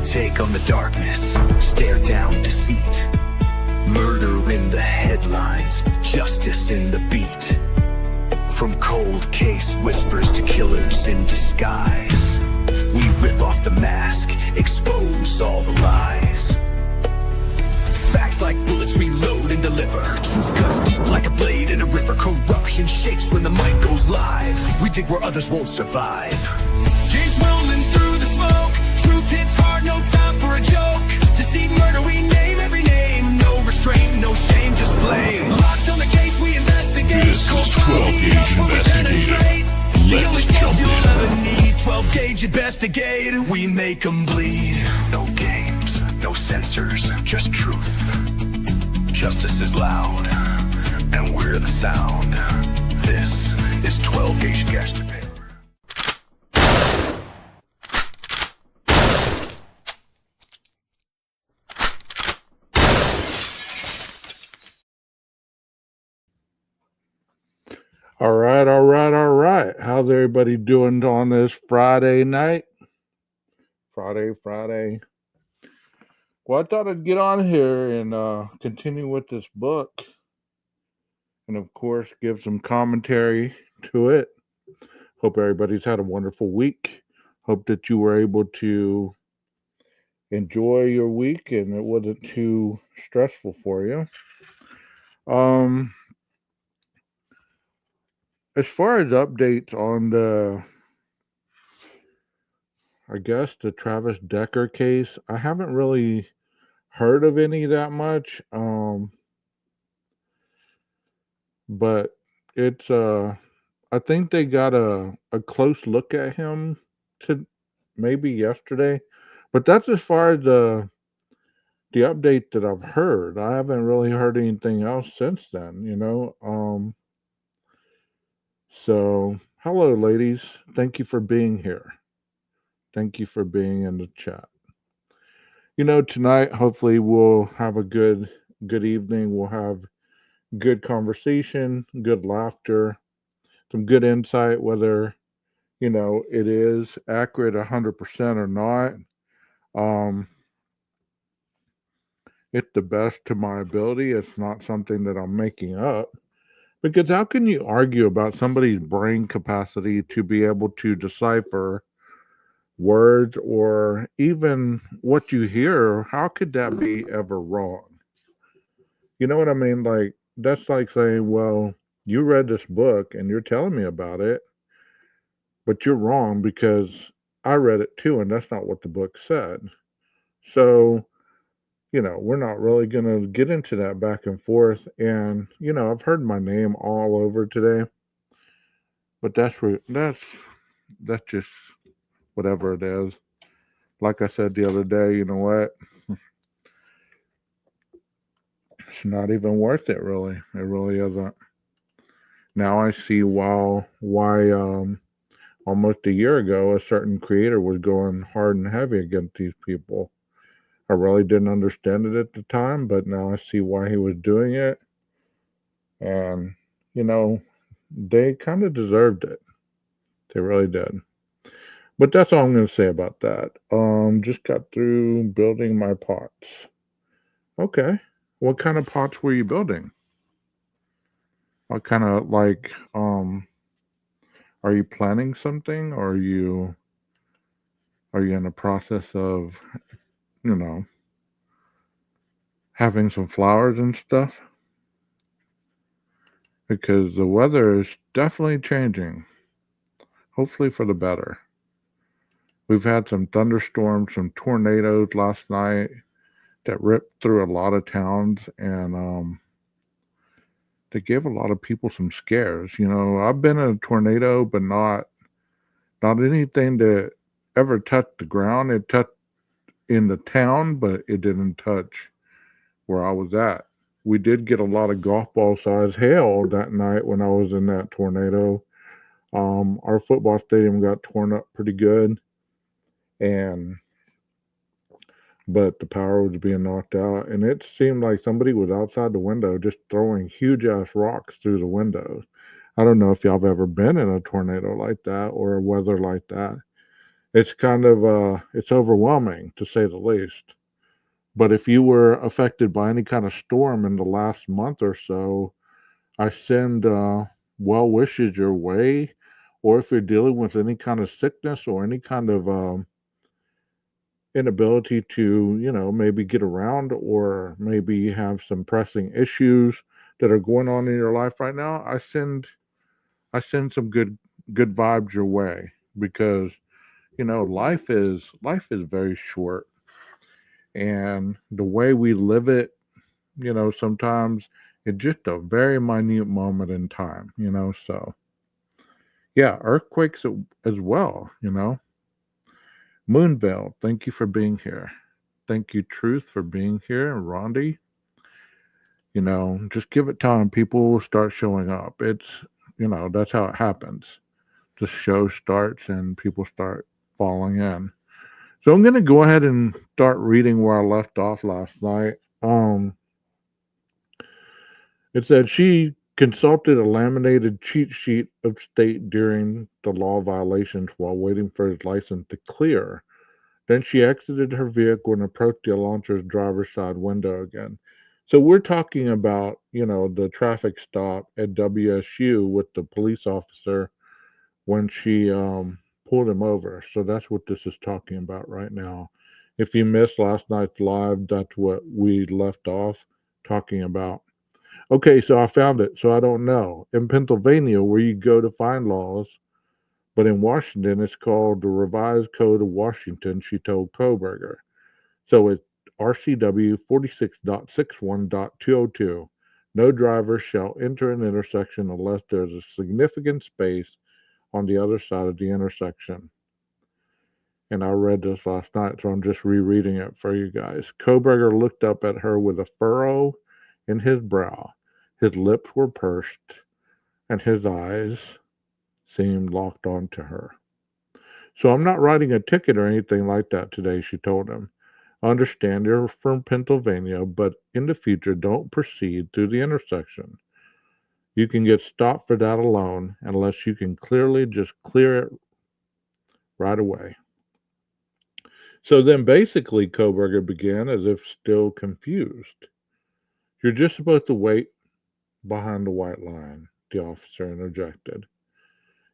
take on the darkness, stare down deceit. Murder in the headlines, justice in the beat. From cold case whispers to killers in disguise, we rip off the mask, expose all the lies. Facts like bullets we load and deliver. Truth cuts deep like a blade in a river. Corruption shakes when the mic goes live. We dig where others won't survive. Games rolling through the smoke. Truth hits hard, no time for a joke. Deceit, murder, we name every name. No restraint, no shame, just blame. Locked on the case, we investigate. This is 12 Gauge Investigative. Let's jump in. You'll ever need 12 Gauge Investigate. We make them bleed. No games, no censors, just truth. Justice is loud, and we're the sound. This is 12 Gauge Investigative. All right. How's everybody doing on this Friday night? Friday. Well, I thought I'd get on here and continue with this book. And, of course, give some commentary to it. Hope everybody's had a wonderful week. Hope that you were able to enjoy your week and it wasn't too stressful for you. As far as updates on the Travis Decker case, I haven't really heard of any that much. But it's I think they got a close look at him to maybe yesterday. But that's as far as the update that I've heard. I haven't really heard anything else since then, So, hello, ladies. Thank you for being here. Thank you for being in the chat. Tonight, hopefully, we'll have a good evening. We'll have good conversation, good laughter, some good insight, whether, it is accurate 100% or not. It's the best to my ability. It's not something that I'm making up. Because how can you argue about somebody's brain capacity to be able to decipher words or even what you hear? How could that be ever wrong? You know what I mean? Like, that's like saying, well, you read this book and you're telling me about it, but you're wrong because I read it too, and that's not what the book said. So, we're not really going to get into that back and forth. And, I've heard my name all over today, but that's just whatever it is. Like I said the other day, you know what? It's not even worth it, really. It really isn't. Now I see why almost a year ago a certain creator was going hard and heavy against these people. I really didn't understand it at the time, but now I see why he was doing it. And, they kind of deserved it. They really did. But that's all I'm going to say about that. Just got through building my pots. Okay. What kind of pots were you building? What kind of, are you planning something? Or are you in the process of, having some flowers and stuff? Because the weather is definitely changing. Hopefully for the better. We've had some thunderstorms, some tornadoes last night that ripped through a lot of towns, and they gave a lot of people some scares. I've been in a tornado, but not anything that ever touched the ground. It touched in the town, but it didn't touch where I was at. We did get a lot of golf ball size hail that night when I was in that tornado. Our football stadium got torn up pretty good, but the power was being knocked out, and it seemed like somebody was outside the window just throwing huge ass rocks through the windows. I don't know if y'all have ever been in a tornado like that or a weather like that. It's kind of it's overwhelming to say the least. But if you were affected by any kind of storm in the last month or so, I send well wishes your way. Or if you're dealing with any kind of sickness or any kind of inability to, maybe get around, or maybe you have some pressing issues that are going on in your life right now, I send some good vibes your way, because life is very short, and the way we live it, sometimes it's just a very minute moment in time, so yeah, earthquakes as well, Moonville, thank you for being here. Thank you, Truth, for being here. And Rondi, just give it time. People will start showing up. That's how it happens. The show starts and people start falling in. So I'm going to go ahead and start reading where I left off last night. It said she consulted a laminated cheat sheet of state during the law violations while waiting for his license to clear. Then she exited her vehicle and approached the Elantra's driver's side window again. So we're talking about, the traffic stop at WSU with the police officer when she pulled him over. So that's what this is talking about right now. If you missed last night's live, that's what we left off talking about. Okay, so I found it. So I don't know. In Pennsylvania, where you go to find laws, but in Washington, it's called the Revised Code of Washington, she told Koberger. So it's RCW 46.61.202. No driver shall enter an intersection unless there's a significant space on the other side of the intersection. And I read this last night, so I'm just rereading it for you guys. Koberger looked up at her with a furrow in his brow. His lips were pursed, and his eyes seemed locked onto her. So I'm not writing a ticket or anything like that today, she told him. I understand you're from Pennsylvania, but in the future, don't proceed through the intersection. You can get stopped for that alone unless you can clearly just clear it right away. So then basically, Koberger began as if still confused. You're just supposed to wait behind the white line, the officer interjected.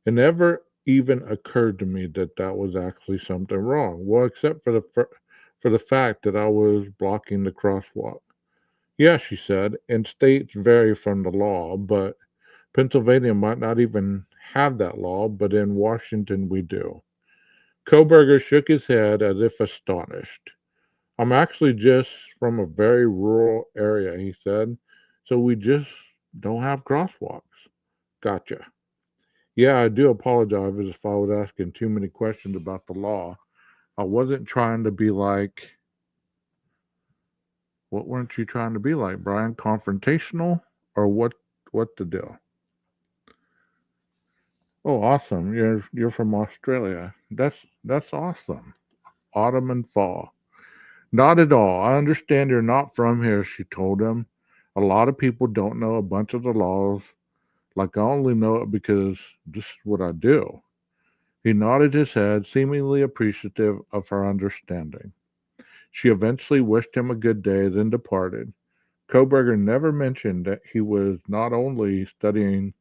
It never even occurred to me that that was actually something wrong. Well, except for the fact that I was blocking the crosswalk. Yeah, she said, and states vary from the law, but Pennsylvania might not even have that law, but in Washington we do. Koberger shook his head as if astonished. I'm actually just from a very rural area, he said, so we just don't have crosswalks. Gotcha. Yeah, I do apologize if I was asking too many questions about the law. I wasn't trying to be like, what weren't you trying to be like, Brian? Confrontational, or what? What the deal? Oh, awesome! You're from Australia. That's awesome. Autumn and fall. Not at all. I understand you're not from here, she told him. A lot of people don't know a bunch of the laws. Like I only know it because this is what I do. He nodded his head, seemingly appreciative of her understanding. She eventually wished him a good day, then departed. Koberger never mentioned that he was not only studying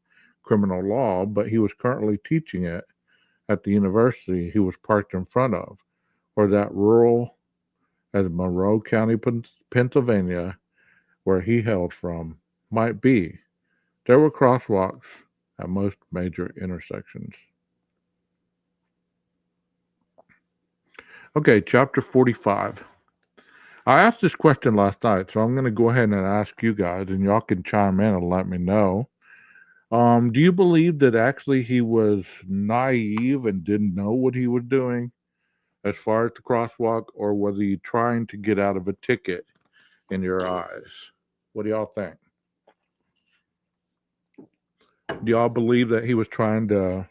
criminal law, but he was currently teaching it at the university he was parked in front of, or that rural as Monroe County, Pennsylvania, where he hailed from, might be. There were crosswalks at most major intersections. Okay, chapter 45. I asked this question last night, so I'm going to go ahead and ask you guys, and y'all can chime in and let me know. Do you believe that actually he was naive and didn't know what he was doing as far as the crosswalk, or was he trying to get out of a ticket in your eyes? What do y'all think? Do y'all believe that he was trying to?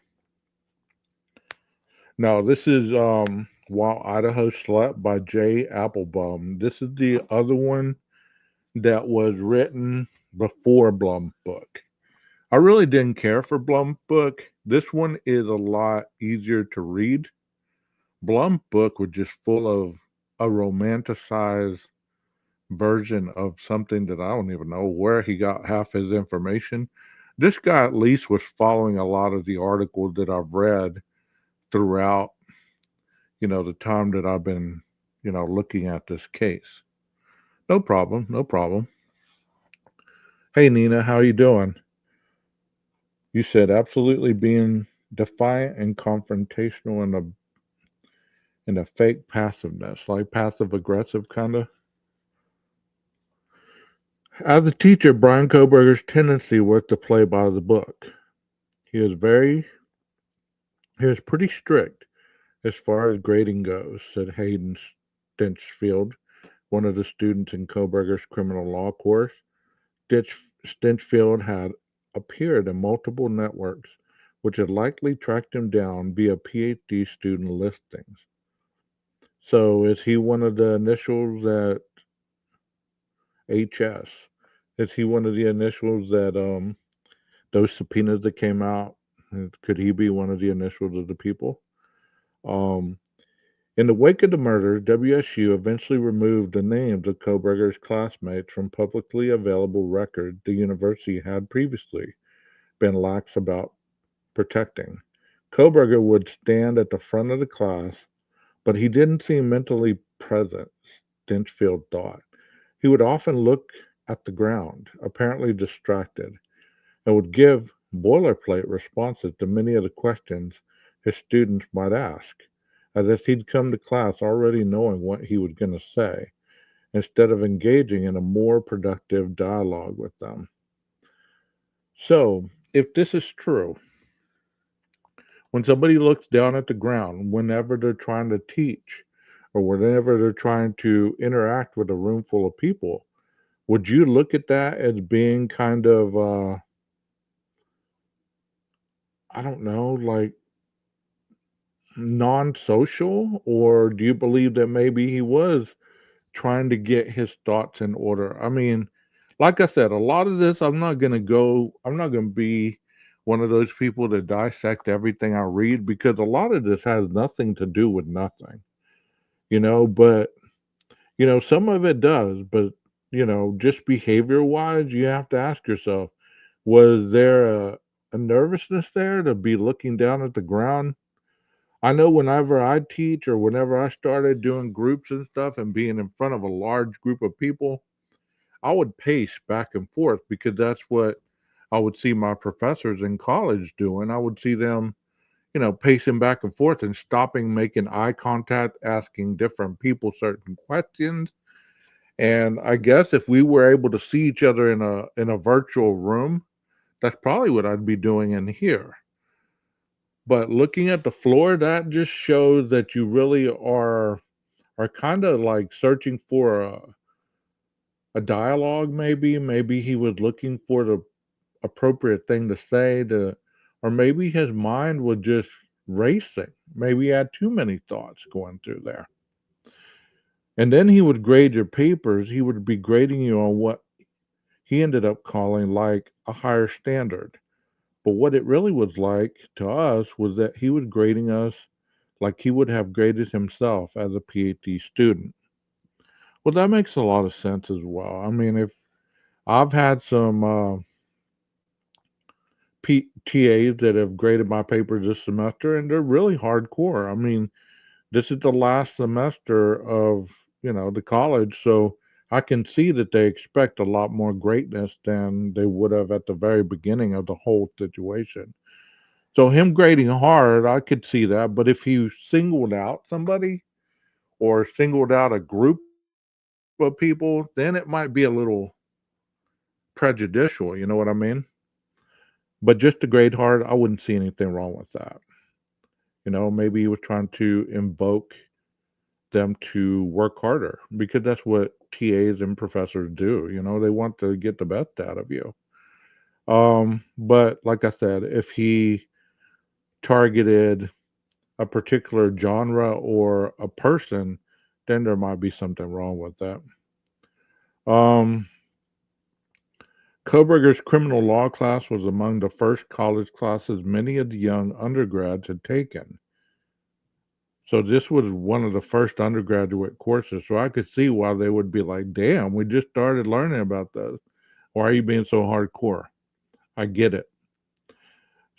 No, this is While Idaho Slept by J. Applebaum. This is the other one that was written before Blum's book. I really didn't care for Blum's book. This one is a lot easier to read, Blum's book was just full of a romanticized version of something that I don't even know where he got half his information. This guy at least was following a lot of the articles that I've read throughout, the time that I've been, looking at this case. No problem, no problem. Hey Nina, how you doing? You said absolutely being defiant and confrontational in a fake passiveness, like passive aggressive kind of. As a teacher, Brian Koberger's tendency was to play by the book. He was very he was pretty strict as far as grading goes, said Hayden Stinchfield, one of the students in Koberger's criminal law course. Stinchfield had appeared in multiple networks, which had likely tracked him down via PhD student listings. So is he one of the initials at HS? Is he one of the initials that those subpoenas that came out? Could he be one of the initials of the people? Um, in the wake of the murder, WSU eventually removed the names of Koberger's classmates from publicly available records the university had previously been lax about protecting. Koberger would stand at the front of the class, but he didn't seem mentally present, Stinchfield thought. He would often look at the ground, apparently distracted, and would give boilerplate responses to many of the questions his students might ask, as if he'd come to class already knowing what he was going to say, instead of engaging in a more productive dialogue with them. So, if this is true, when somebody looks down at the ground, whenever they're trying to teach or whenever they're trying to interact with a room full of people, would you look at that as being kind of, I don't know, like non-social, or do you believe that maybe he was trying to get his thoughts in order? I mean, like I said, a lot of this I'm not going to be one of those people that dissect everything I read, because a lot of this has nothing to do with nothing, but some of it does, but just behavior wise, you have to ask yourself, was there a nervousness there to be looking down at the ground? I know whenever I teach or whenever I started doing groups and stuff and being in front of a large group of people, I would pace back and forth, because that's what I would see my professors in college doing. I would see them, pacing back and forth and stopping, making eye contact, asking different people certain questions. And I guess if we were able to see each other in a virtual room, that's probably what I'd be doing in here. But looking at the floor, that just shows that you really are kind of like searching for a dialogue. Maybe he was looking for the appropriate thing to say, or maybe his mind was just racing. Maybe he had too many thoughts going through there. And then he would grade your papers. He would be grading you on what he ended up calling like a higher standard. But what it really was like to us was that he was grading us like he would have graded himself as a PhD student. Well, that makes a lot of sense as well. I mean, if I've had some TAs that have graded my papers this semester, and they're really hardcore. I mean, this is the last semester of the college, so I can see that they expect a lot more greatness than they would have at the very beginning of the whole situation. So him grading hard, I could see that. But if he singled out somebody or singled out a group of people, then it might be a little prejudicial. You know what I mean? But just to grade hard, I wouldn't see anything wrong with that. Maybe he was trying to invoke them to work harder, because that's what TAs and professors do. They want to get the best out of you. But like I said, if he targeted a particular genre or a person, then there might be something wrong with that. Um, Koberger's criminal law class was among the first college classes many of the young undergrads had taken. So this was one of the first undergraduate courses. So I could see why they would be like, damn, we just started learning about this. Why are you being so hardcore? I get it.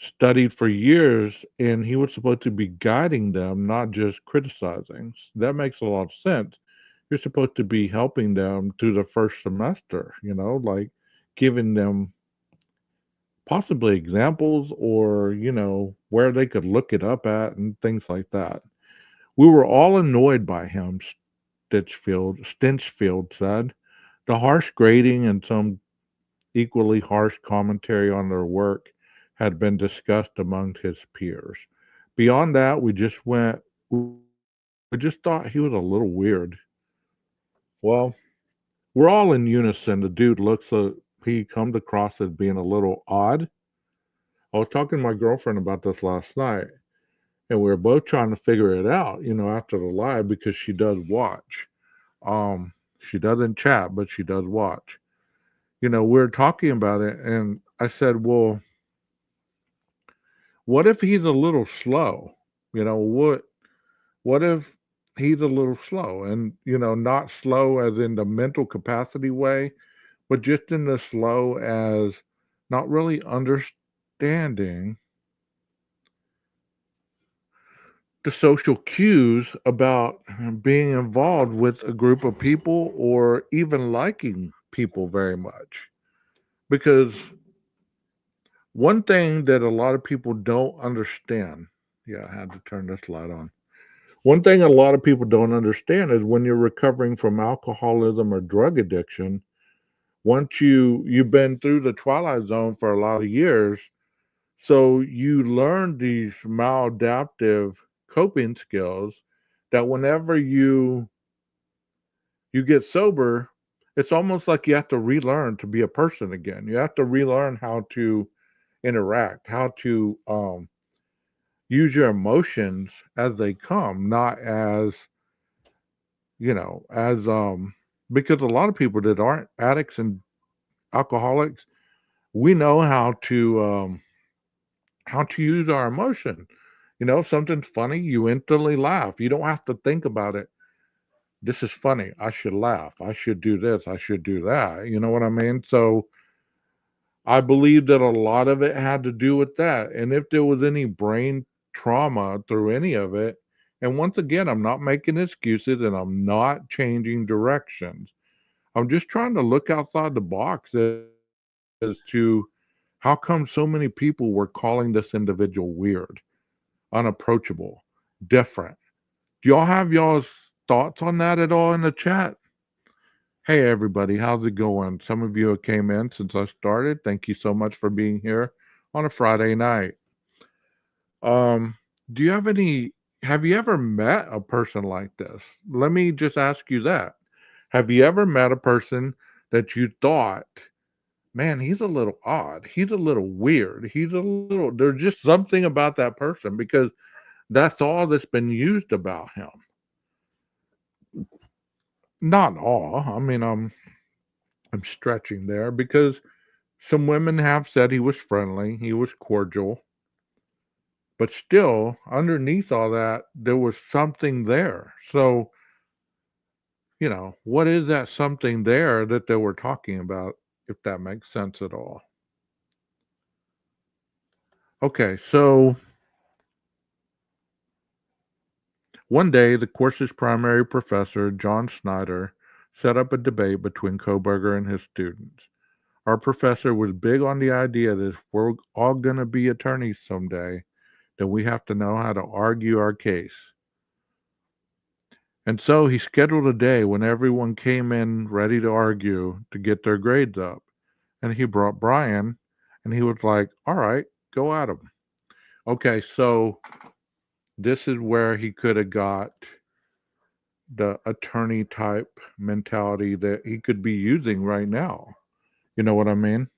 Studied for years, and he was supposed to be guiding them, not just criticizing. That makes a lot of sense. You're supposed to be helping them through the first semester, like giving them possibly examples or, where they could look it up at and things like that. We were all annoyed by him, Stinchfield said. The harsh grading and some equally harsh commentary on their work had been discussed among his peers. Beyond that, we just thought he was a little weird. Well, we're all in unison. The dude he comes across as being a little odd. I was talking to my girlfriend about this last night, and we were both trying to figure it out, after the live because she does watch. She doesn't chat, but she does watch. We're talking about it, and I said, well, what if he's a little slow? What if he's a little slow and, not slow as in the mental capacity way, but just in the slow as not really understanding the social cues about being involved with a group of people or even liking people very much. Because one thing that a lot of people don't understand, yeah, I had to turn this light on. One thing a lot of people don't understand is when you're recovering from alcoholism or drug addiction, once you've been through the twilight zone for a lot of years, so you learn these maladaptive coping skills that whenever you get sober, it's almost like you have to relearn to be a person again. You have to relearn how to interact, how to use your emotions as they come, not as because a lot of people that aren't addicts and alcoholics, we know how to use our emotion. If something's funny, you instantly laugh. You don't have to think about it. This is funny. I should laugh. I should do this. I should do that. You know what I mean? So I believe that a lot of it had to do with that. And if there was any brain trauma through any of it, and once again, I'm not making excuses and I'm not changing directions. I'm just trying to look outside the box as to how come so many people were calling this individual weird, unapproachable, different. Do y'all have y'all's thoughts on that at all in the chat? Hey everybody, how's it going? Some of you have came in since I started. Thank you so much for being here on a Friday night. Um, do you have you ever met a person like this? Let me just ask you that. Have you ever met a person that you thought, man, he's a little odd. He's a little weird. There's just something about that person because that's all that's been used about him. Not all. I mean, I'm stretching there because some women have said he was friendly, he was cordial, but still, underneath all that, there was something there. So, what is that something there that they were talking about, if that makes sense at all? Okay, so one day, the course's primary professor, John Snyder, set up a debate between Koberger and his students. Our professor was big on the idea that if we're all going to be attorneys someday, then we have to know how to argue our case. And so he scheduled a day when everyone came in ready to argue to get their grades up. And he brought Brian, and he was like, all right, go at him. Okay, so this is where he could have got the attorney type mentality that he could be using right now. You know what I mean?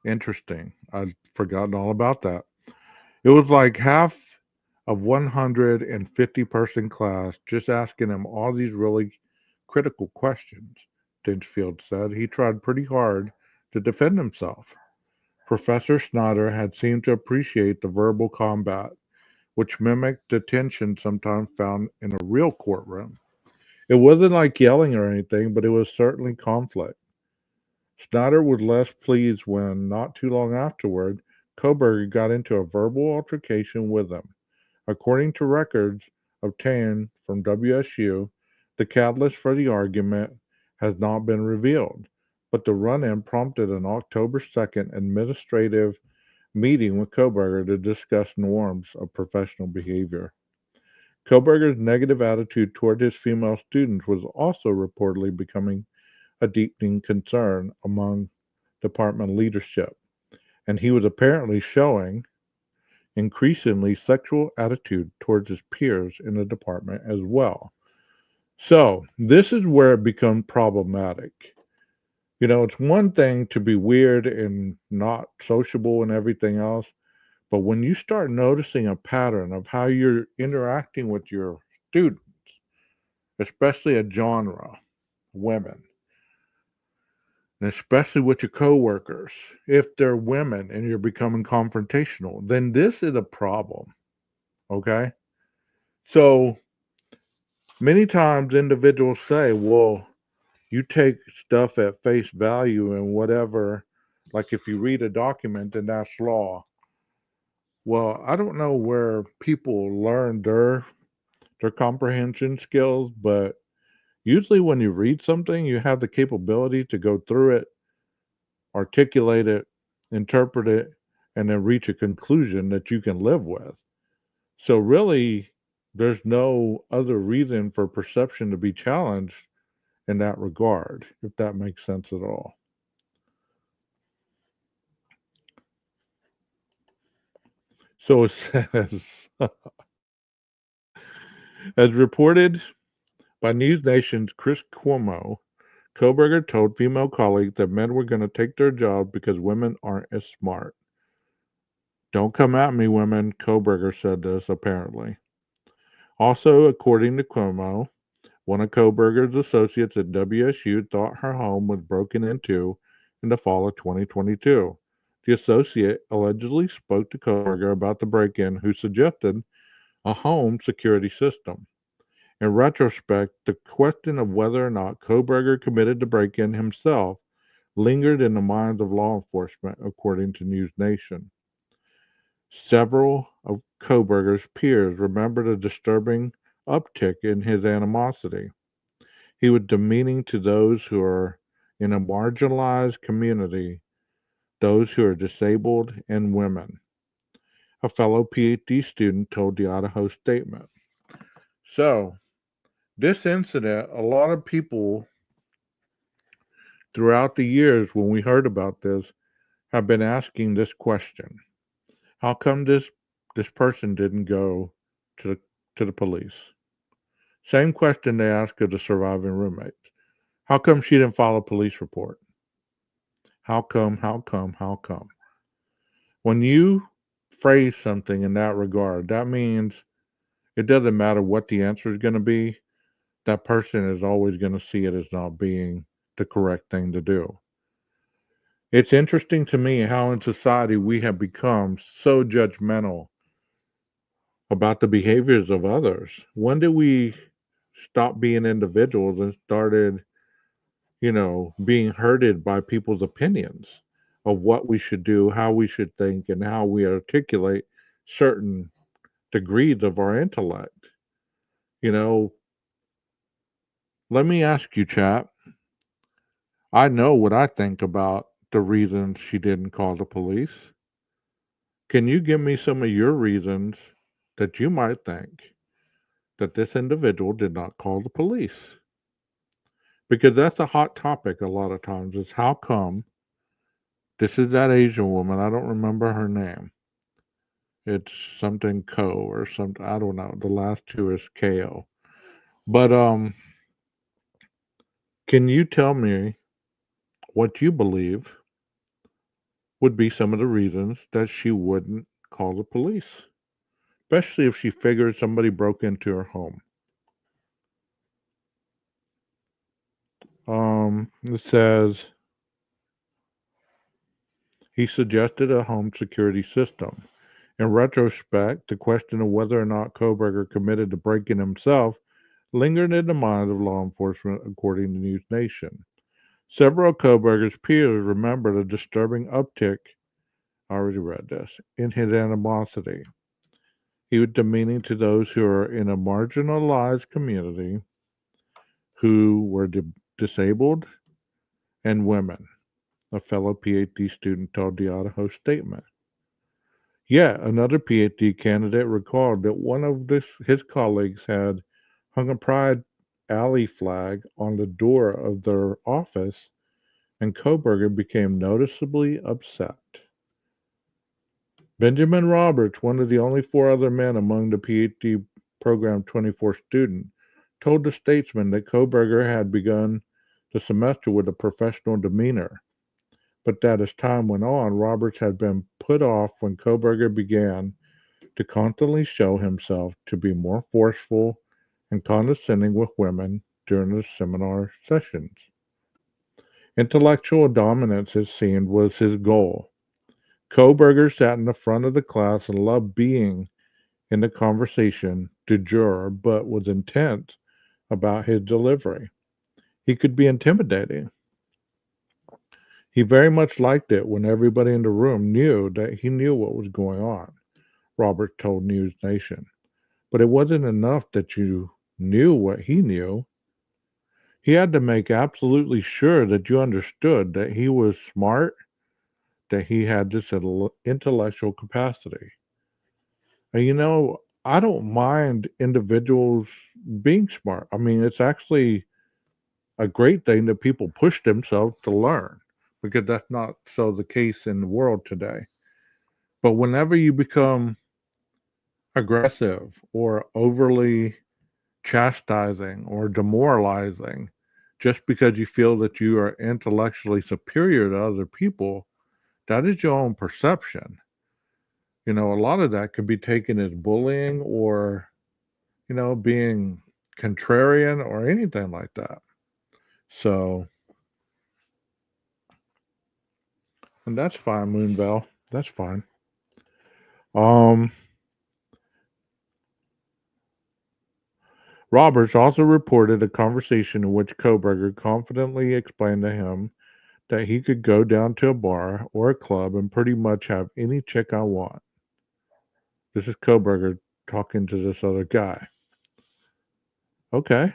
Interesting. I'd forgotten all about that. It was like half of 150-person class just asking him all these really critical questions, Dinchfield said. He tried pretty hard to defend himself. Professor Snyder had seemed to appreciate the verbal combat, which mimicked the tension sometimes found in a real courtroom. It wasn't like yelling or anything, but it was certainly conflict. Snyder was less pleased when, not too long afterward, Koberger got into a verbal altercation with him. According to records obtained from WSU, the catalyst for the argument has not been revealed, but the run-in prompted an October 2nd administrative meeting with Koberger to discuss norms of professional behavior. Koberger's negative attitude toward his female students was also reportedly becoming a deepening concern among department leadership, and he was apparently showing increasingly sexual attitude towards his peers in the department as well. So, this is where it becomes problematic. It's one thing to be weird and not sociable and everything else, but when you start noticing a pattern of how you're interacting with your students, especially a genre, women, and especially with your coworkers, if they're women and you're becoming confrontational, then this is a problem. Okay? So many times individuals say, well, you take stuff at face value and whatever, like if you read a document, then that's law. Well, I don't know where people learn their comprehension skills, but usually when you read something, you have the capability to go through it, articulate it, interpret it, and then reach a conclusion that you can live with. So really, there's no other reason for perception to be challenged in that regard, if that makes sense at all. So it says, as reported by News Nation's Chris Cuomo, Koberger told female colleagues that men were going to take their jobs because women aren't as smart. Don't come at me, women, Koberger said this, apparently. Also, according to Cuomo, one of Koberger's associates at WSU thought her home was broken into in the fall of 2022. The associate allegedly spoke to Koberger about the break in, who suggested a home security system. In retrospect, the question of whether or not Koberger committed the break in himself lingered in the minds of law enforcement, according to News Nation. Several of Koberger's peers remembered a disturbing uptick in his animosity. He was demeaning to those who are in a marginalized community, those who are disabled, and women, a fellow PhD student told the Idaho statement. So, this incident, a lot of people throughout the years when we heard about this have been asking this question. How come this person didn't go to the police? Same question they asked of the surviving roommates. How come she didn't file a police report? How come, how come, how come? When you phrase something in that regard, that means it doesn't matter what the answer is going to be, that person is always going to see it as not being the correct thing to do. It's interesting to me how in society we have become so judgmental about the behaviors of others. When did we stop being individuals and started, being hurted by people's opinions of what we should do, how we should think, and how we articulate certain degrees of our intellect? You know, let me ask you, chap. I know what I think about the reasons she didn't call the police. Can you give me some of your reasons that you might think that this individual did not call the police? Because that's a hot topic a lot of times, is how come this is that Asian woman, I don't remember her name. It's something Co or something, I don't know. The last two is KO. But can you tell me what you believe would be some of the reasons that she wouldn't call the police, especially if she figured somebody broke into her home? It says he suggested a home security system. In retrospect, the question of whether or not Koberger committed to breaking himself lingered in the minds of law enforcement, according to News Nation. Several of Koberger's peers remembered a disturbing uptick, I already read this, in his animosity. He was demeaning to those who are in a marginalized community who were disabled and women, a fellow PhD student told the Idaho statement. Yet another PhD candidate recalled that one of his colleagues had hung a Pride Alley flag on the door of their office, and Koberger became noticeably upset. Benjamin Roberts, one of the only four other men among the PhD program 24 students, told the Statesman that Koberger had begun the semester with a professional demeanor, but that as time went on, Roberts had been put off when Koberger began to constantly show himself to be more forceful and condescending with women during the seminar sessions. Intellectual dominance, it seemed, was his goal. Koberger sat in the front of the class and loved being in the conversation du jour, but was intense about his delivery. He could be intimidating. He very much liked it when everybody in the room knew that he knew what was going on, Robert told News Nation. But it wasn't enough that you knew what he knew. He had to make absolutely sure that you understood that he was smart, that he had this intellectual capacity. And I don't mind individuals being smart. I mean, it's actually a great thing that people push themselves to learn because that's not so the case in the world today. But whenever you become aggressive or overly chastising or demoralizing just because you feel that you are intellectually superior to other people, that is your own perception. A lot of that could be taken as bullying or, being contrarian or anything like that. So, and that's fine, Moonbell. That's fine. Um, Roberts also reported a conversation in which Koberger confidently explained to him that he could go down to a bar or a club and pretty much have any chick I want. This is Koberger talking to this other guy. Okay,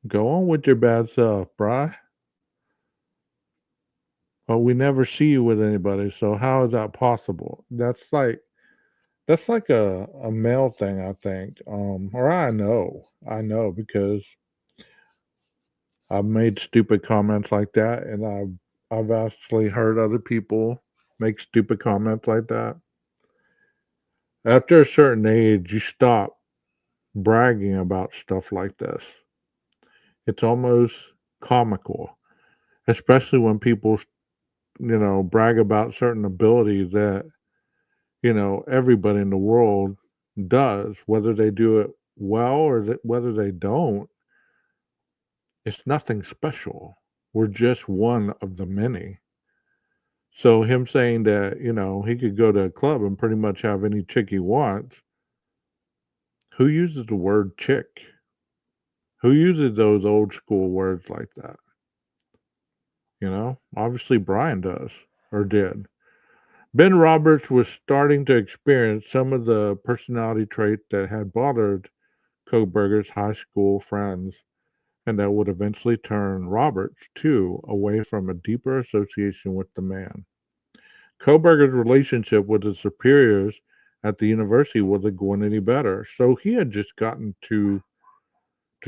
go on with your bad self, Bry. Well, we never see you with anybody, so how is that possible? That's like a male thing, I think. Or I know because I've made stupid comments like that, and I've actually heard other people make stupid comments like that. After a certain age, you stop bragging about stuff like this. It's almost comical, especially when people, brag about certain abilities that, everybody in the world does, whether they do it well or whether they don't. It's nothing special. We're just one of the many. So him saying that, he could go to a club and pretty much have any chick he wants, who uses the word chick? Who uses those old school words like that? Obviously Brian does or did. Ben Roberts was starting to experience some of the personality traits that had bothered Koberger's high school friends and that would eventually turn Roberts, too, away from a deeper association with the man. Koberger's relationship with his superiors at the university wasn't going any better, so he had just gotten to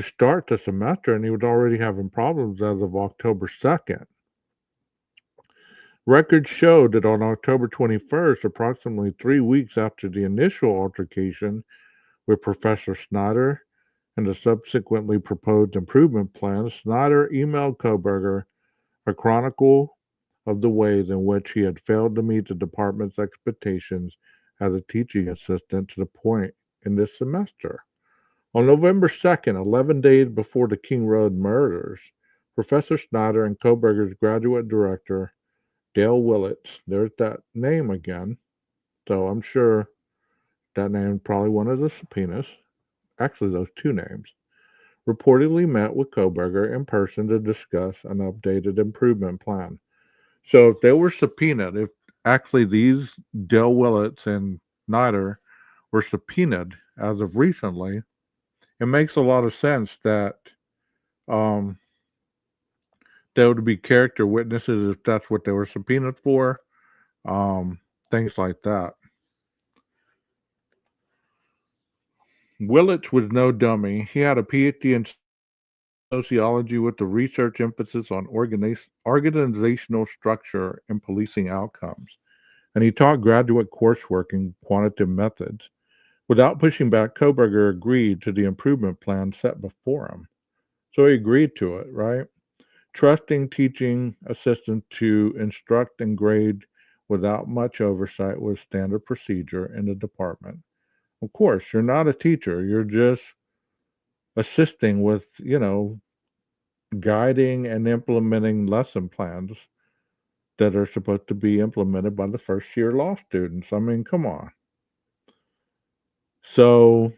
start the semester and he was already having problems as of October 2nd. Records showed that on October 21st, approximately 3 weeks after the initial altercation with Professor Snyder and the subsequently proposed improvement plan, Snyder emailed Koberger a chronicle of the ways in which he had failed to meet the department's expectations as a teaching assistant to the point in this semester. On November 2nd, 11 days before the King Road murders, Professor Snyder and Koberger's graduate director, Dale Willits, there's that name again, so I'm sure that named probably one of the subpoenas, actually those two names, reportedly met with Koberger in person to discuss an updated improvement plan. So if they were subpoenaed, if actually these Dale Willits and Snyder were subpoenaed as of recently, it makes a lot of sense that um, they would be character witnesses if that's what they were subpoenaed for, um, things like that. Willits was no dummy. He had a PhD in sociology with the research emphasis on organizational structure and policing outcomes. And he taught graduate coursework in quantitative methods. Without pushing back, Koberger agreed to the improvement plan set before him. So he agreed to it, right? Trusting teaching assistants to instruct and grade without much oversight was standard procedure in the department. Of course, you're not a teacher, you're just assisting with, guiding and implementing lesson plans that are supposed to be implemented by the first year law students. I mean, come on. So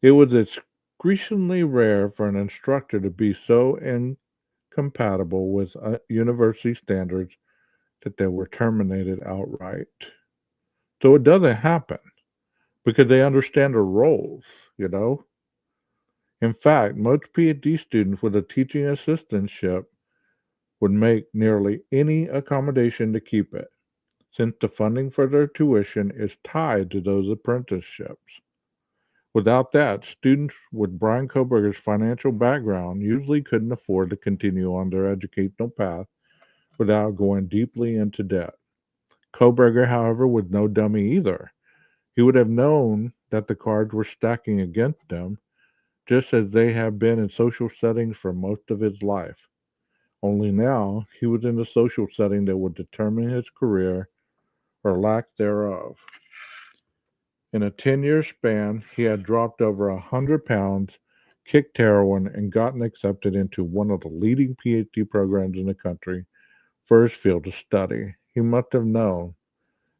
it was excruciatingly rare for an instructor to be so incompatible with university standards that they were terminated outright. So it doesn't happen because they understand their roles. In fact, most PhD students with a teaching assistantship would make nearly any accommodation to keep it, since the funding for their tuition is tied to those apprenticeships. Without that, students with Brian Koberger's financial background usually couldn't afford to continue on their educational path without going deeply into debt. Koberger, however, was no dummy either. He would have known that the cards were stacking against him, just as they have been in social settings for most of his life. Only now he was in a social setting that would determine his career or lack thereof. In a 10-year span, he had dropped over 100 pounds, kicked heroin, and gotten accepted into one of the leading PhD programs in the country for his field of study. He must have known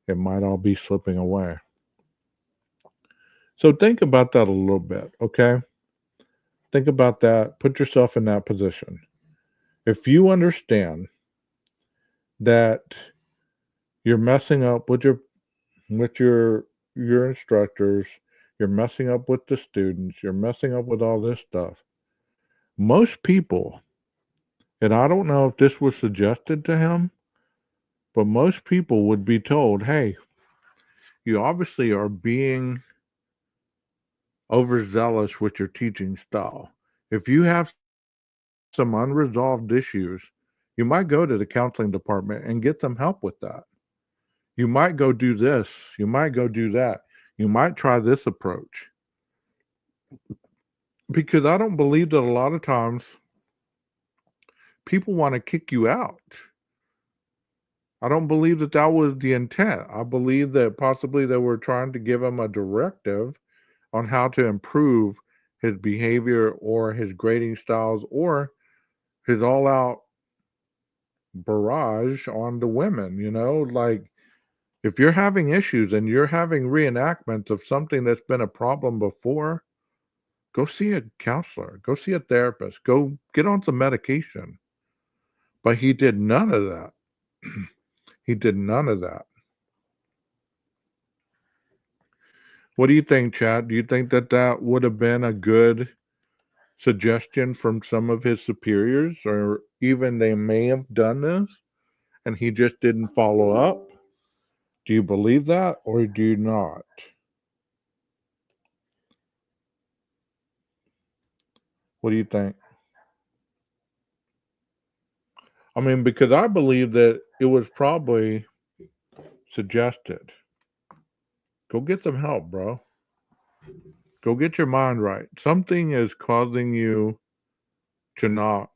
it might all be slipping away. So think about that a little bit, okay? Think about that. Put yourself in that position. If you understand that you're messing up with your instructors, you're messing up with the students, you're messing up with all this stuff. Most people, and I don't know if this was suggested to him, but most people would be told, hey, you obviously are being overzealous with your teaching style. If you have some unresolved issues, you might go to the counseling department and get some help with that. You might go do this, you might go do that, you might try this approach. Because I don't believe that a lot of times people want to kick you out. I don't believe that that was the intent. I believe that possibly they were trying to give him a directive on how to improve his behavior or his grading styles or his all out barrage on the women. Like if you're having issues and you're having reenactments of something that's been a problem before, go see a counselor, go see a therapist, go get on some medication. But he did none of that. He did none of that. What do you think, Chad? Do you think that that would have been a good suggestion from some of his superiors, or even they may have done this and he just didn't follow up? Do you believe that or do you not? What do you think? I mean, because I believe that it was probably suggested. Go get some help, bro. Go get your mind right. Something is causing you to not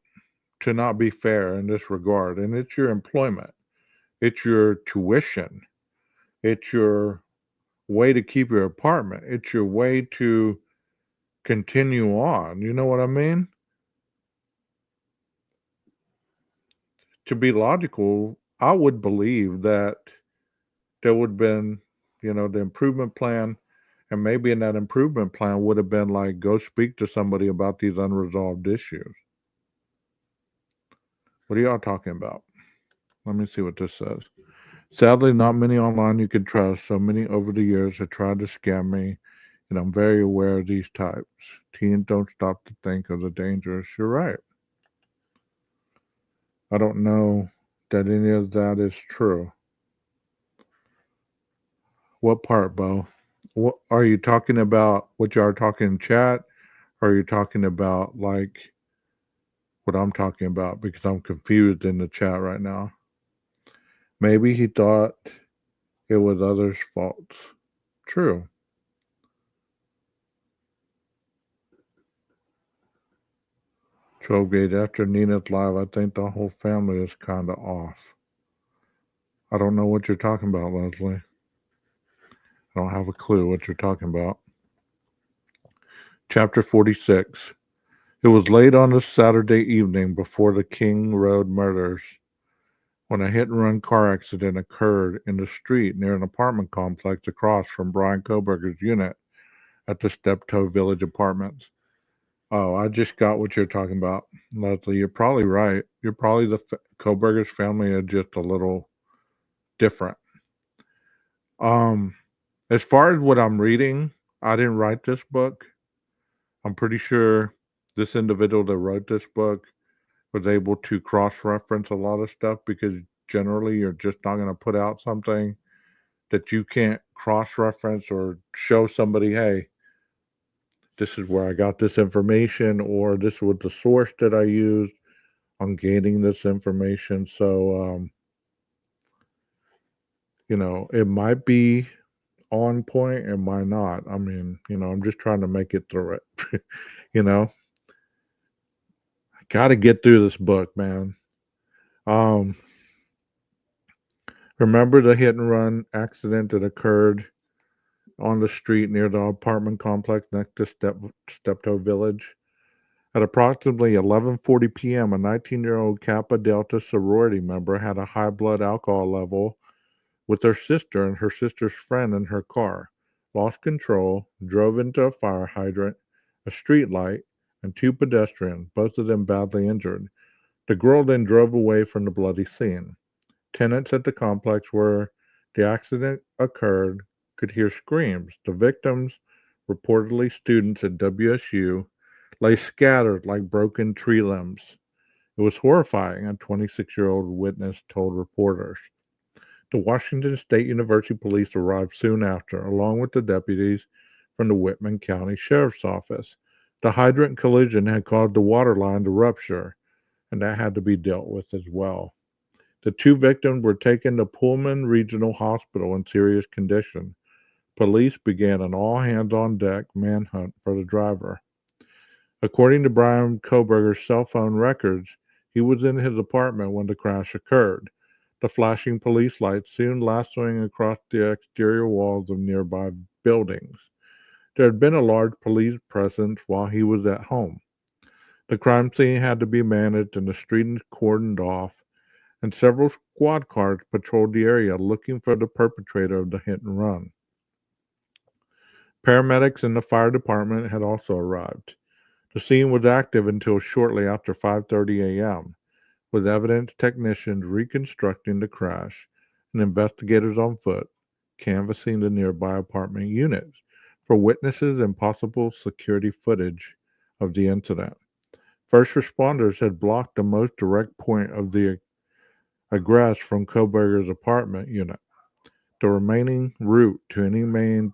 to not be fair in this regard, and it's your employment. It's your tuition. It's your way to keep your apartment. It's your way to continue on. You know what I mean? To be logical, I would believe that there would have been, the improvement plan. And maybe in that improvement plan would have been like, go speak to somebody about these unresolved issues. What are y'all talking about? Let me see what this says. Sadly, not many online you can trust. So many over the years have tried to scam me, and I'm very aware of these types. Teens don't stop to think of the dangers. You're right. I don't know that any of that is true. What part, Bo? What are you talking about? What you are talking in chat? Or are you talking about like what I'm talking about? Because I'm confused in the chat right now. Maybe he thought it was others' faults. True. 12 gauge after Nina's live, I think the whole family is kind of off. I don't know what you're talking about, Leslie. I don't have a clue what you're talking about. Chapter 46. It was late on a Saturday evening before the King Road murders when a hit and run car accident occurred in the street near an apartment complex across from Brian Koberger's unit at the Steptoe Village Apartments. Oh, I just got what you're talking about, Leslie. You're probably right. You're probably Koberger's family are just a little different. Um, as far as what I'm reading, I didn't write this book. I'm pretty sure this individual that wrote this book was able to cross reference a lot of stuff because generally you're just not going to put out something that you can't cross reference or show somebody, hey, this is where I got this information or this was the source that I used on gaining this information. So, it might be on point, it might not. I mean, I'm just trying to make it through it. you know, I got to get through this book, man. Um, Remember the hit and run accident that occurred on the street near the apartment complex next to Steptoe Village? At approximately 11:40 p.m., a 19-year-old Kappa Delta sorority member had a high blood alcohol level with her sister and her sister's friend in her car, lost control, drove into a fire hydrant, a street light, and two pedestrians, both of them badly injured. The girl then drove away from the bloody scene. Tenants at the complex where the accident occurred could hear screams. The victims, reportedly students at WSU, lay scattered like broken tree limbs. It was horrifying, a 26-year-old witness told reporters. The Washington State University police arrived soon after, along with the deputies from the Whitman County Sheriff's Office. The hydrant collision had caused the water line to rupture, and that had to be dealt with as well. The two victims were taken to Pullman Regional Hospital in serious condition. Police began an all hands on deck manhunt for the driver. According to Brian Koberger's cell phone records, he was in his apartment when the crash occurred, the flashing police lights soon lassoing across the exterior walls of nearby buildings. There had been a large police presence while he was at home. The crime scene had to be managed and the street cordoned off, and several squad cars patrolled the area looking for the perpetrator of the hit and run. Paramedics and the fire department had also arrived. The scene was active until shortly after 5:30 a.m., with evidence technicians reconstructing the crash and investigators on foot canvassing the nearby apartment units for witnesses and possible security footage of the incident. First responders had blocked the most direct point of the egress from Koberger's apartment unit. The remaining route to any main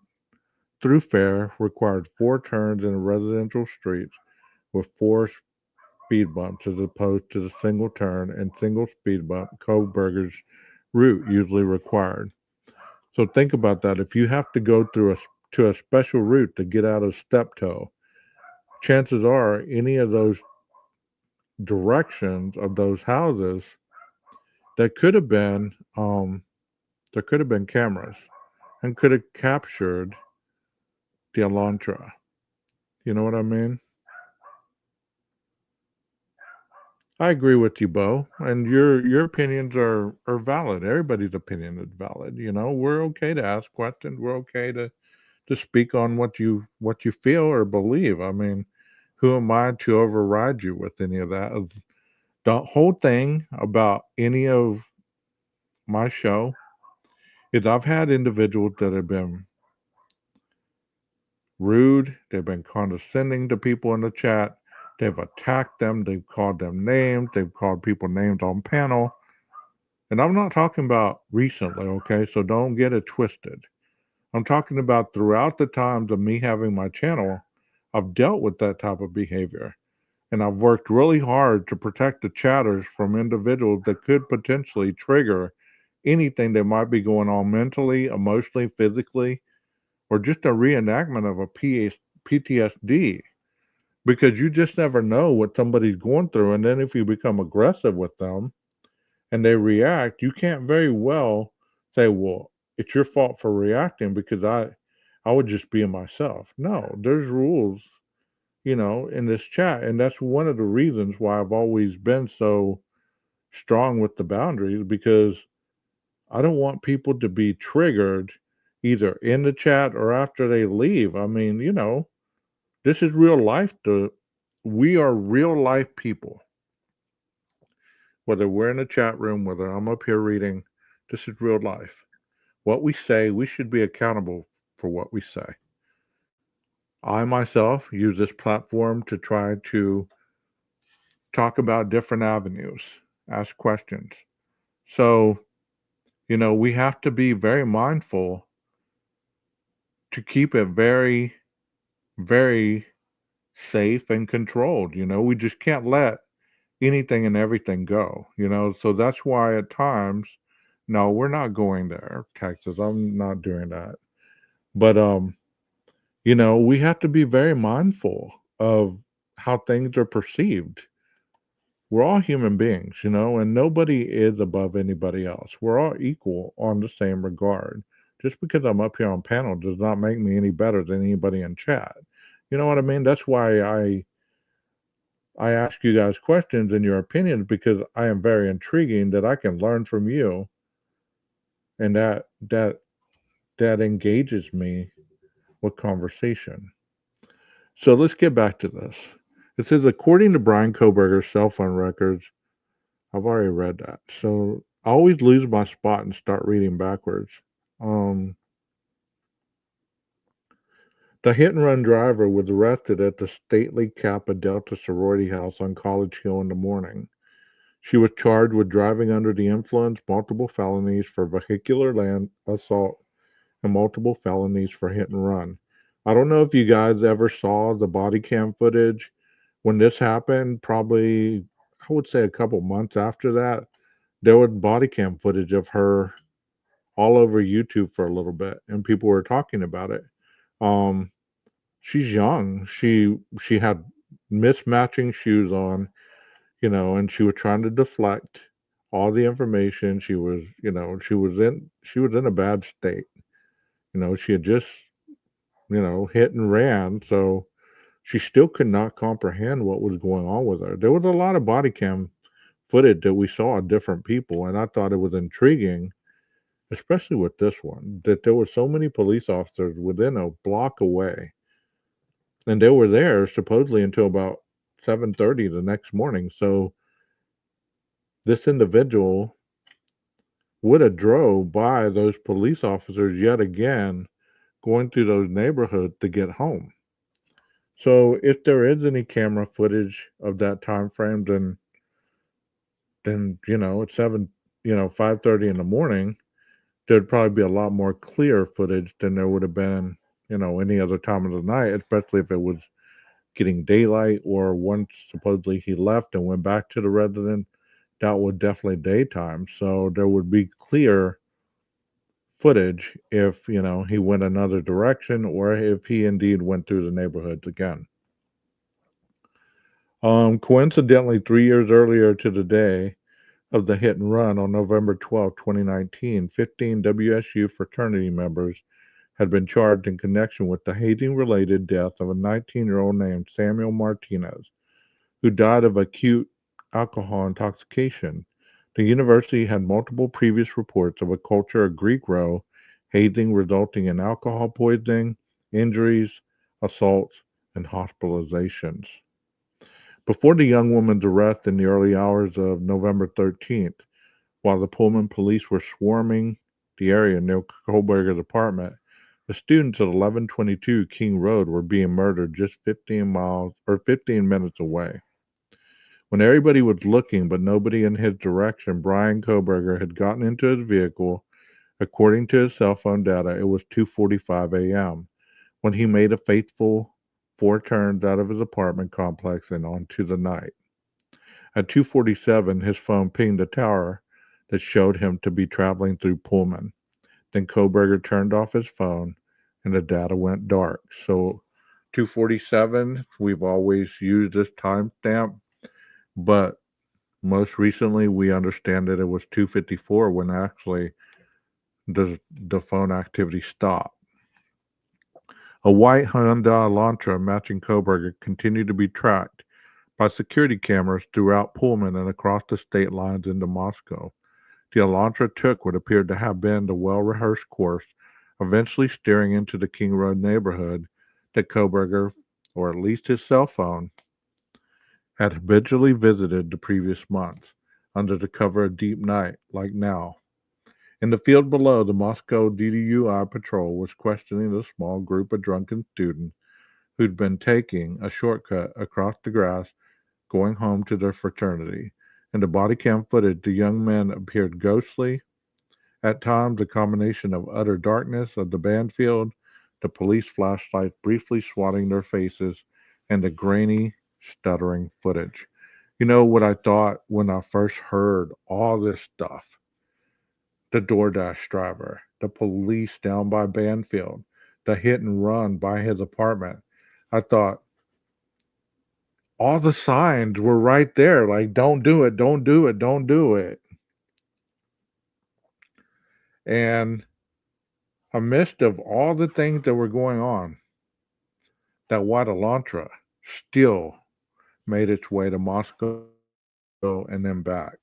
thoroughfare required four turns in residential streets with four speed bumps as opposed to the single turn and single speed bump Koberger's route usually required. So think about that. If you have to go through to a special route to get out of Steptoe, chances are any of those directions of those houses that could have been there could have been cameras and could have captured the Elantra. You know what I mean? I agree with you, Bo, and your opinions are valid. Everybody's opinion is valid. We're okay to ask questions. We're okay to to speak on what you feel or believe. I mean, who am I to override you with any of that? The whole thing about any of my show is I've had individuals that have been rude, they've been condescending to people in the chat, they've attacked them, they've called them names, they've called people names on panel. And I'm not talking about recently, okay? So don't get it twisted. I'm talking about throughout the times of me having my channel, I've dealt with that type of behavior. And I've worked really hard to protect the chatters from individuals that could potentially trigger anything that might be going on mentally, emotionally, physically, or just a reenactment of a PTSD. Because you just never know what somebody's going through. And then if you become aggressive with them and they react, you can't very well say, well, it's your fault for reacting because I would just be myself. No, there's rules, in this chat. And that's one of the reasons why I've always been so strong with the boundaries because I don't want people to be triggered either in the chat or after they leave. I mean, this is real life. We are real life people. Whether we're in a chat room, whether I'm up here reading, this is real life. What we say, we should be accountable for what we say. I myself use this platform to try to talk about different avenues, ask questions. So, we have to be very mindful to keep it very, very safe and controlled. We just can't let anything and everything go. So that's why at times, no, we're not going there, Texas. I'm not doing that. But we have to be very mindful of how things are perceived. We're all human beings, and nobody is above anybody else. We're all equal on the same regard. Just because I'm up here on panel does not make me any better than anybody in chat. You know what I mean? That's why I ask you guys questions and your opinions because I am very intriguing that I can learn from you and that engages me with conversation. So let's get back to this. It says according to Brian Koberger's cell phone records, I've already read that. So I always lose my spot and start reading backwards. Um the hit and run driver was arrested at the stately Kappa Delta sorority house on College Hill in the morning. She was charged with driving under the influence, multiple felonies for vehicular land assault, and multiple felonies for hit and run. I don't know if you guys ever saw the body cam footage when this happened. Probably, I would say a couple months after that, there was body cam footage of her all over YouTube for a little bit, and people were talking about it. Um, she's young. She had mismatching shoes on, and she was trying to deflect all the information. She was in a bad state. She had just, hit and ran, so she still could not comprehend what was going on with her. There was a lot of body cam footage that we saw of different people, and I thought it was intriguing, especially with this one, that there were so many police officers within a block away, and they were there supposedly until about 7:30 the next morning. So this individual would have drove by those police officers yet again, going through those neighborhoods to get home. So if there is any camera footage of that time frame, then it's 5:30 in the morning, there'd probably be a lot more clear footage than there would have been, any other time of the night, especially if it was getting daylight or once supposedly he left and went back to the resident, that was definitely daytime. So there would be clear footage if he went another direction or if he indeed went through the neighborhoods again. Coincidentally, 3 years earlier to the day of the hit and run on November 12, 2019, 15 WSU fraternity members had been charged in connection with the hazing-related death of a 19-year-old named Samuel Martinez, who died of acute alcohol intoxication. The university had multiple previous reports of a culture of Greek row hazing resulting in alcohol poisoning injuries, assaults, and hospitalizations. Before the young woman's arrest in the early hours of November 13th, while the Pullman police were swarming the area near Kohlberger's apartment, the students at 1122 King Road were being murdered just 15 miles or 15 minutes away. When everybody was looking but nobody in his direction, Brian Kohlberger had gotten into his vehicle. According to his cell phone data, it was 2:45 a.m. when he made a fateful four turns out of his apartment complex and onto the night. At 2:47, his phone pinged a tower that showed him to be traveling through Pullman. Then Kohlberger turned off his phone and the data went dark. So 2:47, we've always used this timestamp, but most recently we understand that it was 2:54 when actually the phone activity stopped. A white Hyundai Elantra matching Kohlberger continued to be tracked by security cameras throughout Pullman and across the state lines into Moscow. The Elantra took what appeared to have been the well-rehearsed course, eventually steering into the King Road neighborhood that Kohlberger, or at least his cell phone, had habitually visited the previous months, under the cover of deep night, like now. In the field below, the Moscow DDUI patrol was questioning a small group of drunken students who'd been taking a shortcut across the grass going home to their fraternity. In the body cam footage, the young men appeared ghostly. At times, a combination of utter darkness of the band field, the police flashlights briefly swatting their faces, and the grainy, stuttering footage. You know what I thought when I first heard all this stuff? The DoorDash driver, the police down by Banfield, the hit and run by his apartment. I thought all the signs were right there, like don't do it, don't do it, don't do it. And amidst of all the things that were going on, that white Elantra still made its way to Moscow and then back.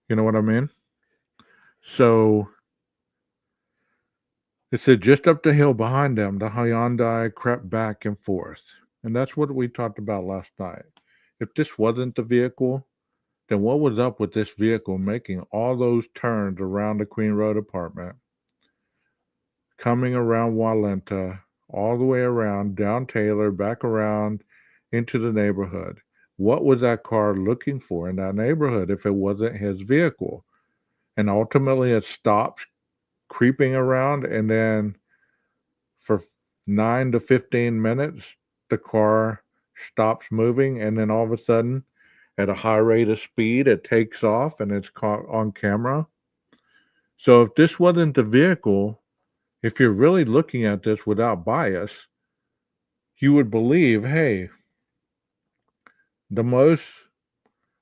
You know what I mean? So it said just up the hill behind them, the Hyundai crept back and forth. And that's what we talked about last night. If this wasn't the vehicle, then what was up with this vehicle making all those turns around the Queen Road apartment, coming around Walenta, all the way around, down Taylor, back around into the neighborhood? What was that car looking for in that neighborhood if it wasn't his vehicle? And ultimately it stops creeping around, and then for 9 to 15 minutes, the car stops moving, and then all of a sudden, at a high rate of speed, it takes off and it's caught on camera. So if this wasn't the vehicle, if you're really looking at this without bias, you would believe, hey, the most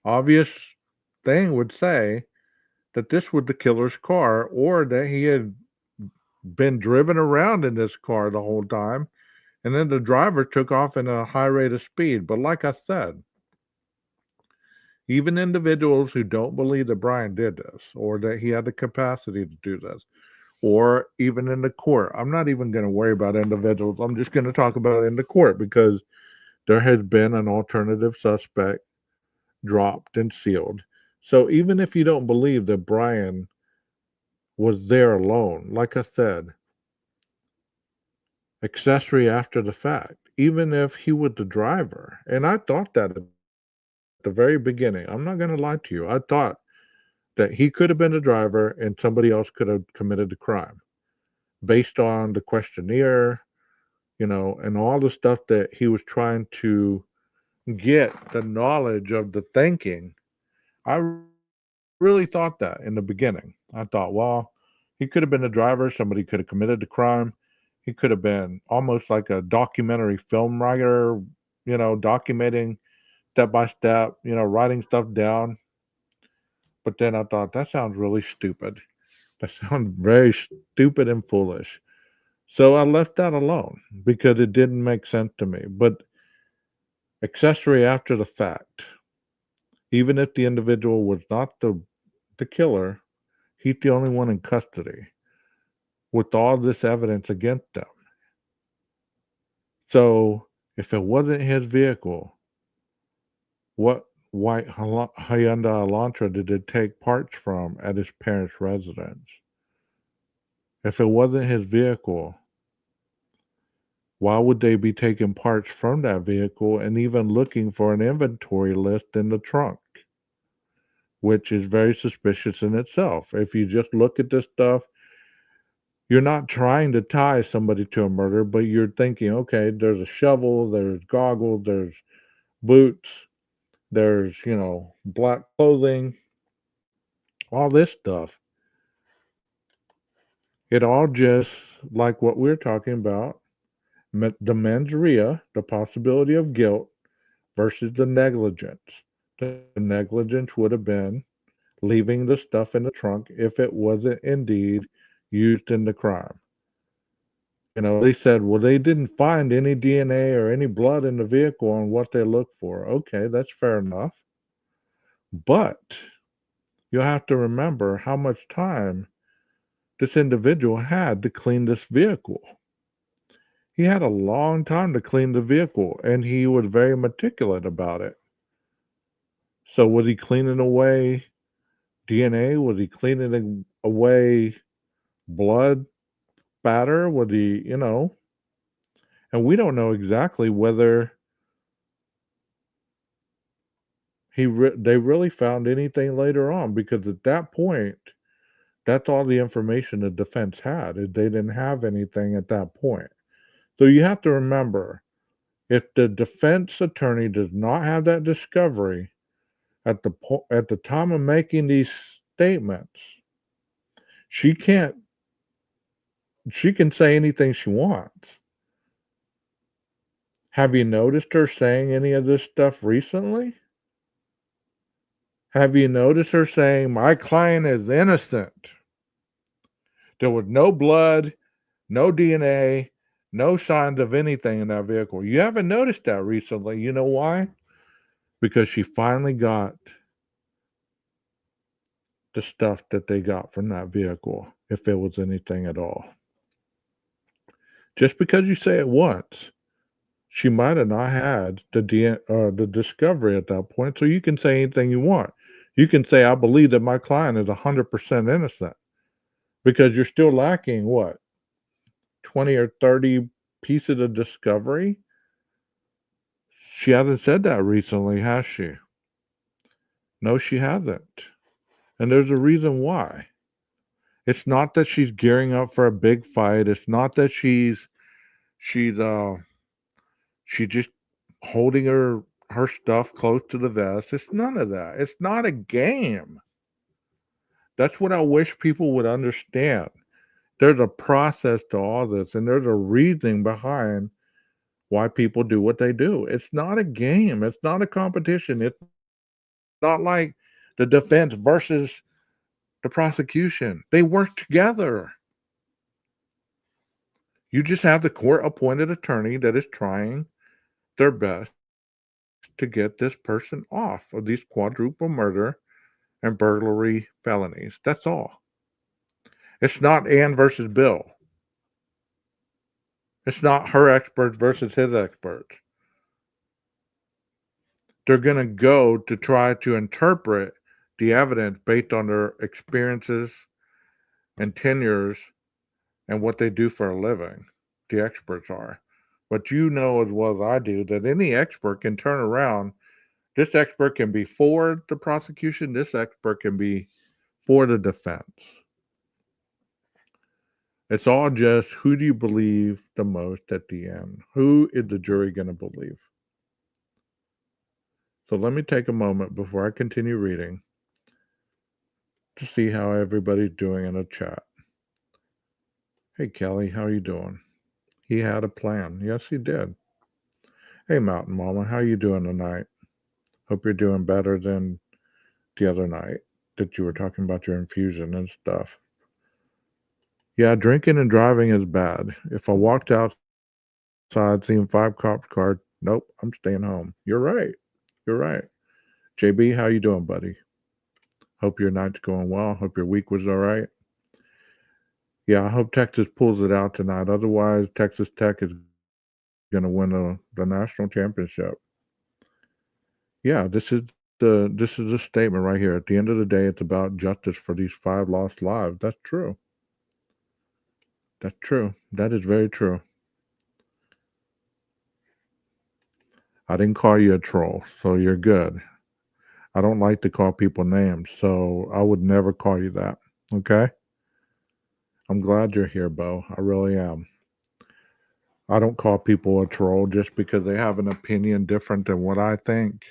obvious thing would say that this was the killer's car, or that he had been driven around in this car the whole time, and then the driver took off in a high rate of speed. But like I said, even individuals who don't believe that Brian did this, or that he had the capacity to do this, or even in the court, I'm not even going to worry about individuals. I'm just going to talk about it in the court because there has been an alternative suspect dropped and sealed. So even if you don't believe that Brian was there alone, like I said, accessory after the fact, even if he was the driver. And I thought that at the very beginning. I'm not going to lie to you. I thought that he could have been the driver and somebody else could have committed the crime based on the questionnaire, and all the stuff that he was trying to get the knowledge of the thinking. I really thought that in the beginning. I thought, well, he could have been the driver. Somebody could have committed the crime. He could have been almost like a documentary film writer, documenting step by step, writing stuff down. But then I thought, that sounds really stupid. That sounds very stupid and foolish. So I left that alone because it didn't make sense to me. But accessory after the fact, even if the individual was not the killer, he's the only one in custody with all this evidence against them. So if it wasn't his vehicle, what white Hyundai Elantra did it take parts from at his parents' residence? If it wasn't his vehicle, why would they be taking parts from that vehicle and even looking for an inventory list in the trunk? Which is very suspicious in itself. If you just look at this stuff, you're not trying to tie somebody to a murder, but you're thinking, okay, there's a shovel, there's goggles, there's boots, there's, black clothing, all this stuff. It all just like what we're talking about, the mens rea, the possibility of guilt versus the negligence. The negligence would have been leaving the stuff in the trunk if it wasn't indeed used in the crime. They said, well, they didn't find any DNA or any blood in the vehicle on what they looked for. Okay, that's fair enough. But you'll have to remember how much time this individual had to clean this vehicle. He had a long time to clean the vehicle, and he was very meticulous about it. So, was he cleaning away DNA? Was he cleaning away blood spatter? Was he? And we don't know exactly whether they really found anything later on, because at that point, that's all the information the defense had. Is they didn't have anything at that point. So you have to remember, if the defense attorney does not have that discovery at the time of making these statements, she can't she can say anything she wants. Have you noticed her saying any of this stuff recently? Have you noticed her saying, my client is innocent? There was no blood, no DNA, no signs of anything in that vehicle. You haven't noticed that recently. You know why? Because she finally got the stuff that they got from that vehicle, if it was anything at all. Just because you say it once, she might have not had the discovery at that point. So you can say anything you want. You can say, I believe that my client is 100% innocent, because you're still lacking what, 20 or 30 pieces of discovery? She hasn't said that recently, has she? No, she hasn't. And there's a reason why. It's not that she's gearing up for a big fight. It's not that she's she just holding her stuff close to the vest. It's none of that. It's not a game. That's what I wish people would understand. There's a process to all this, and there's a reasoning behind why people do what they do. It's not a game. It's not a competition. It's not like the defense versus the prosecution. They work together. You just have the court appointed attorney that is trying their best to get this person off of these quadruple murder and burglary felonies. That's all. It's not Ann versus Bill. It's not her experts versus his experts. They're going to go to try to interpret the evidence based on their experiences and tenures and what they do for a living. The experts are. But you know as well as I do that any expert can turn around. This expert can be for the prosecution. This expert can be for the defense. It's all just, who do you believe the most at the end? Who is the jury going to believe? So let me take a moment before I continue reading to see how everybody's doing in the chat. Hey, Kelly, how are you doing? He had a plan. Yes, he did. Hey, Mountain Mama, how you doing tonight? Hope you're doing better than the other night that you were talking about your infusion and stuff. Yeah, drinking and driving is bad. If I walked outside seeing 5 cops cars, nope, I'm staying home. You're right. You're right. JB, how you doing, buddy? Hope your night's going well. Hope your week was all right. Yeah, I hope Texas pulls it out tonight. Otherwise, Texas Tech is going to win the national championship. Yeah, this is a statement right here. At the end of the day, it's about justice for these 5 lost lives. That's true. That's true. That is very true. I didn't call you a troll, so you're good. I don't like to call people names, so I would never call you that. Okay? I'm glad you're here, Bo. I really am. I don't call people a troll just because they have an opinion different than what I think.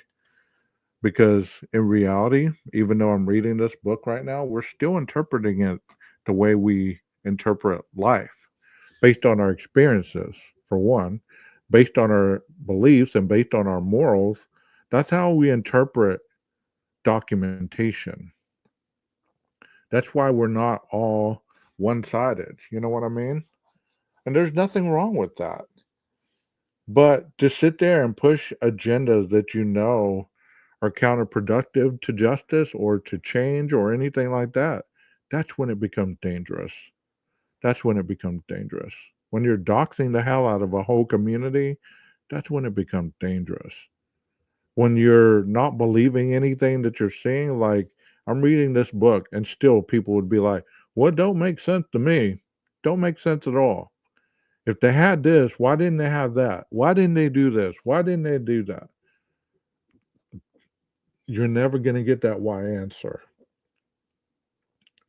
Because in reality, even though I'm reading this book right now, we're still interpreting it the way we interpret life based on our experiences, for one, based on our beliefs and based on our morals. That's how we interpret documentation. That's why we're not all one sided. You know what I mean? And there's nothing wrong with that. But to sit there and push agendas that you know are counterproductive to justice or to change or anything like that, that's when it becomes dangerous. That's when it becomes dangerous. When you're doxing the hell out of a whole community, that's when it becomes dangerous. When you're not believing anything that you're seeing, like I'm reading this book and still people would be like, what don't make sense to me? Don't make sense at all. If they had this, why didn't they have that? Why didn't they do this? Why didn't they do that? You're never going to get that why answer.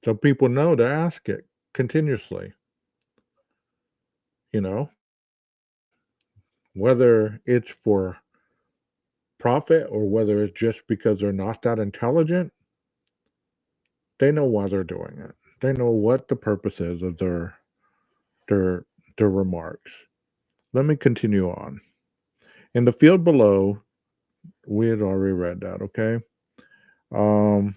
So people know to ask it continuously, you know, whether it's for profit or whether it's just because they're not that intelligent, they know why they're doing it. They know what the purpose is of their their remarks. Let me continue on. In the field below, we had already read that, okay? Um,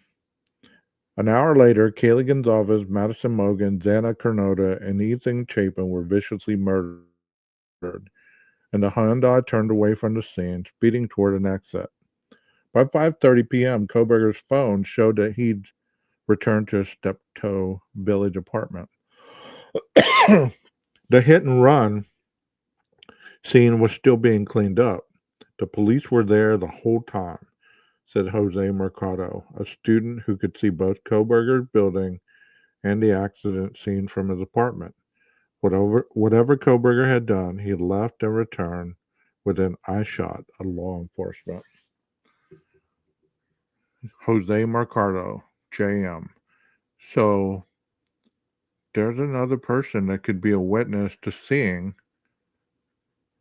an hour later, Kaylee Gonzalez, Madison Mogan, Xana Carnota, and Ethan Chapin were viciously murdered, and the Hyundai turned away from the scene, speeding toward an exit. By 5:30 p.m., Koberger's phone showed that he'd returned to his Steptoe Village apartment. The hit and run scene was still being cleaned up. The police were there the whole time, said Jose Mercado, a student who could see both Koberger's building and the accident scene from his apartment. Whatever Koberger had done, he left and returned within eyeshot of law enforcement. Jose Mercado, JM. So there's another person that could be a witness to seeing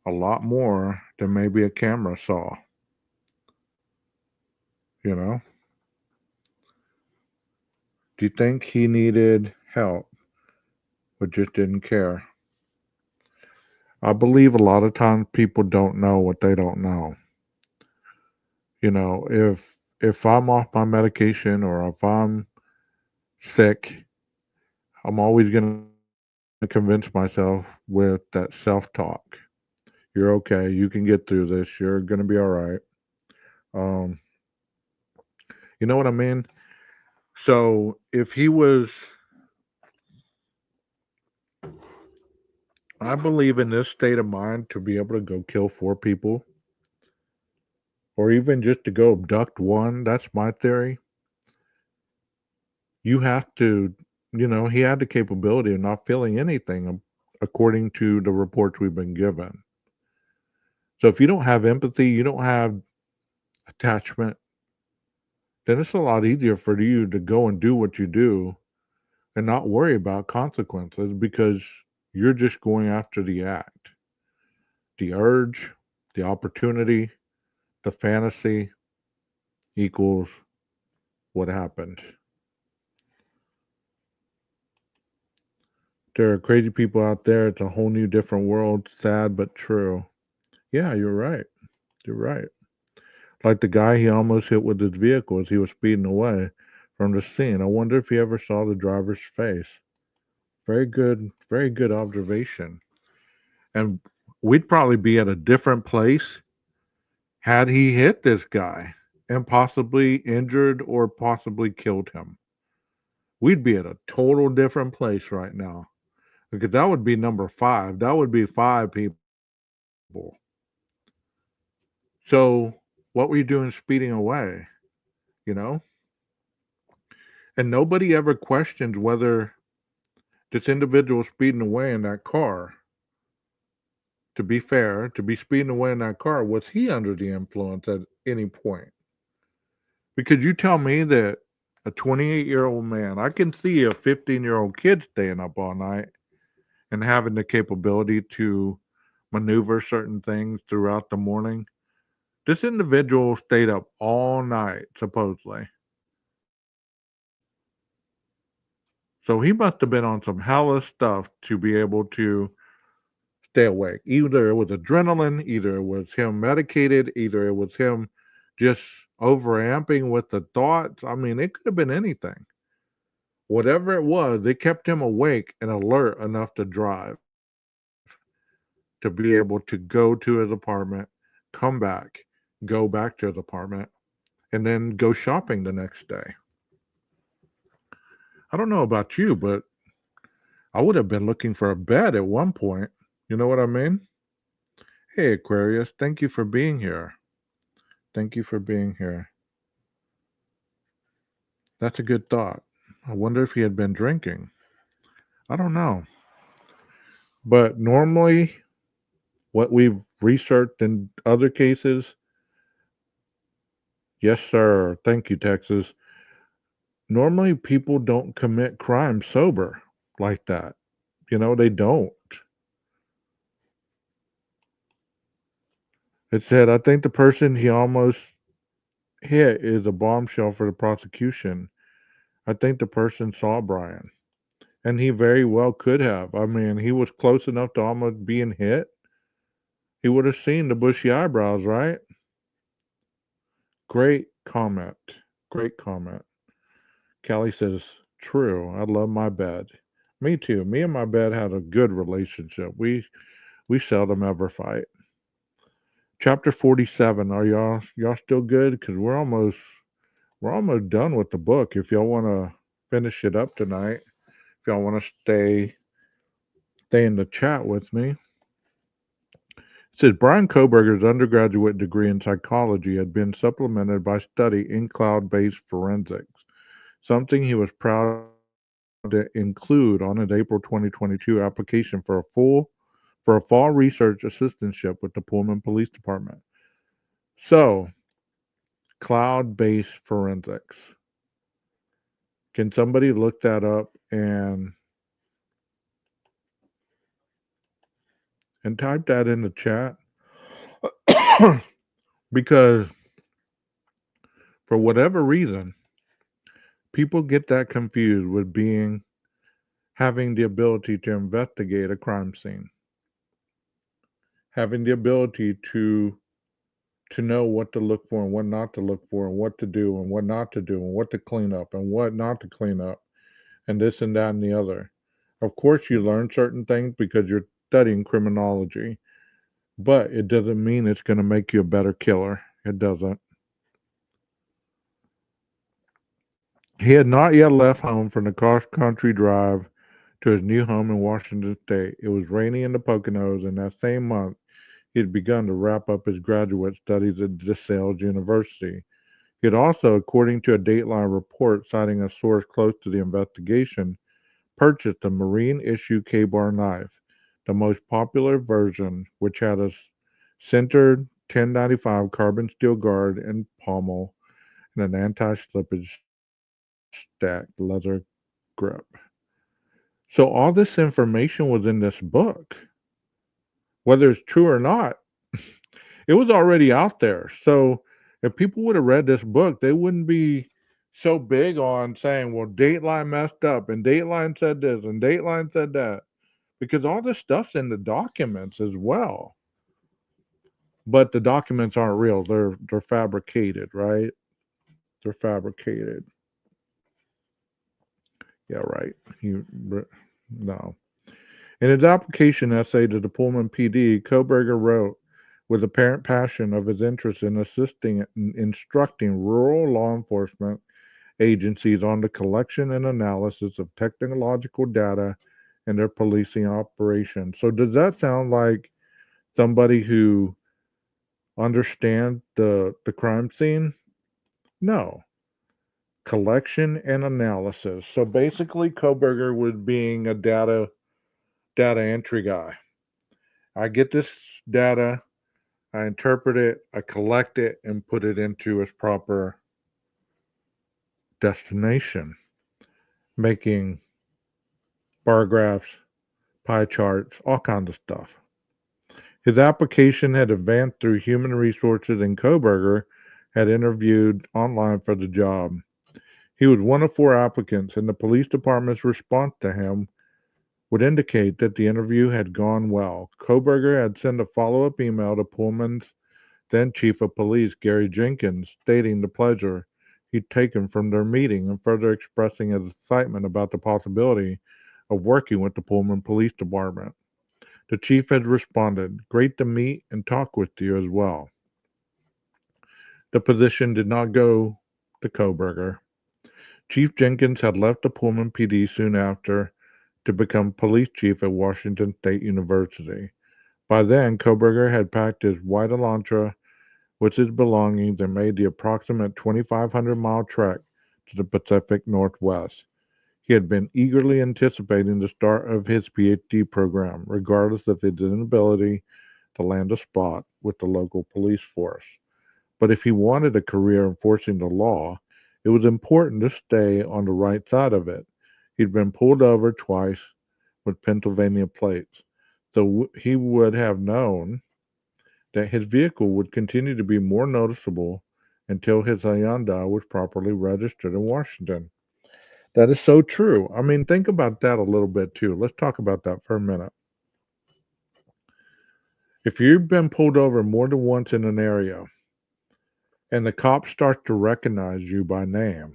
a lot more than maybe a camera saw. You know? Do you think he needed help but just didn't care? I believe a lot of times people don't know what they don't know. You know, if I'm off my medication or if I'm sick, I'm always going to convince myself with that self talk. You're okay. You can get through this. You're going to be all right. Um, you know what I mean? So if he was, I believe in this state of mind to be able to go kill 4 people or even just to go abduct one, that's my theory. You have to, he had the capability of not feeling anything according to the reports we've been given. So if you don't have empathy, you don't have attachment, then it's a lot easier for you to go and do what you do and not worry about consequences because you're just going after the act, the urge, the opportunity, the fantasy equals what happened. There are crazy people out there. It's a whole new different world. Sad but true. Yeah, you're right. You're right. Like the guy he almost hit with his vehicle as he was speeding away from the scene. I wonder if he ever saw the driver's face. Very good observation. And we'd probably be at a different place had he hit this guy and possibly injured or possibly killed him. We'd be at a total different place right now because that would be number 5. That would be 5 people So what were you doing speeding away? You know? And nobody ever questioned whether this individual speeding away in that car, to be fair, to be speeding away in that car, was he under the influence at any point? Because you tell me that a 28-year-old man, I can see a 15-year-old kid staying up all night and having the capability to maneuver certain things throughout the morning. This individual stayed up all night, supposedly. So he must have been on some hella stuff to be able to stay awake. Either it was adrenaline, either it was him medicated, either it was him just overamping with the thoughts. I mean, it could have been anything. Whatever it was, it kept him awake and alert enough to drive, to be able to go to his apartment, come back, go back to his apartment, and then go shopping the next day. I don't know about you, but I would have been looking for a bed at one point. You know what I mean? Hey, Aquarius, thank you for being here. Thank you for being here. That's a good thought. I wonder if he had been drinking. I don't know. But normally, what we've researched in other cases, yes, sir. Thank you, Texas. Normally, people don't commit crime sober like that. They don't. It said, I think the person he almost hit is a bombshell for the prosecution. I think the person saw Brian. And he very well could have. I mean, he was close enough to almost being hit. He would have seen the bushy eyebrows, right? Great comment. Great comment. Callie says, true. I love my bed. Me too. Me and my bed had a good relationship. We seldom ever fight. Chapter 47. Are y'all still good? Because we're almost done with the book. If y'all want to finish it up tonight, if y'all want to stay in the chat with me. It says Brian Koberger's undergraduate degree in psychology had been supplemented by study in cloud-based forensics, something he was proud to include on his April 2022 application for a fall research assistantship with the Pullman Police Department. So, cloud-based forensics. Can somebody look that up and type that in the chat? Because for whatever reason, people get that confused with having the ability to investigate a crime scene, having the ability to know what to look for and what not to look for and what to do and what not to do and what to clean up and what not to clean up and this and that and the other. Of course you learn certain things because you're studying criminology, but it doesn't mean it's going to make you a better killer. It doesn't. He had not yet left home from the cross-country drive to his new home in Washington State. It was rainy in the Poconos, and that same month he had begun to wrap up his graduate studies at DeSales University. He had also, according to a Dateline report citing a source close to the investigation, purchased a Marine issue K-bar knife, the most popular version, which had a centered 1095 carbon steel guard and pommel and an anti-slippage stacked leather grip. So all this information was in this book. Whether it's true or not, it was already out there. So if people would have read this book, they wouldn't be so big on saying, well, Dateline messed up and Dateline said this and Dateline said that. Because all this stuff's in the documents as well. But the documents aren't real. They're fabricated, right? They're fabricated. Yeah, right. No. In his application essay to the Pullman PD, Koberger wrote, with apparent passion of his interest in assisting and instructing rural law enforcement agencies on the collection and analysis of technological data in their policing operations. So does that sound like somebody who understands the crime scene? No. Collection and analysis. So basically, Koberger was being a data entry guy. I get this data, I interpret it, I collect it, and put it into its proper destination, making bar graphs, pie charts, all kinds of stuff. His application had advanced through human resources, and Koberger had interviewed online for the job. He was one of four applicants, and the police department's response to him would indicate that the interview had gone well. Koberger had sent a follow up email to Pullman's then Chief of Police, Gary Jenkins, stating the pleasure he'd taken from their meeting and further expressing his excitement about the possibility of working with the Pullman Police Department. The chief had responded, "Great to meet and talk with you as well." The position did not go to Koberger. Chief Jenkins had left the Pullman PD soon after to become police chief at Washington State University. By then, Koberger had packed his white Elantra with his belongings and made the approximate 2,500-mile trek to the Pacific Northwest. He had been eagerly anticipating the start of his PhD program, regardless of his inability to land a spot with the local police force. But if he wanted a career enforcing the law, it was important to stay on the right side of it. He'd been pulled over twice with Pennsylvania plates, so he would have known that his vehicle would continue to be more noticeable until his Hyundai was properly registered in Washington. That is so true. I mean, think about that a little bit too. Let's talk about that for a minute. If you've been pulled over more than once in an area and the cop starts to recognize you by name,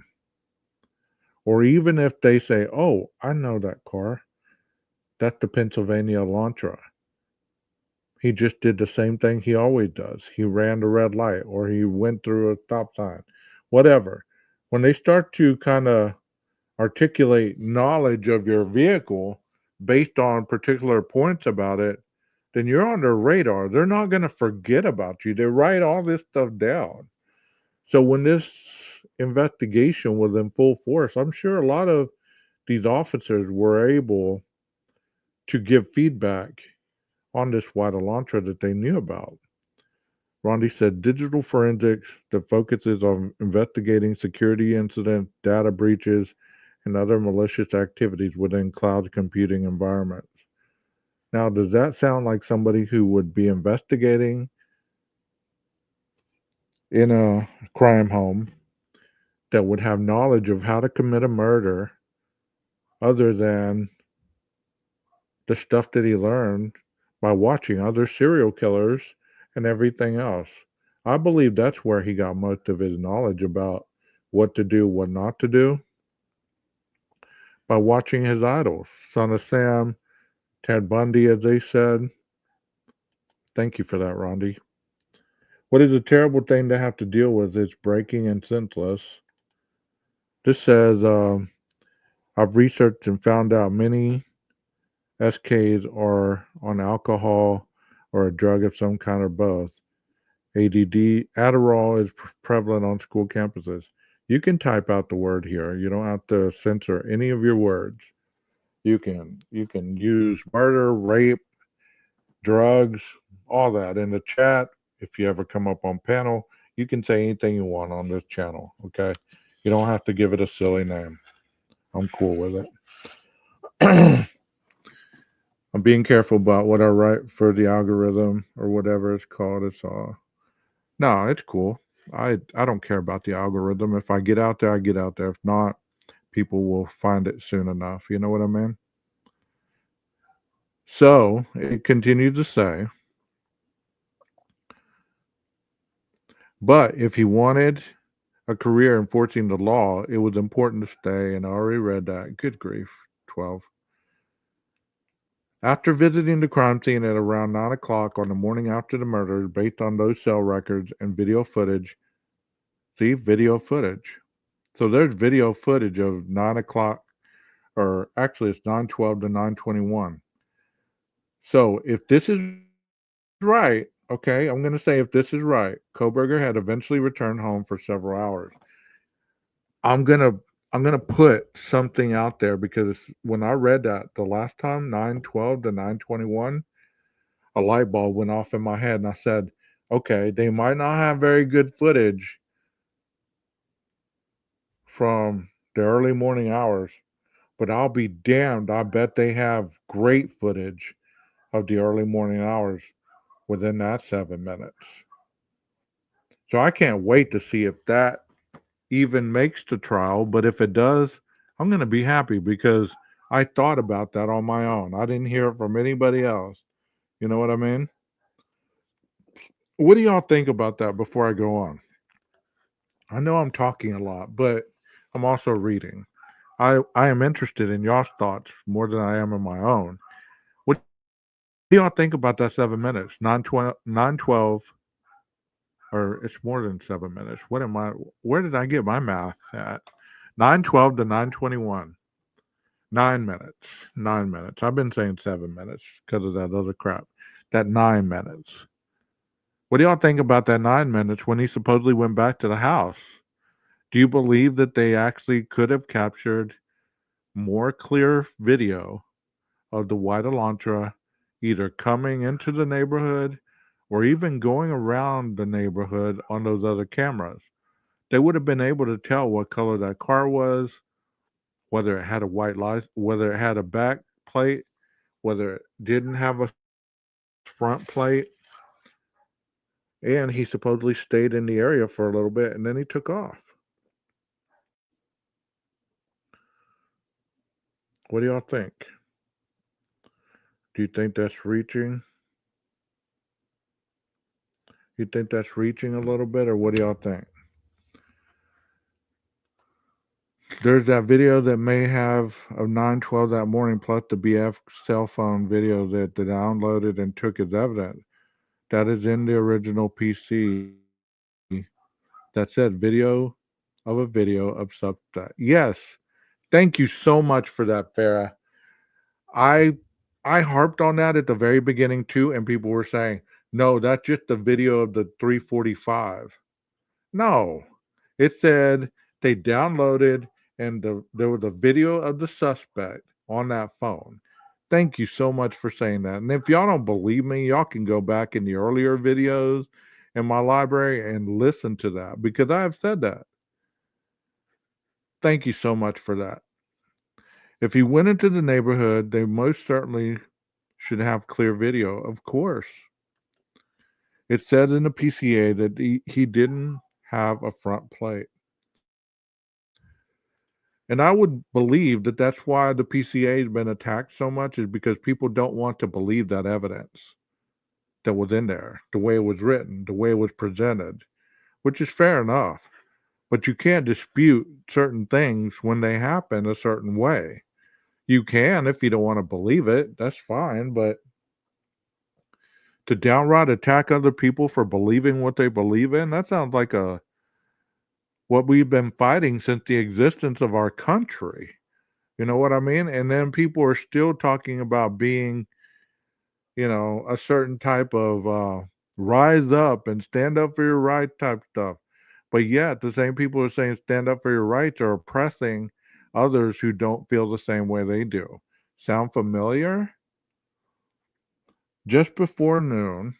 or even if they say, "Oh, I know that car. That's the Pennsylvania Elantra. He just did the same thing he always does. He ran the red light or he went through a stop sign," whatever. When they start to kind of articulate knowledge of your vehicle based on particular points about it, then you're on their radar. They're not going to forget about you. They write all this stuff down. So when this investigation was in full force, I'm sure a lot of these officers were able to give feedback on this white Elantra that they knew about. Rondi said digital forensics that focuses on investigating security incidents, data breaches, and other malicious activities within cloud computing environments. Now, does that sound like somebody who would be investigating in a crime home that would have knowledge of how to commit a murder other than the stuff that he learned by watching other serial killers and everything else? I believe that's where he got most of his knowledge about what to do, what not to do, by watching his idols. Son of Sam, Ted Bundy, as they said. Thank you for that, Rondi. What is a terrible thing to have to deal with is breaking and senseless. This says, I've researched and found out many SKs are on alcohol or a drug of some kind or both. ADD, Adderall is prevalent on school campuses. You can type out the word here. You don't have to censor any of your words. You can use murder, rape, drugs, all that in the chat. If you ever come up on panel, you can say anything you want on this channel. Okay, you don't have to give it a silly name. I'm cool with it. I'm being careful about what I write for the algorithm or whatever it's called. It's no, it's cool. I don't care about the algorithm. If I get out there, I get out there. If not, people will find it soon enough. You know what I mean? So it continued to say, but if he wanted a career enforcing the law, it was important to stay, and I already read that. Good grief. 12. After visiting the crime scene at around 9 o'clock on the morning after the murders, based on those cell records and video footage, see, video footage. So there's video footage of 9 o'clock, or actually it's 9:12 to 9:21. So if this is right, okay, I'm going to say if this is right, Koberger had eventually returned home for several hours. I'm going to I'm going to put something out there because when I read that the last time 912 to 921, a light bulb went off in my head and I said, "Okay, they might not have very good footage from the early morning hours, but I'll be damned, I bet they have great footage of the early morning hours within that 7 minutes." So I can't wait to see if that even makes the trial, but if it does, I'm going to be happy because I thought about that on my own. I didn't hear it from anybody else. You know what I mean? What do y'all think about that before I go on? I know I'm talking a lot, but I'm also reading. I am interested in y'all's thoughts more than I am in my own. What do y'all think about that 7 minutes? 912, or it's more than 7 minutes. What am I? Where did I get my math at? 912 to 921. 9 minutes. 9 minutes. I've been saying 7 minutes because of that other crap. That 9 minutes. What do y'all think about that 9 minutes when he supposedly went back to the house? Do you believe that they actually could have captured more clear video of the white Elantra either coming into the neighborhood or even going around the neighborhood on those other cameras? They would have been able to tell what color that car was, whether it had a white light, whether it had a back plate, whether it didn't have a front plate. And he supposedly stayed in the area for a little bit and then he took off. What do y'all think? Do you think that's reaching? You think that's reaching a little bit, or what do y'all think? There's that video that may have of 912 that morning, plus the BF cell phone video that they downloaded and took as evidence. That is in the original PC that said video of substack. Yes. Thank you so much for that, Farah. I I harped on that at the very beginning too, and people were saying, no, that's just the video of the 345. No, it said they downloaded and there was a video of the suspect on that phone. Thank you so much for saying that. And if y'all don't believe me, y'all can go back in the earlier videos in my library and listen to that because I have said that. Thank you so much for that. If he went into the neighborhood, they most certainly should have clear video, of course. It said in the PCA that he didn't have a front plate. And I would believe that that's why the PCA has been attacked so much is because people don't want to believe that evidence that was in there, the way it was written, the way it was presented, which is fair enough. But you can't dispute certain things when they happen a certain way. You can if you don't want to believe it, that's fine. But to downright attack other people for believing what they believe in, that sounds like a what we've been fighting since the existence of our country. You know what I mean? And then people are still talking about being, a certain type of rise up and stand up for your rights type stuff. But yet, the same people who are saying stand up for your rights are oppressing others who don't feel the same way they do. Sound familiar? Just before noon,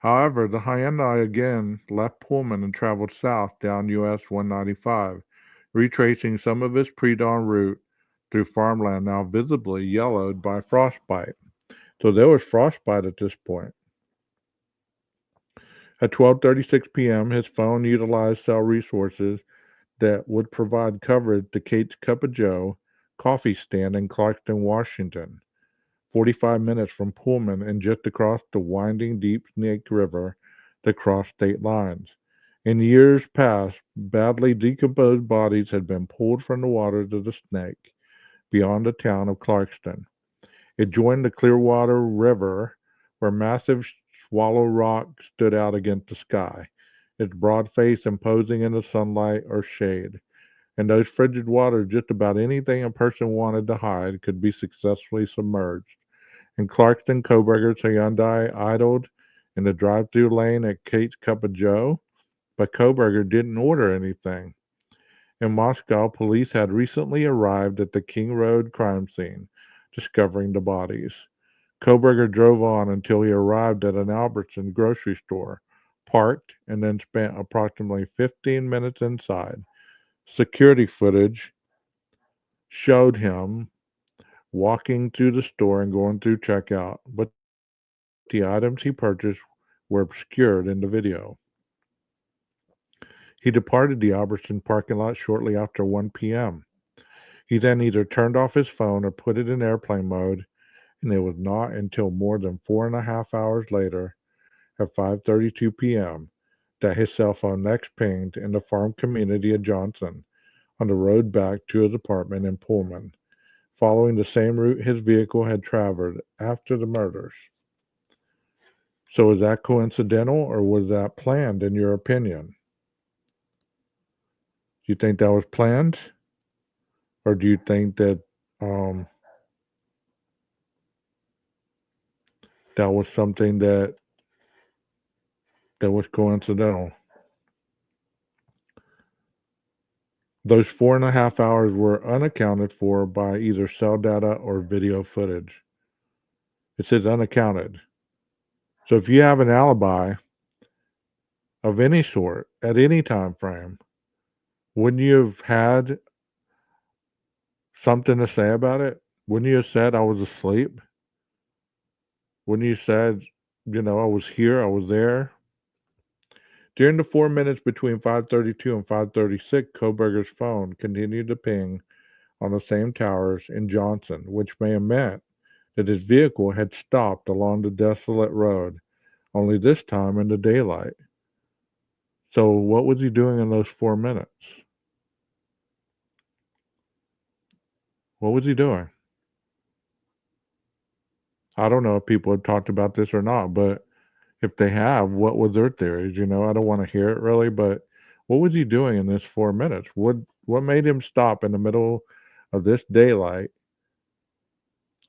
however, the Hyundai again left Pullman and traveled south down US 195, retracing some of its pre-dawn route through farmland now visibly yellowed by frostbite. So there was frostbite at this point. At 12:36 p.m., his phone utilized cell resources that would provide coverage to Kate's Cup of Joe coffee stand in Clarkston, Washington, 45 minutes from Pullman and just across the winding Deep Snake River that crossed state lines. In years past, badly decomposed bodies had been pulled from the waters of the Snake beyond the town of Clarkston. It joined the Clearwater River, where massive Swallow Rock stood out against the sky, its broad face imposing in the sunlight or shade. In those frigid waters, just about anything a person wanted to hide could be successfully submerged. In Clarkston, Koberger's Hyundai idled in the drive-through lane at Kate's Cup of Joe, but Koberger didn't order anything. In Moscow, police had recently arrived at the King Road crime scene, discovering the bodies. Koberger drove on until he arrived at an Albertsons grocery store, parked, and then spent approximately 15 minutes inside. Security footage showed him walking through the store and going through checkout, but the items he purchased were obscured in the video. He departed the Albertsons parking lot shortly after 1 p.m. He then either turned off his phone or put it in airplane mode, and it was not until more than 4.5 hours later, at 5:32 p.m., that his cell phone next pinged in the farm community of Johnson on the road back to his apartment in Pullman, following the same route his vehicle had traveled after the murders. So is that coincidental or was that planned in your opinion? Do you think that was planned? Or do you think that um, that was something that was coincidental? Those 4.5 hours were unaccounted for by either cell data or video footage. It says unaccounted. So if you have an alibi of any sort at any time frame, wouldn't you have had something to say about it? Wouldn't you have said I was asleep? Wouldn't you said, I was here, I was there? During the 4 minutes between 5:32 and 5:36, Koberger's phone continued to ping on the same towers in Johnson, which may have meant that his vehicle had stopped along the desolate road, only this time in the daylight. So what was he doing in those 4 minutes? What was he doing? I don't know if people have talked about this or not, but if they have, what was their theories? I don't want to hear it really, but what was he doing in this 4 minutes? What made him stop in the middle of this daylight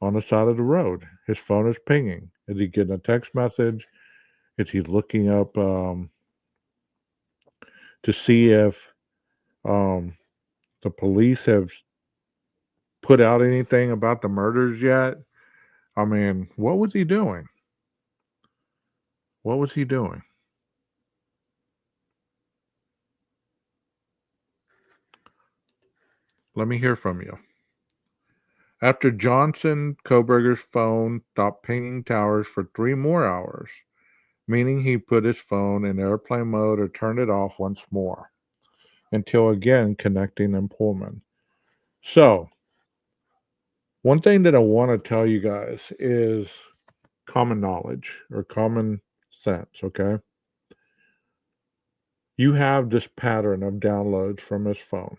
on the side of the road? His phone is pinging. Is he getting a text message? Is he looking up to see if um, the police have put out anything about the murders yet? I mean, what was he doing? What was he doing? Let me hear from you. After Johnson, Koberger's phone stopped pinging towers for 3 more hours, meaning he put his phone in airplane mode or turned it off once more, until again connecting in Pullman. So, one thing that I want to tell you guys is common knowledge or common sense, okay? You have this pattern of downloads from his phone.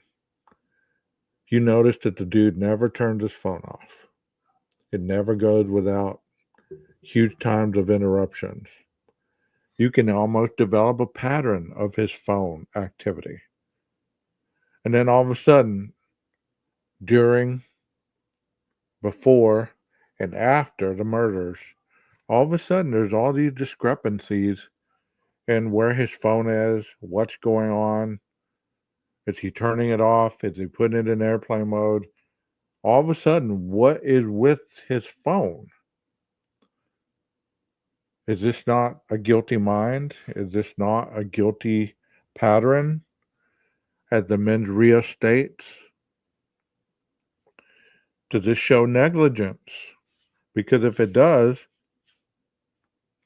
You notice that the dude never turns his phone off. It never goes without huge times of interruptions. You can almost develop a pattern of his phone activity. And then all of a sudden, during, before, and after the murders, all of a sudden there's all these discrepancies in where his phone is, what's going on. Is he turning it off? Is he putting it in airplane mode? All of a sudden, what is with his phone? Is this not a guilty mind? Is this not a guilty pattern, as the mens rea states? Does this show negligence? Because if it does,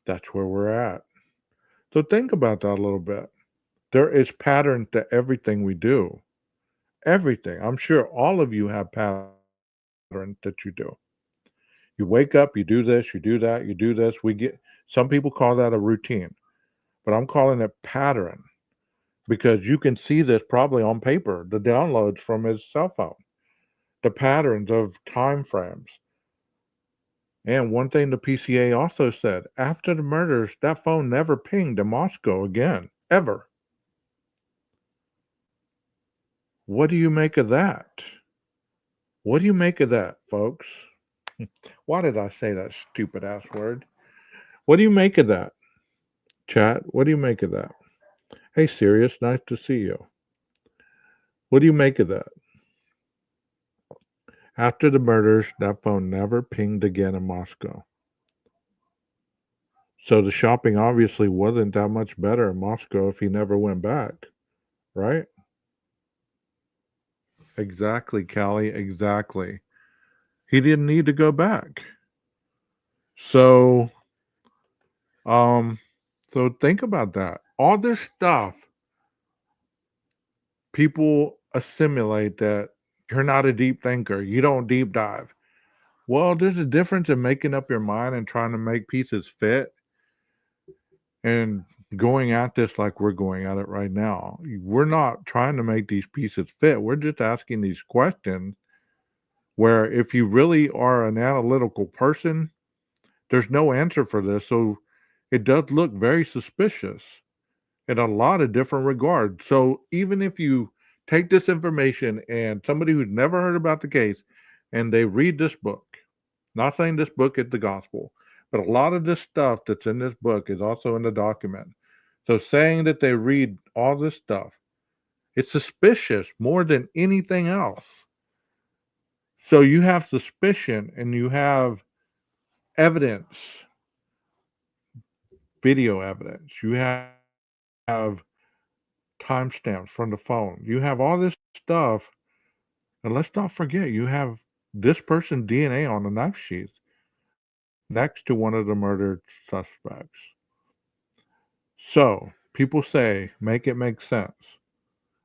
that's where we're at. So think about that a little bit. There is pattern to everything we do. Everything. I'm sure all of you have patterns that you do. You wake up, you do this, you do that, you do this. Some people call that a routine, but I'm calling it pattern because you can see this probably on paper, the downloads from his cell phone, the patterns of time frames. And one thing the PCA also said, after the murders, that phone never pinged in Moscow again, ever. What do you make of that? What do you make of that, folks? Why did I say that stupid ass word? What do you make of that, chat? What do you make of that? Hey, Sirius, nice to see you. What do you make of that? After the murders, that phone never pinged again in Moscow. So the shopping obviously wasn't that much better in Moscow if he never went back, right? Exactly, Callie, exactly. He didn't need to go back. So, um, so think about that. All this stuff, people assimilate that you're not a deep thinker. You don't deep dive. Well, there's a difference in making up your mind and trying to make pieces fit and going at this like we're going at it right now. We're not trying to make these pieces fit. We're just asking these questions where if you really are an analytical person, there's no answer for this. So it does look very suspicious in a lot of different regards. So even if you take this information and somebody who's never heard about the case and they read this book, not saying this book is the gospel, but a lot of this stuff that's in this book is also in the document. So saying that they read all this stuff, it's suspicious more than anything else. So you have suspicion and you have evidence, video evidence. You have timestamps from the phone. You have all this stuff. And let's not forget, you have this person's DNA on the knife sheath next to one of the murdered suspects. So people say, make it make sense.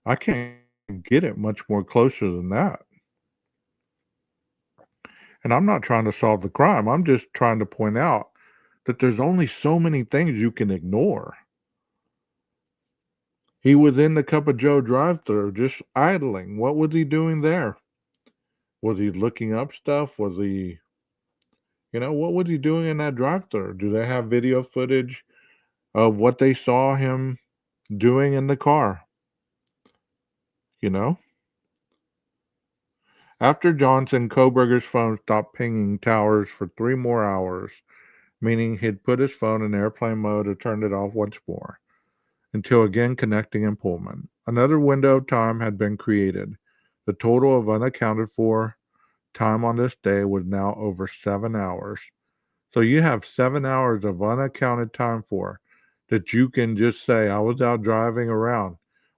I can't get it much more closer than that. And I'm not trying to solve the crime. I'm just trying to point out that there's only so many things you can ignore. He was in the Cup of Joe drive thru just idling. What was he doing there? Was he looking up stuff? Was he, what was he doing in that drive thru? Do they have video footage of what they saw him doing in the car? You know? After Johnson, Koberger's phone stopped pinging towers for 3 more hours, meaning he'd put his phone in airplane mode or turned it off once more, until again connecting in Pullman. Another window of time had been created. The total of unaccounted for time on this day was now over 7 hours. So you have 7 hours of unaccounted time for that you can just say, I was out driving around,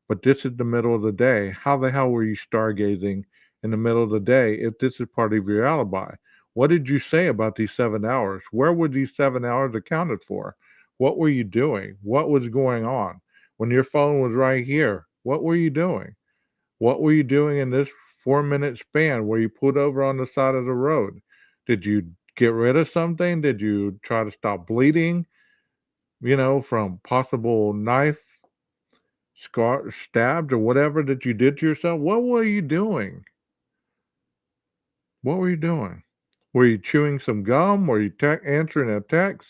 but this is the middle of the day. How the hell were you stargazing in the middle of the day if this is part of your alibi? What did you say about these 7 hours? Where were these 7 hours accounted for? What were you doing? What was going on? When your phone was right here, what were you doing? What were you doing in this 4 minute span where you pulled over on the side of the road? Did you get rid of something? Did you try to stop bleeding, from possible knife scar stabbed or whatever that you did to yourself? What were you doing? What were you doing? Were you chewing some gum? Were you answering a text?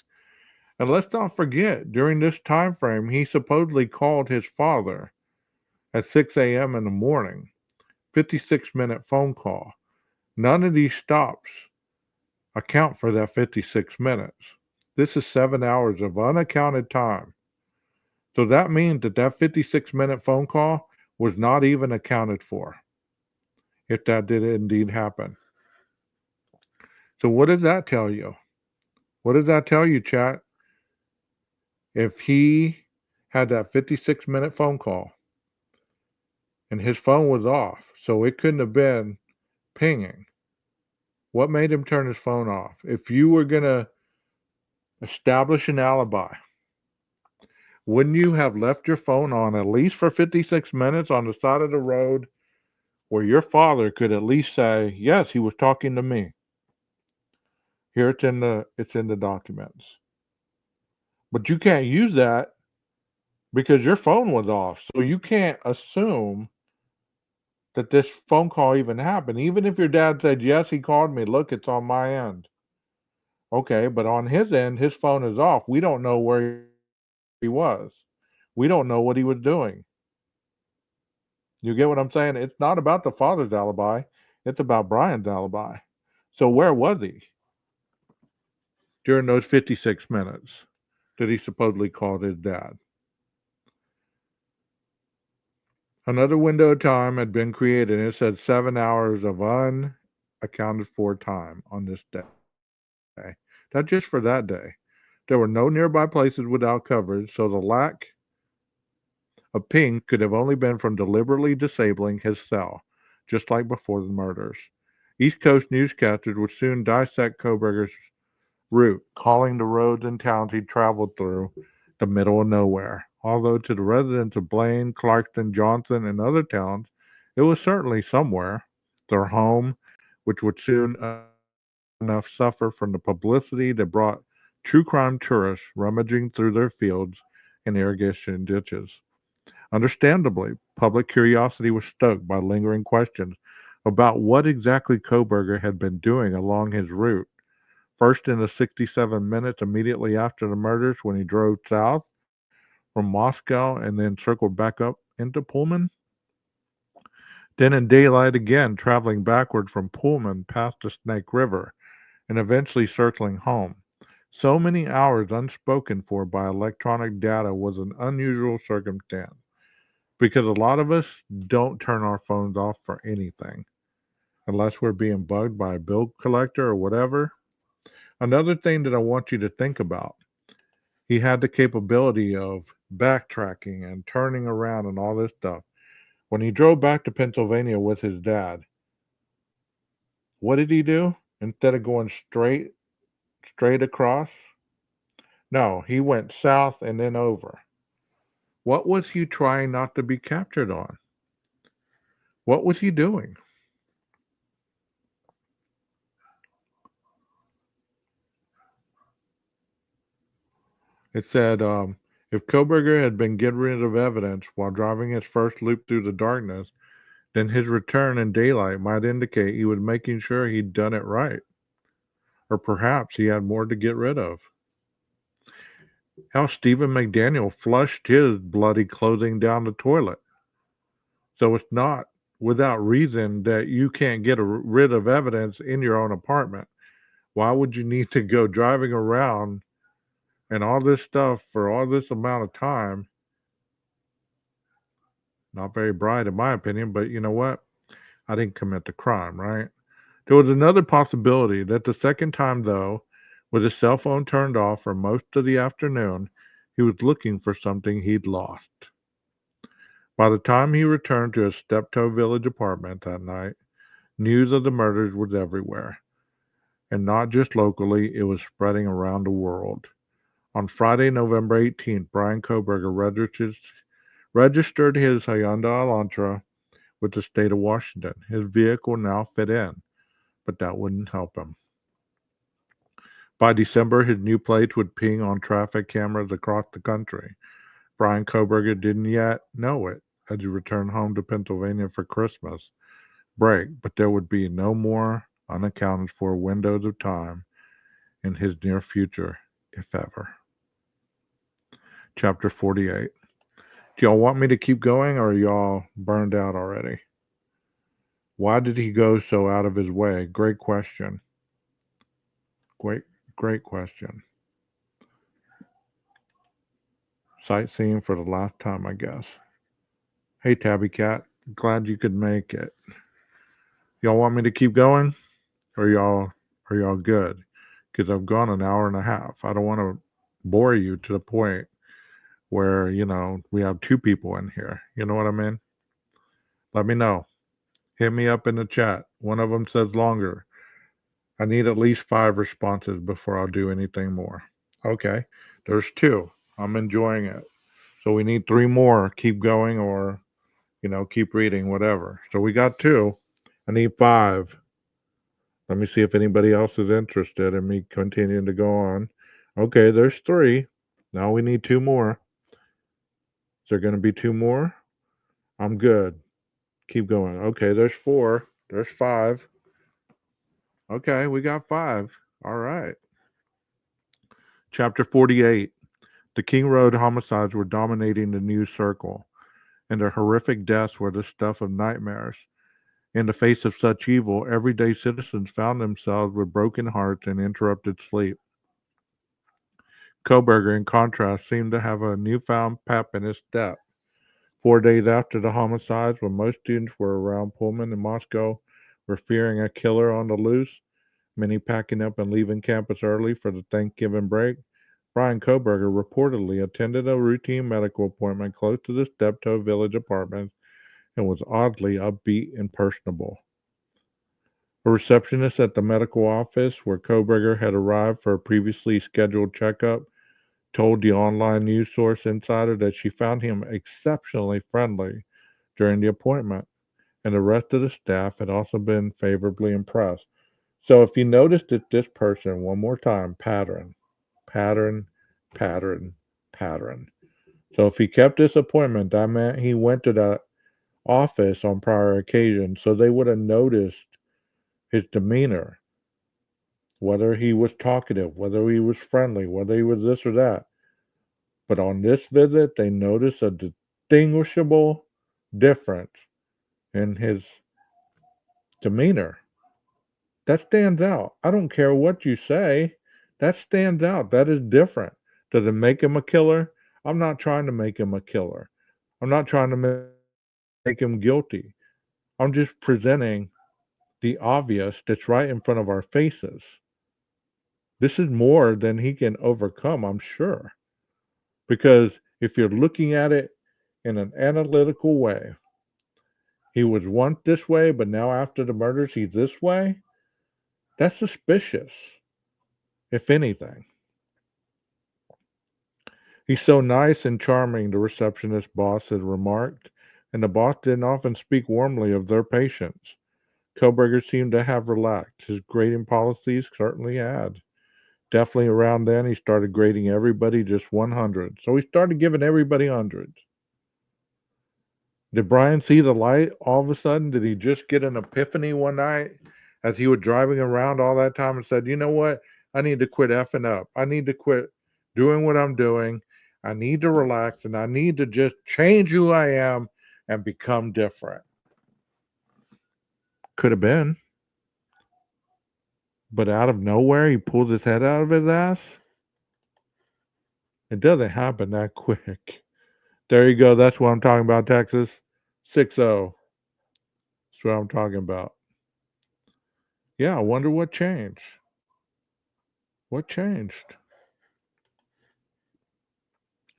And let's not forget, during this time frame, he supposedly called his father at 6 a.m. in the morning, 56-minute phone call. None of these stops account for that 56 minutes. This is 7 hours of unaccounted time. So that means that that 56-minute phone call was not even accounted for if that did indeed happen. So what does that tell you? What does that tell you, chat? If he had that 56-minute phone call and his phone was off, so it couldn't have been pinging, what made him turn his phone off? If you were going to establish an alibi, wouldn't you have left your phone on at least for 56 minutes on the side of the road where your father could at least say, "Yes, he was talking to me. Here it's in the documents." But you can't use that because your phone was off. So you can't assume that this phone call even happened. Even if your dad said, "Yes, he called me. Look, it's on my end." Okay, but on his end, his phone is off. We don't know where he was. We don't know what he was doing. You get what I'm saying? It's not about the father's alibi. It's about Brian's alibi. So where was he? during those 56 minutes that he supposedly called his dad. Another window of time had been created, and it said 7 hours of unaccounted for time on this day. That's just for that day. There were no nearby places without coverage, so the lack of ping could have only been from deliberately disabling his cell, just like before the murders. East Coast newscasters would soon dissect Koberger's route, calling the roads and towns he traveled through the middle of nowhere. Although to the residents of Blaine, Clarkston, Johnson, and other towns, it was certainly somewhere, their home, which would soon enough suffer from the publicity that brought true crime tourists rummaging through their fields and irrigation ditches. Understandably, public curiosity was stoked by lingering questions about what exactly Koberger had been doing along his route. First, in the 67 minutes immediately after the murders, when he drove south from Moscow and then circled back up into Pullman. Then in daylight again, traveling backward from Pullman past the Snake River and eventually circling home. So many hours unspoken for by electronic data was an unusual circumstance because a lot of us don't turn our phones off for anything unless we're being bugged by a bill collector or whatever. Another thing that I want you to think about, he had the capability of backtracking and turning around and all this stuff. When he drove back to Pennsylvania with his dad, what did he do? Instead of going straight across, no, he went south and then over. What was he trying not to be captured on? What was he doing? It said, if Koberger had been getting rid of evidence while driving his first loop through the darkness, then his return in daylight might indicate he was making sure he'd done it right. Or perhaps he had more to get rid of. How Stephen McDaniel flushed his bloody clothing down the toilet. So it's not without reason that you can't get rid of evidence in your own apartment. Why would you need to go driving around and all this stuff for all this amount of time? Not very bright, in my opinion, but you know what? I didn't commit the crime, right? There was another possibility that the second time, though, with his cell phone turned off for most of the afternoon, he was looking for something he'd lost. By the time he returned to his Steptoe Village apartment that night, news of the murders was everywhere. And not just locally, it was spreading around the world. On Friday, November 18th, Brian Koberger registered his Hyundai Elantra with the state of Washington. His vehicle now fit in, but that wouldn't help him. By December, his new plates would ping on traffic cameras across the country. Brian Koberger didn't yet know it as he returned home to Pennsylvania for Christmas break, but there would be no more unaccounted for windows of time in his near future, if ever. Chapter 48. Do y'all want me to keep going, or are y'all burned out already? Why did he go so out of his way? Great question. Great question. Sightseeing for the last time, I guess. Hey, Tabby Cat. Glad you could make it. Y'all want me to keep going? Or y'all good? Because I've gone an hour and a half. I don't want to bore you to the point where, we have two people in here. You know what I mean? Let me know. Hit me up in the chat. One of them says longer. I need at least 5 responses before I'll do anything more. Okay. There's 2. I'm enjoying it. So we need 3 more. Keep going or, keep reading, whatever. So we got 2. I need 5. Let me see if anybody else is interested in me continuing to go on. Okay, there's 3. Now we need 2 more. Is there going to be 2 more? I'm good. Keep going. Okay, there's 4. There's 5. Okay, we got 5. All right. Chapter 48. The King Road homicides were dominating the news circle, and their horrific deaths were the stuff of nightmares. In the face of such evil, everyday citizens found themselves with broken hearts and interrupted sleep. Koberger, in contrast, seemed to have a newfound pep in his step. 4 days after the homicides, when most students were around Pullman in Moscow were fearing a killer on the loose, many packing up and leaving campus early for the Thanksgiving break, Brian Koberger reportedly attended a routine medical appointment close to the Steptoe Village apartments and was oddly upbeat and personable. A receptionist at the medical office where Koberger had arrived for a previously scheduled checkup told the online news source Insider that she found him exceptionally friendly during the appointment, and the rest of the staff had also been favorably impressed. So if you noticed that this person, one more time, pattern, pattern, pattern, pattern. So if he kept this appointment, that meant he went to that office on prior occasions, so they would have noticed his demeanor, whether he was talkative, whether he was friendly, whether he was this or that. But on this visit, they noticed a distinguishable difference in his demeanor. That stands out. I don't care what you say. That stands out. That is different. Does it make him a killer? I'm not trying to make him a killer. I'm not trying to make him guilty. I'm just presenting the obvious that's right in front of our faces. This is more than he can overcome, I'm sure. Because if you're looking at it in an analytical way, he was once this way, but now after the murders, he's this way. That's suspicious, if anything. He's so nice and charming, the receptionist boss had remarked, and the boss didn't often speak warmly of their patients. Koberger seemed to have relaxed. His grading policies certainly had. Definitely around then, he started grading everybody just 100. So he started giving everybody hundreds. Did Brian see the light all of a sudden? Did he just get an epiphany one night as he was driving around all that time and said, you know what? I need to quit effing up. I need to quit doing what I'm doing. I need to relax and I need to just change who I am and become different. Could have been. But out of nowhere, he pulls his head out of his ass. It doesn't happen that quick. There you go. That's what I'm talking about, Texas. 6-0. That's what I'm talking about. Yeah, I wonder what changed. What changed?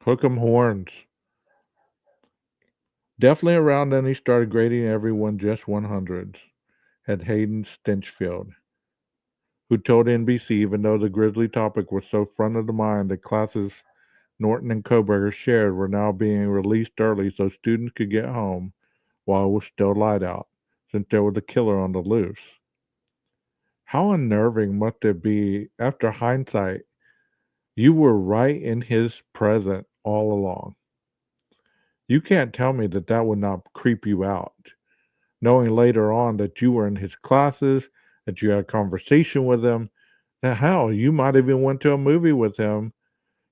Hook 'em horns. Definitely around then he started grading everyone just 100s. Had Hayden Stinchfield, who told NBC even though the grisly topic was so front of the mind that classes Norton and Koberger shared were now being released early so students could get home while it was still light out, since there was a killer on the loose. How unnerving must it be after hindsight? You were right in his presence all along. You can't tell me that that would not creep you out, knowing later on that you were in his classes, that you had a conversation with him, that hell, you might even went to a movie with him.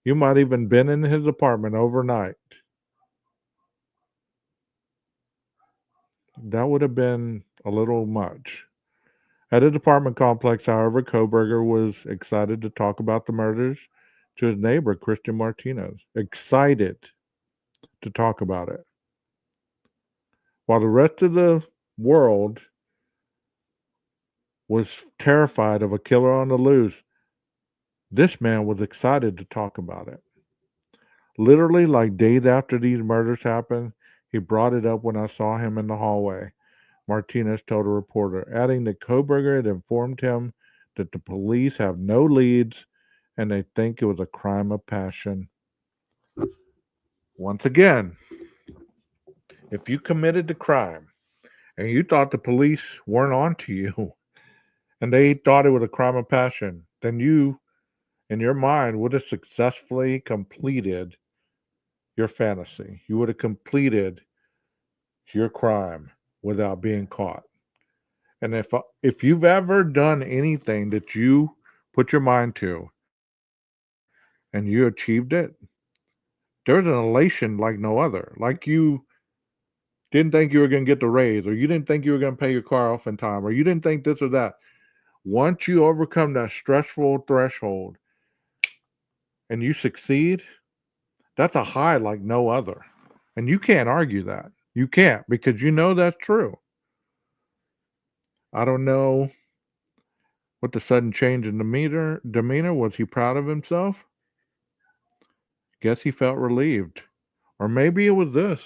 You might even been in his apartment overnight. That would have been a little much. At his apartment complex, however, Koberger was excited to talk about the murders to his neighbor, Christian Martinez. Excited to talk about it. While the rest of the world was terrified of a killer on the loose, this man was excited to talk about it. Literally, like days after these murders happened, he brought it up when I saw him in the hallway, Martinez told a reporter, adding that Koberger had informed him that the police have no leads and they think it was a crime of passion. Once again, if you committed the crime and you thought the police weren't on to you and they thought it was a crime of passion, then you, in your mind, would have successfully completed your fantasy. You would have completed your crime without being caught. And if you've ever done anything that you put your mind to and you achieved it, there's an elation like no other. Like you didn't think you were going to get the raise, or you didn't think you were going to pay your car off in time, or you didn't think this or that. Once you overcome that stressful threshold, and you succeed, that's a high like no other. And you can't argue that. You can't because you know that's true. I don't know what the sudden change in demeanor was. He proud of himself? Guess he felt relieved. Or maybe it was this.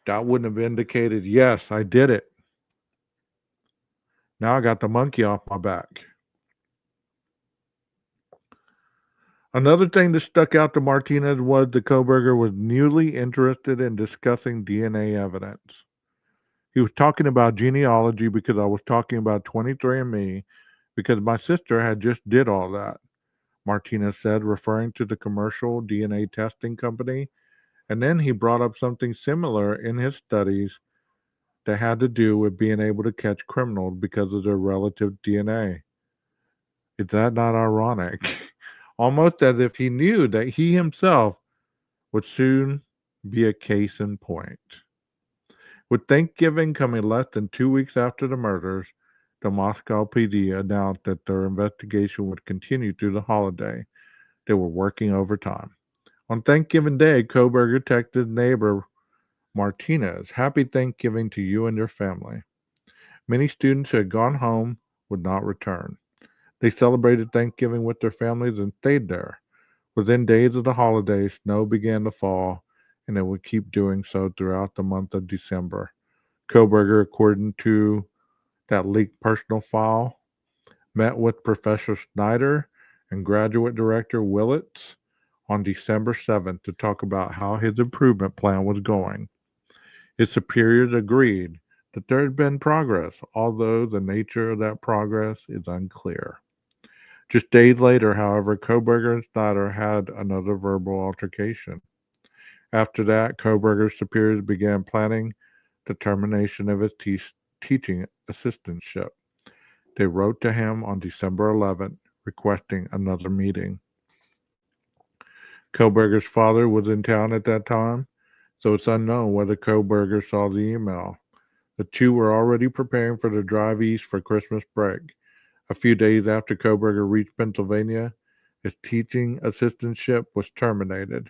That wouldn't have indicated, yes, I did it. Now I got the monkey off my back. Another thing that stuck out to Martinez was the Koberger was newly interested in discussing DNA evidence. He was talking about genealogy because I was talking about 23andMe because my sister had just did all that, Martinez said, referring to the commercial DNA testing company. And then he brought up something similar in his studies that had to do with being able to catch criminals because of their relative DNA. Is that not ironic? Almost as if he knew that he himself would soon be a case in point. With Thanksgiving coming less than 2 weeks after the murders, the Moscow PD announced that their investigation would continue through the holiday. They were working overtime. On Thanksgiving Day, Koberger texted neighbor Martinez, "Happy Thanksgiving to you and your family." Many students who had gone home would not return. They celebrated Thanksgiving with their families and stayed there. Within days of the holiday, snow began to fall, and it would keep doing so throughout the month of December. Koberger, according to that leaked personal file, met with Professor Snyder and graduate director Willits on December 7th to talk about how his improvement plan was going. His superiors agreed that there had been progress, although the nature of that progress is unclear. Just days later, however, Koberger and Snyder had another verbal altercation. After that, Koberger's superiors began planning the termination of his teaching assistantship. They wrote to him on December 11th, requesting another meeting. Koberger's father was in town at that time, so it's unknown whether Koberger saw the email. The two were already preparing for the drive east for Christmas break. A few days after Koberger reached Pennsylvania, his teaching assistantship was terminated.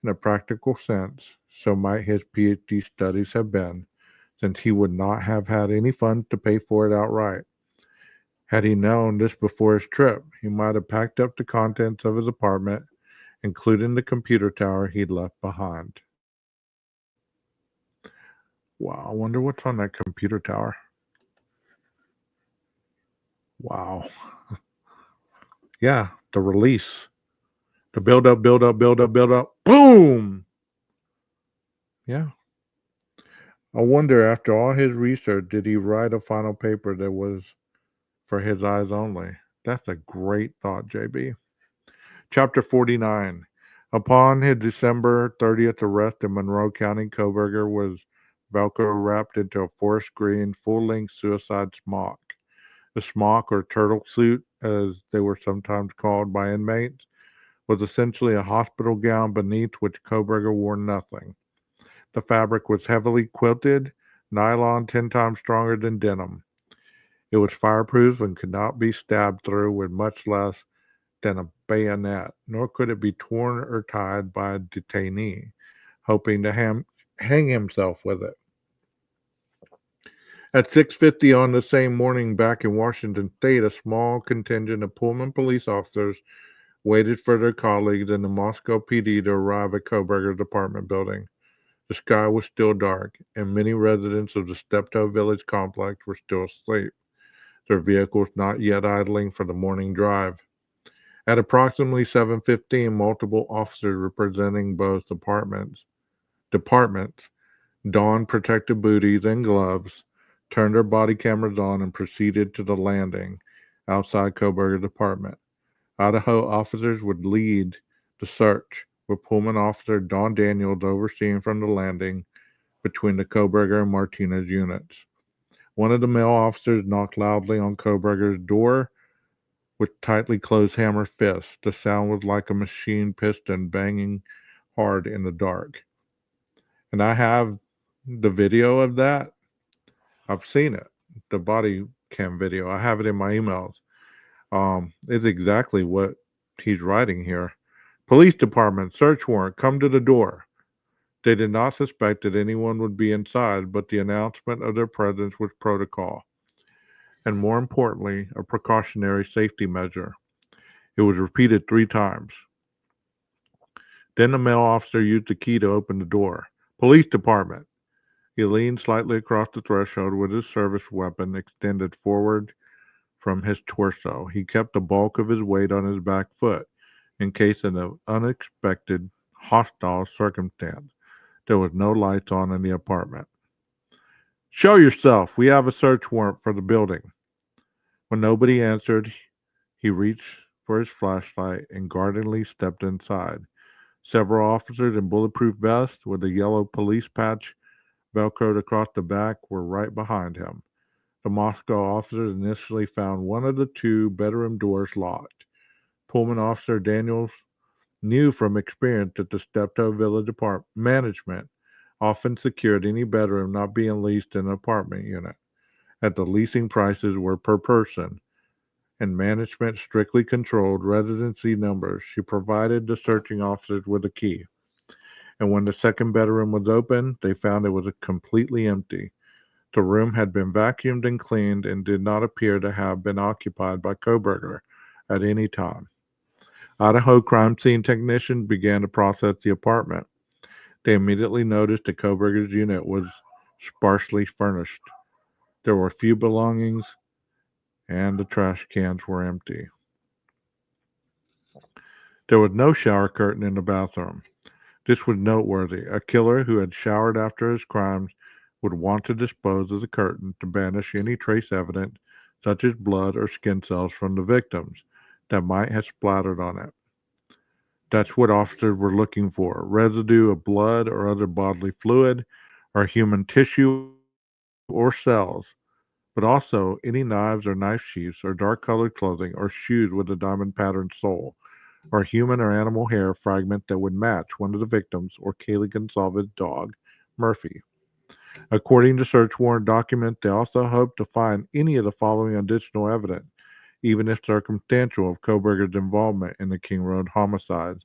In a practical sense, so might his PhD studies have been, since he would not have had any funds to pay for it outright. Had he known this before his trip, he might have packed up the contents of his apartment, including the computer tower he'd left behind. Wow, I wonder what's on that computer tower. Wow. Yeah, the release. The build up, build up, build up, build up. Boom! Yeah. I wonder, after all his research, did he write a final paper that was for his eyes only? That's a great thought, JB. Chapter 49. Upon his December 30th arrest in Monroe County, Koberger was Velcro wrapped into a forest green, full length suicide smock. The smock, or turtle suit, as they were sometimes called by inmates, was essentially a hospital gown beneath which Koberger wore nothing. The fabric was heavily quilted, nylon 10 times stronger than denim. It was fireproof and could not be stabbed through with much less than a bayonet, nor could it be torn or tied by a detainee, hoping to hang himself with it. At 6:50 on the same morning back in Washington State, a small contingent of Pullman police officers waited for their colleagues in the Moscow PD to arrive at Koberger's apartment building. The sky was still dark, and many residents of the Steptoe Village complex were still asleep, their vehicles not yet idling for the morning drive. At approximately 7:15, multiple officers representing both departments donned protective booties and gloves, turned their body cameras on, and proceeded to the landing outside Koberger's apartment. Idaho officers would lead the search, with Pullman officer Don Daniels overseeing from the landing between the Koberger and Martinez units. One of the male officers knocked loudly on Koberger's door with tightly closed hammer fists. The sound was like a machine piston banging hard in the dark. And I have the video of that. I've seen it, the body cam video. I have it in my emails. is exactly what he's writing here. Police department, search warrant, come to the door. They did not suspect that anyone would be inside, but the announcement of their presence was protocol, and more importantly, a precautionary safety measure. It was repeated 3 times. Then the male officer used the key to open the door. Police department. He leaned slightly across the threshold with his service weapon extended forward from his torso. He kept the bulk of his weight on his back foot in case of an unexpected, hostile circumstance. There was no lights on in the apartment. Show yourself. We have a search warrant for the building. When nobody answered, he reached for his flashlight and guardedly stepped inside. Several officers in bulletproof vests with a yellow police patch velcroed across the back were right behind him. The Moscow officers initially found one of the 2 bedroom doors locked. Pullman Officer Daniels knew from experience that the Steptoe Village Apartment management often secured any bedroom not being leased in an apartment unit, as the leasing prices were per person, and management strictly controlled residency numbers. She provided the searching officers with a key, and when the second bedroom was opened, they found it was completely empty. The room had been vacuumed and cleaned and did not appear to have been occupied by Koberger at any time. Idaho crime scene technicians began to process the apartment. They immediately noticed that Koberger's unit was sparsely furnished. There were few belongings, and the trash cans were empty. There was no shower curtain in the bathroom. This was noteworthy. A killer who had showered after his crimes would want to dispose of the curtain to banish any trace evidence, such as blood or skin cells from the victims, that might have splattered on it. That's what officers were looking for: residue of blood or other bodily fluid, or human tissue or cells, but also any knives or knife sheaths or dark colored clothing or shoes with a diamond patterned sole, or human or animal hair fragment that would match one of the victims or Kaylee Gonsalves' dog, Murphy. According to search warrant documents, they also hoped to find any of the following additional evidence, even if circumstantial, of Koberger's involvement in the King Road homicides.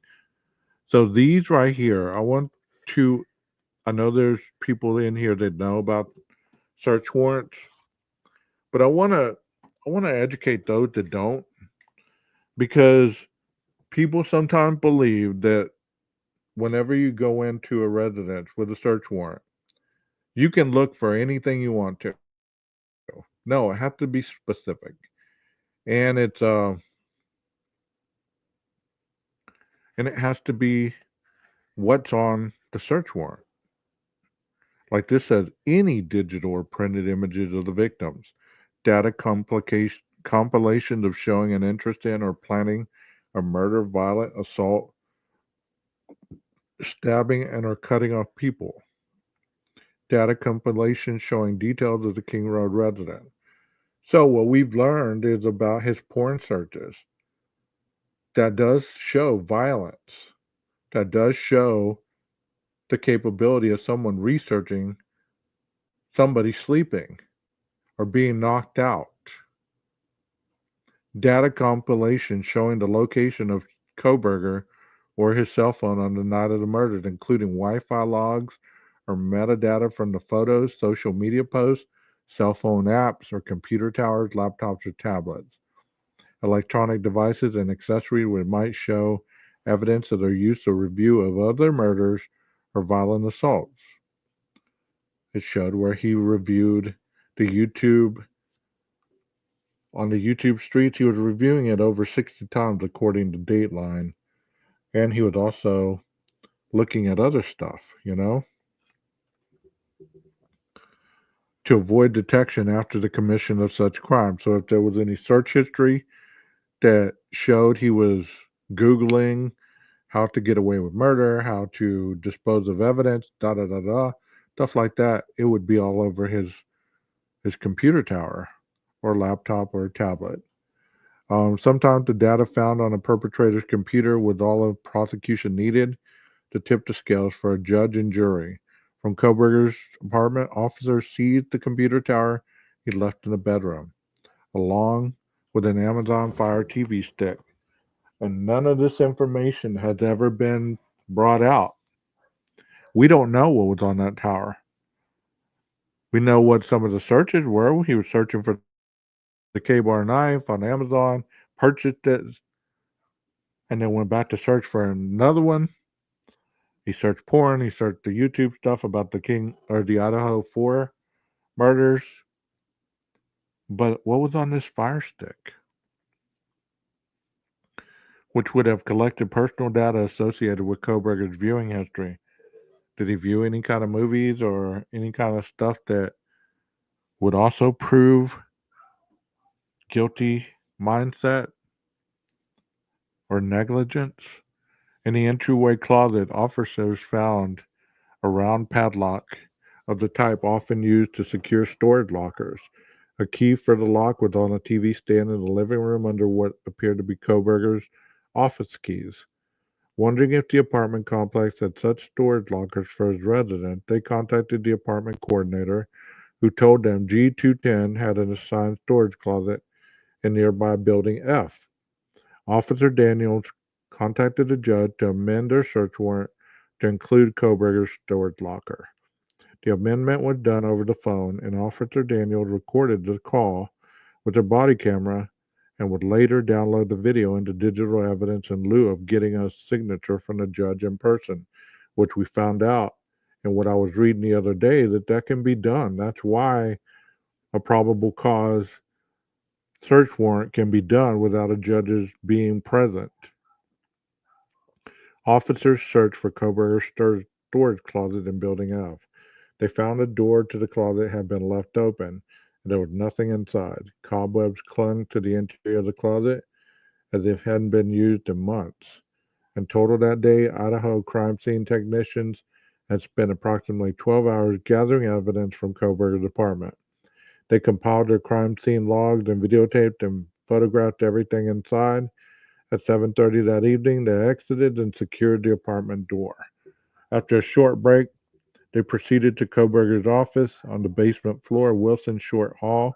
So these right here, to, I know there's people in here that know about search warrants, but I want to educate those that don't, because people sometimes believe that whenever you go into a residence with a search warrant, you can look for anything you want to. No, it has to be specific, and it has to be what's on the search warrant. Like this says, any digital or printed images of the victims, data compilations of showing an interest in or planning a murder, violent assault, stabbing, and or cutting off people. Data compilations showing details of the King Road resident. So what we've learned is about his porn searches. That does show violence. That does show the capability of someone researching somebody sleeping or being knocked out. Data compilation showing the location of Koberger or his cell phone on the night of the murders, including Wi-Fi logs or metadata from the photos, social media posts, cell phone apps, or computer towers, laptops, or tablets. Electronic devices and accessories which might show evidence of their use or review of other murders or violent assaults. It showed where he reviewed the YouTube on the YouTube streets. He was reviewing it over 60 times according to Dateline, and he was also looking at other stuff, to avoid detection after the commission of such crime. So if there was any search history that showed he was Googling how to get away with murder, how to dispose of evidence, da da da da, stuff like that, it would be all over his computer tower or laptop or tablet. Sometimes the data found on a perpetrator's computer was all of prosecution needed to tip the scales for a judge and jury. From Koberger's apartment, officers seized the computer tower he left in the bedroom, along with an Amazon Fire TV stick. And none of this information has ever been brought out. We don't know what was on that tower. We know what some of the searches were. He was searching for the K-bar knife on Amazon, purchased it, and then went back to search for another one. He searched porn. He searched the YouTube stuff about the King or the Idaho 4 murders. But what was on this Fire Stick, which would have collected personal data associated with Koberger's viewing history? Did he view any kind of movies or any kind of stuff that would also prove guilty mindset or negligence? In the entryway closet, officers found a round padlock of the type often used to secure storage lockers. A key for the lock was on a TV stand in the living room under what appeared to be Koberger's office keys. Wondering if the apartment complex had such storage lockers for his resident, they contacted the apartment coordinator, who told them G210 had an assigned storage closet in nearby building F. Officer Daniels contacted the judge to amend their search warrant to include Koberger's storage locker. The amendment was done over the phone, and Officer Daniels recorded the call with their body camera and would later download the video into digital evidence in lieu of getting a signature from the judge in person, which we found out and what I was reading the other day that can be done. That's why a probable cause search warrant can be done without a judge's being present. Officers searched for Koberger's storage closet in Building F. They found the door to the closet had been left open, and there was nothing inside. Cobwebs clung to the interior of the closet as if it hadn't been used in months. In total that day, Idaho crime scene technicians had spent approximately 12 hours gathering evidence from Koberger's apartment. They compiled their crime scene logs and videotaped and photographed everything inside. At 7:30 that evening, they exited and secured the apartment door. After a short break, they proceeded to Koberger's office on the basement floor of Wilson Short Hall.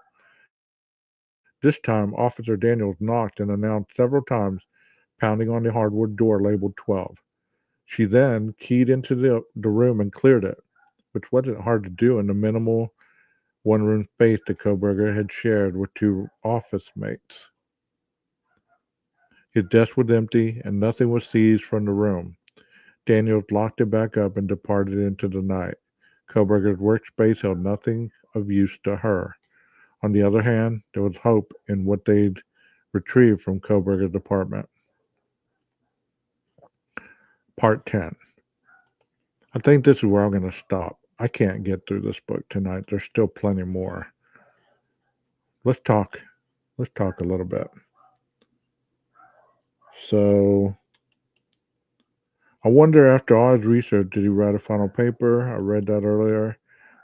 This time, Officer Daniels knocked and announced several times, pounding on the hardwood door labeled 12. She then keyed into the room and cleared it, which wasn't hard to do in the minimal one room space that Koberger had shared with two office mates. His desk was empty and nothing was seized from the room. Daniels locked it back up and departed into the night. Koberger's workspace held nothing of use to her. On the other hand, there was hope in what they'd retrieved from Koberger's apartment. Part 10. I think this is where I'm going to stop. I can't get through this book tonight. There's still plenty more. Let's talk. Let's talk a little bit. So, I wonder, after all his research, did he write a final paper? I read that earlier.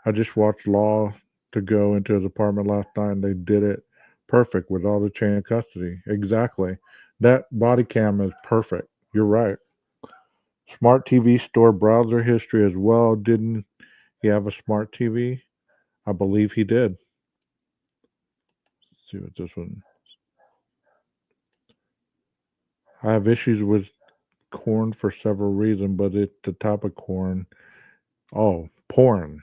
I just watched Law to go into his apartment last night, and they did it perfect with all the chain of custody. Exactly. That body cam is perfect. You're right. Smart TV store browser history as well. Didn't he have a smart TV? I believe he did. Let's see what this one. I have issues with corn for several reasons, but it's the type of corn. Oh, porn.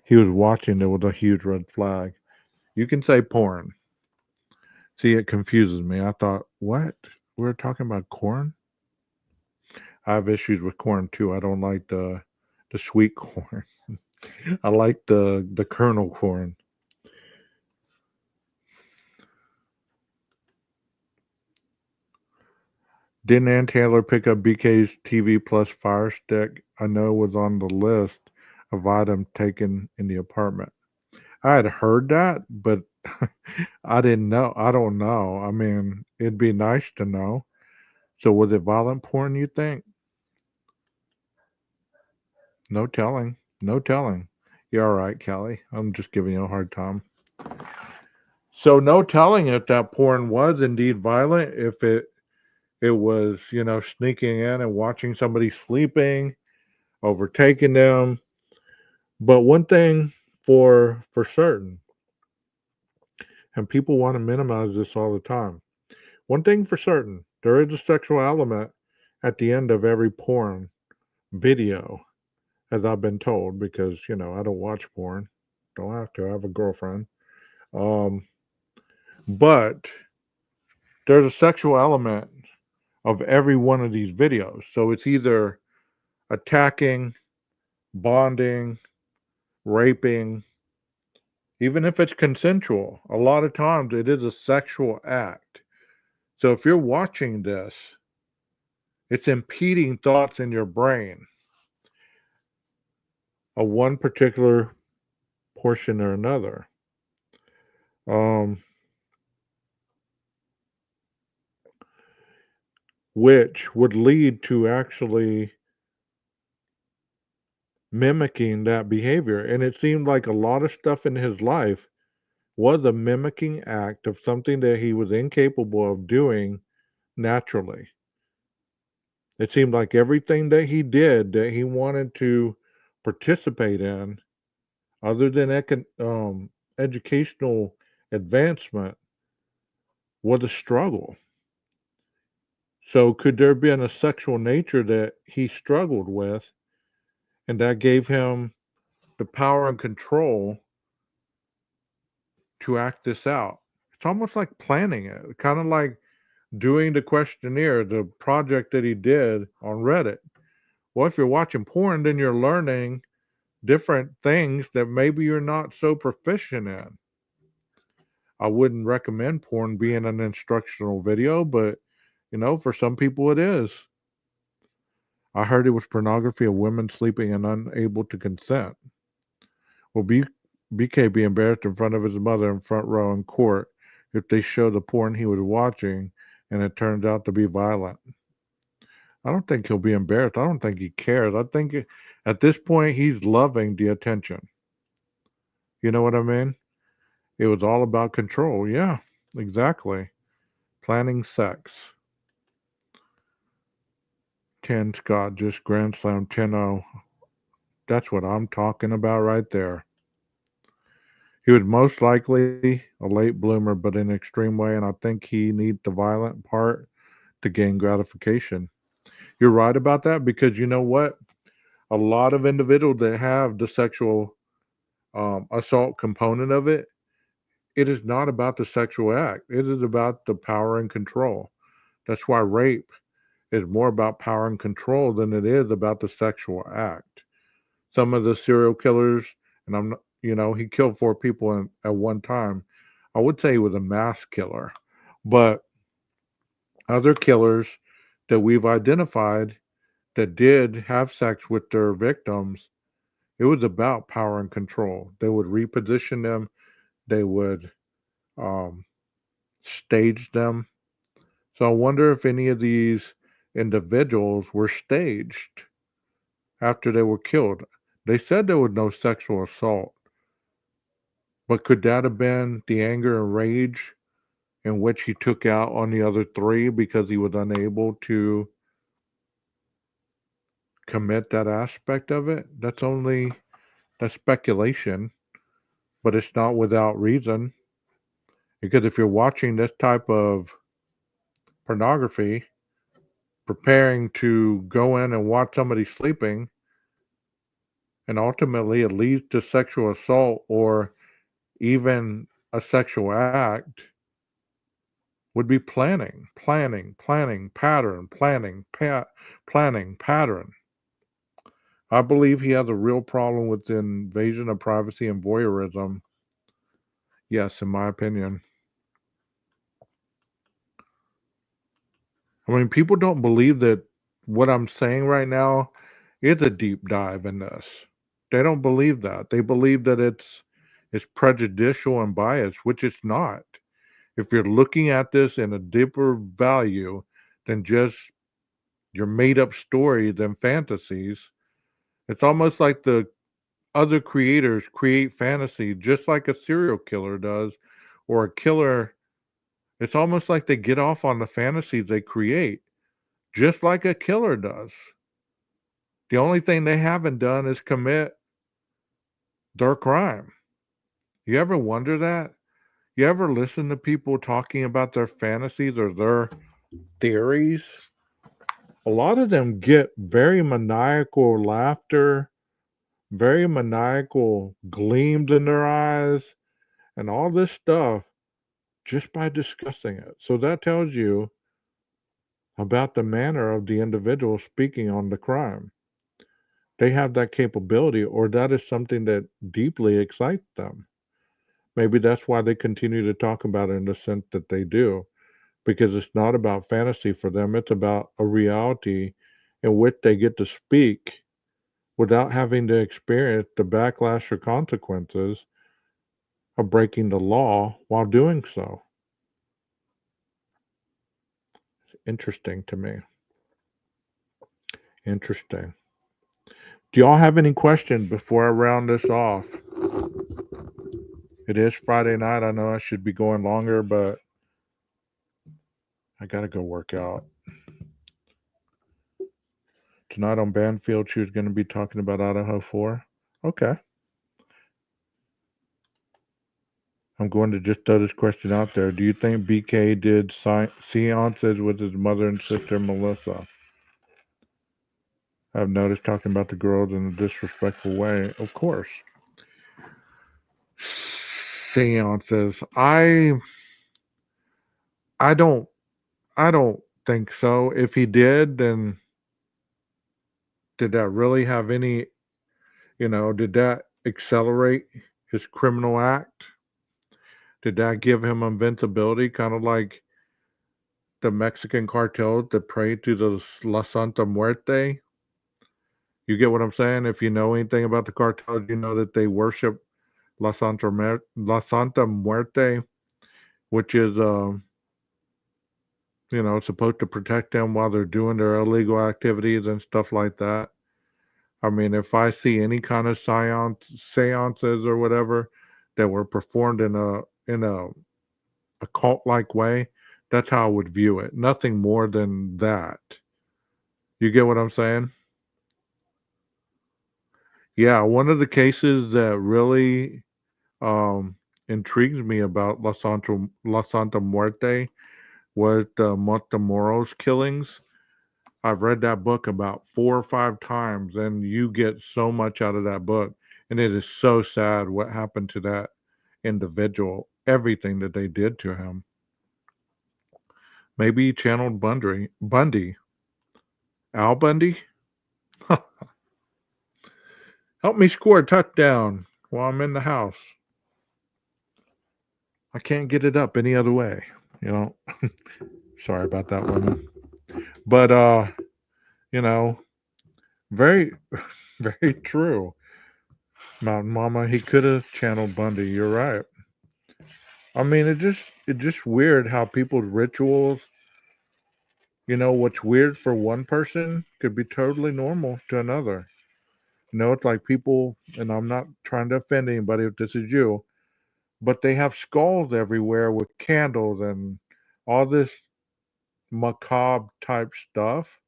He was watching. There was a huge red flag. You can say porn. See, it confuses me. I thought, what? We're talking about corn? I have issues with corn too. I don't like the sweet corn. I like the kernel corn. Didn't Ann Taylor pick up BK's TV Plus Fire Stick? I know it was on the list of items taken in the apartment. I had heard that, but I didn't know. I don't know. I mean, it'd be nice to know. So was it violent porn, you think? No telling. No telling. You're all right, Kelly. I'm just giving you a hard time. So no telling if that porn was indeed violent, if it was, sneaking in and watching somebody sleeping, overtaking them. But one thing for certain, And people want to minimize this all the time. One thing for certain, there is a sexual element at the end of every porn video, as I've been told, because, I don't watch porn. Don't have to. I have a girlfriend. Um, but there's a sexual element of every one of these videos. So it's either attacking, bonding, raping, even if it's consensual. A lot of times it is a sexual act. So if you're watching this, it's impeding thoughts in your brain of one particular portion or another, um, which would lead to actually mimicking that behavior. And it seemed like a lot of stuff in his life was a mimicking act of something that he was incapable of doing naturally. It seemed like everything that he did that he wanted to participate in, other than educational advancement, was a struggle. So, could there have been a sexual nature that he struggled with, and that gave him the power and control to act this out? It's almost like planning it, kind of like doing the questionnaire, the project that he did on Reddit. Well, if you're watching porn, then you're learning different things that maybe you're not so proficient in. I wouldn't recommend porn being an instructional video, but for some people it is. I heard it was pornography of women sleeping and unable to consent. Will BK be embarrassed in front of his mother in front row in court if they show the porn he was watching and it turns out to be violent? I don't think he'll be embarrassed. I don't think he cares. I think at this point he's loving the attention. You know what I mean? It was all about control. Yeah, exactly. Planning sex. Ken Scott just Grand Slam 10-0. That's what I'm talking about right there. He was most likely a late bloomer, but in an extreme way, and I think he needs the violent part to gain gratification. You're right about that because you know what? A lot of individuals that have the sexual assault component of it, it is not about the sexual act. It is about the power and control. That's why rape is more about power and control than it is about the sexual act. Some of the serial killers, and he killed four people at one time. I would say he was a mass killer, but other killers that we've identified that did have sex with their victims, it was about power and control. They would reposition them, they would um, stage them. So I wonder if any of these individuals were staged after they were killed. They said there was no sexual assault, but could that have been the anger and rage in which he took out on the other three because he was unable to commit that aspect of it? That's speculation, but it's not without reason. Because if you're watching this type of pornography, preparing to go in and watch somebody sleeping, and ultimately it leads to sexual assault or even a sexual act, would be planning, pattern. I believe he has a real problem with invasion of privacy and voyeurism. Yes, in my opinion. I mean, people don't believe that what I'm saying right now is a deep dive in this. They don't believe that. They believe that it's prejudicial and biased, which it's not. If you're looking at this in a deeper value than just your made up stories and fantasies, it's almost like the other creators create fantasy just like a serial killer does or a killer. It's almost like they get off on the fantasies they create just like a killer does. The only thing they haven't done is commit their crime. You ever wonder that? You ever listen to people talking about their fantasies or their theories? A lot of them get very maniacal laughter, very maniacal gleams in their eyes, and all this stuff just by discussing it. So that tells you about the manner of the individual speaking on the crime. They have that capability, or that is something that deeply excites them. Maybe that's why they continue to talk about it in the sense that they do, because it's not about fantasy for them, it's about a reality in which they get to speak without having to experience the backlash or consequences of breaking the law while doing so. Interesting to me. Interesting. Do y'all have any questions before I round this off? It is Friday night. I know I should be going longer, but I gotta go work out. Tonight on Banfield, she was going to be talking about Idaho 4. Okay. I'm going to just throw this question out there. Do you think BK did seances with his mother and sister Melissa? I've noticed talking about the girls in a disrespectful way. Of course. Seances. I don't I don't think so. If he did, then did that really have any, did that accelerate his criminal act? Did that give him invincibility? Kind of like the Mexican cartels that pray to the La Santa Muerte. You get what I'm saying? If you know anything about the cartels, you know that they worship La Santa Muerte, which is, supposed to protect them while they're doing their illegal activities and stuff like that. I mean, if I see any kind of seances or whatever that were performed in a cult like way, that's how I would view it. Nothing more than that. You get what I'm saying? Yeah, one of the cases that really um, intrigues me about La Santa Muerte was the Matamoros killings. I've read that book about 4 or 5 times, and you get so much out of that book. And it is so sad what happened to that individual, everything that they did to him. Maybe he channeled Bundy. Al Bundy? Help me score a touchdown while I'm in the house. I can't get it up any other way, you know. Sorry about that, woman. But you know, very very true. Mountain Mama, he could have channeled Bundy. You're right. I mean, it just weird how people's rituals, what's weird for one person could be totally normal to another. It's like people, and I'm not trying to offend anybody if this is you, but they have skulls everywhere with candles and all this macabre type stuff.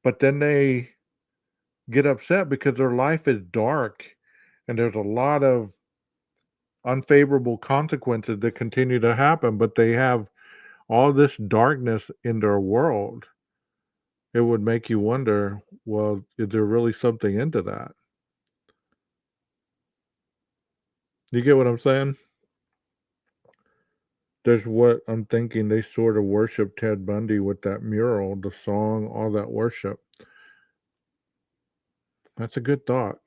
But then they get upset because their life is dark and there's a lot of unfavorable consequences that continue to happen, but they have all this darkness in their world. It would make you wonder, well, is there really something into that? You get what I'm saying? There's what I'm thinking. They sort of worship Ted Bundy with that mural, the song, all that worship. That's a good thought.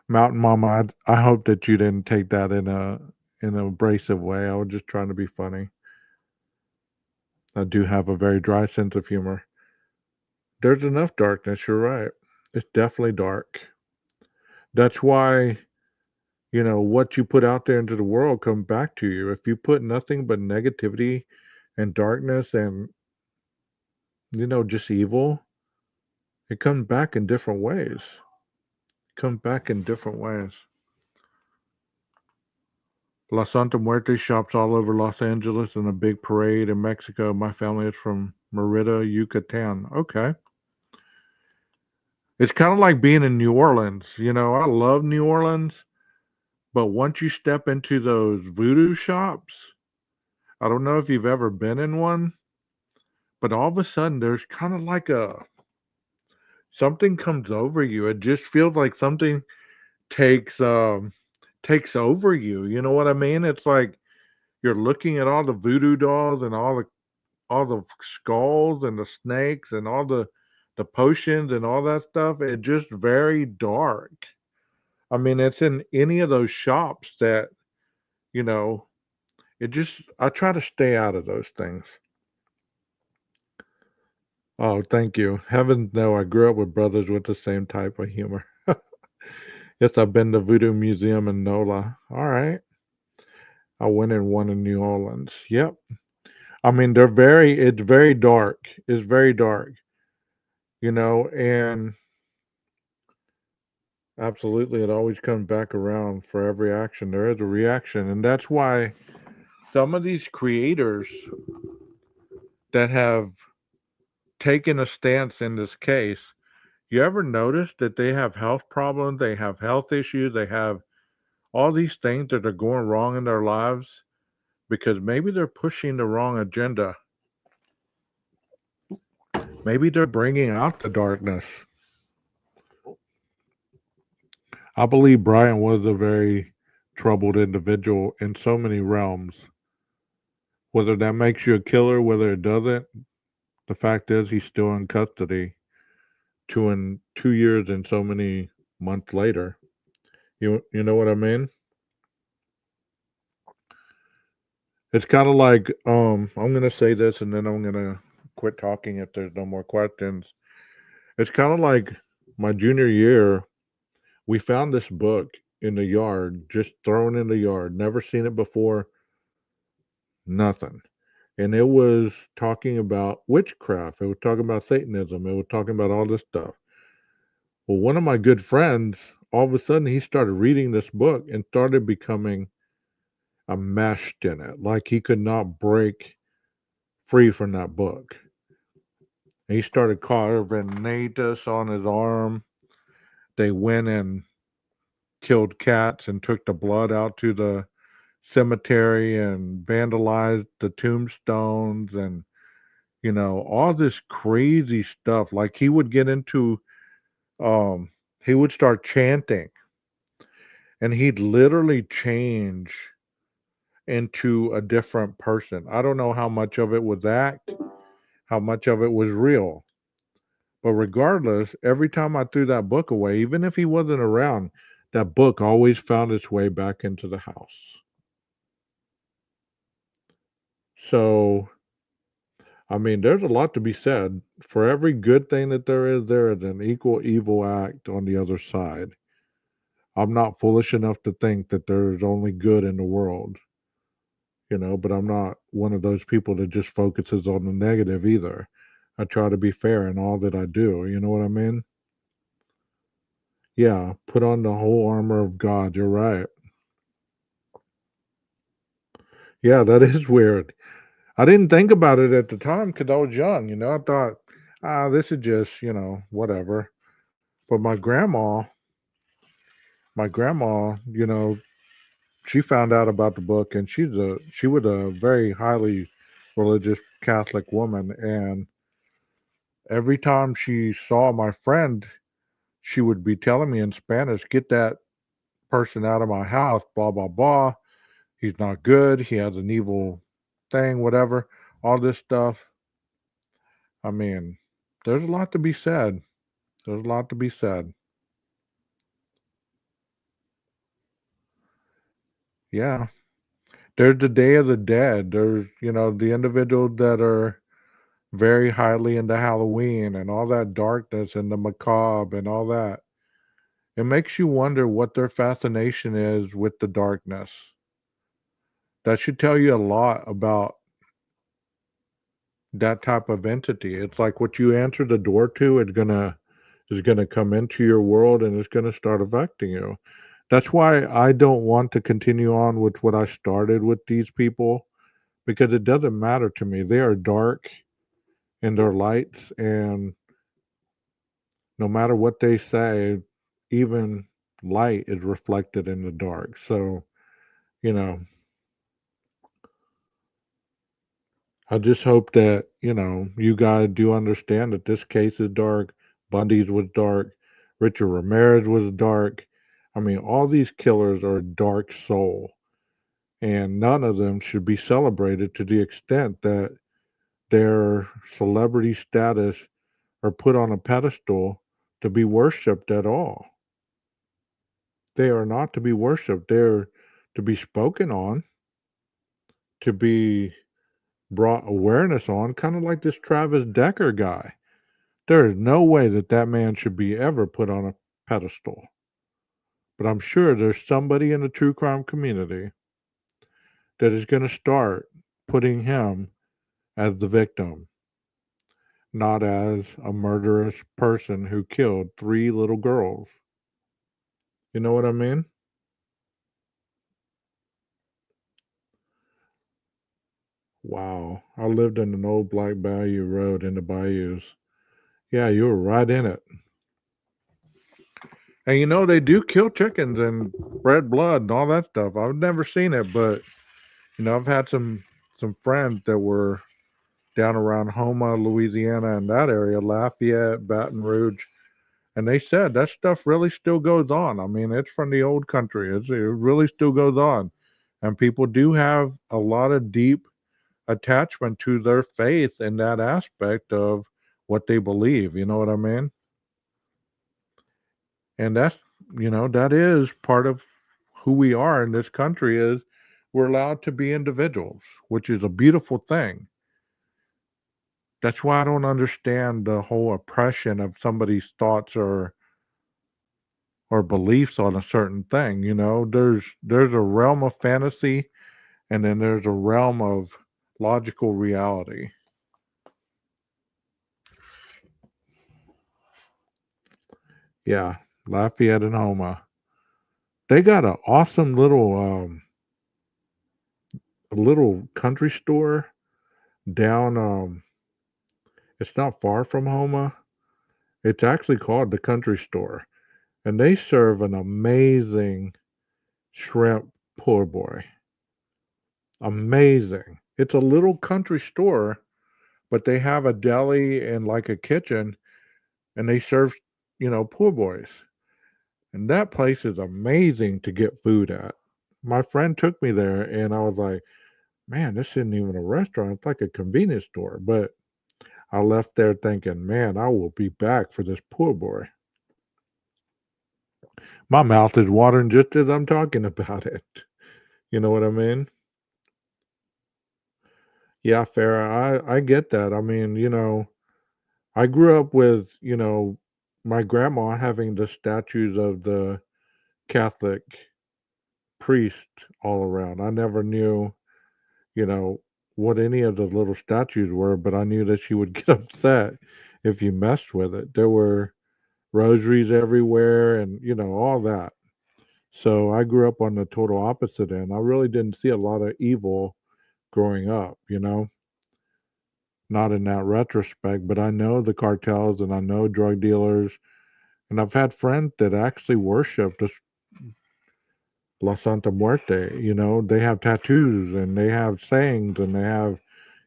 Mountain Mama, I hope that you didn't take that in an abrasive way. I was just trying to be funny. I do have a very dry sense of humor. There's enough darkness, you're right. It's definitely dark. That's why, what you put out there into the world comes back to you. If you put nothing but negativity and darkness and, just evil, it comes back in different ways. It comes back in different ways. La Santa Muerte shops all over Los Angeles and a big parade in Mexico. My family is from Merida, Yucatan. Okay. It's kind of like being in New Orleans. I love New Orleans, But once you step into those voodoo shops, I don't know if you've ever been in one, but all of a sudden there's kind of like a something comes over you. It just feels like something takes takes over you. You know what I mean? It's like you're looking at all the voodoo dolls and all the skulls and the snakes and all the potions and all that stuff. It's just very dark. I mean, it's in any of those shops that, you know, it just I try to stay out of those things. Oh, thank you. Heavens no, I grew up with brothers with the same type of humor. Yes, I've been to Voodoo Museum in NOLA. All right. I went in one in New Orleans. Yep. I mean, it's very dark. It's very dark, and absolutely it always comes back around for every action. There is a reaction. And that's why some of these creators that have taken a stance in this case, you ever notice that they have health problems, they have health issues, they have all these things that are going wrong in their lives because maybe they're pushing the wrong agenda. Maybe they're bringing out the darkness. I believe Brian was a very troubled individual in so many realms. Whether that makes you a killer, whether it doesn't, the fact is he's still in custody 2 years and so many months later. You know what I mean? It's kind of like I'm gonna say this and then I'm gonna quit talking if there's no more questions. It's kind of like my junior year. We found this book in the yard, just thrown in the yard. Never seen it before. Nothing. And it was talking about witchcraft. It was talking about Satanism. It was talking about all this stuff. Well, one of my good friends, all of a sudden, he started reading this book and started becoming enmeshed in it. Like he could not break free from that book. And he started carving natus on his arm. They went and killed cats and took the blood out to the cemetery and vandalized the tombstones and all this crazy stuff. Like he would get into he would start chanting and he'd literally change into a different person. I don't know how much of it was act, how much of it was real. But regardless, every time I threw that book away, even if he wasn't around, that book always found its way back into the house. So, I mean, there's a lot to be said. For every good thing that there is an equal evil act on the other side. I'm not foolish enough to think that there's only good in the world, but I'm not one of those people that just focuses on the negative either. I try to be fair in all that I do. You know what I mean? Yeah, put on the whole armor of God. You're right. Yeah, that is weird. I didn't think about it at the time because I was young. I thought, this is just, whatever. But my grandma, she found out about the book, and she was a very highly religious Catholic woman, and every time she saw my friend, she would be telling me in Spanish, "Get that person out of my house." Blah blah blah. He's not good. He has an evil thing. Whatever. All this stuff. I mean, there's a lot to be said. There's a lot to be said. Yeah. There's the Day of the Dead. There's the individuals that are very highly into Halloween and all that darkness and the macabre and all that. It makes you wonder what their fascination is with the darkness. That should tell you a lot about that type of entity. It's like what you answer the door to, is gonna come into your world and it's gonna start affecting you. That's why I don't want to continue on with what I started with these people because it doesn't matter to me. They are dark in their lights, and no matter what they say, even light is reflected in the dark. So, you know, I just hope that, you guys do understand that this case is dark. Bundy's was dark. Richard Ramirez was dark. I mean, all these killers are dark soul, and none of them should be celebrated to the extent that their celebrity status are put on a pedestal to be worshipped at all. They are not to be worshipped. They're to be spoken on, to be brought awareness on, kind of like this Travis Decker guy. There is no way that that man should be ever put on a pedestal. But I'm sure there's somebody in the true crime community that is going to start putting him as the victim, not as a murderous person who killed three little girls. You know what I mean? Wow. I lived in an old Black Bayou Road in the bayous. Yeah, you were right in it. And they do kill chickens and red blood and all that stuff. I've never seen it, but I've had some friends that were down around Houma, Louisiana, and that area, Lafayette, Baton Rouge, and they said that stuff really still goes on. I mean, it's from the old country. It really still goes on, and people do have a lot of deep attachment to their faith in that aspect of what they believe. You know what I mean? And that is part of who we are in this country is we're allowed to be individuals, which is a beautiful thing. That's why I don't understand the whole oppression of somebody's thoughts or beliefs on a certain thing. There's a realm of fantasy and then there's a realm of logical reality. Yeah, Lafayette and Homa. They got an awesome little country store down it's not far from Homa. It's actually called the Country Store, and they serve an amazing shrimp poor boy. Amazing. It's a little country store, but they have a deli and like a kitchen, and they serve, poor boys. And that place is amazing to get food at. My friend took me there, and I was like, man, this isn't even a restaurant. It's like a convenience store. But I left there thinking, man, I will be back for this poor boy. My mouth is watering just as I'm talking about it. You know what I mean? Yeah, Farah, I get that. I mean, I grew up with, my grandma having the statues of the Catholic priest all around. I never knew, you know, what any of the little statues were, but I knew that she would get upset if you messed with it. There were rosaries everywhere and, all that. So I grew up on the total opposite end. I really didn't see a lot of evil growing up, not in that retrospect, but I know the cartels and I know drug dealers. And I've had friends that actually worship this La Santa Muerte. They have tattoos and they have sayings and they have,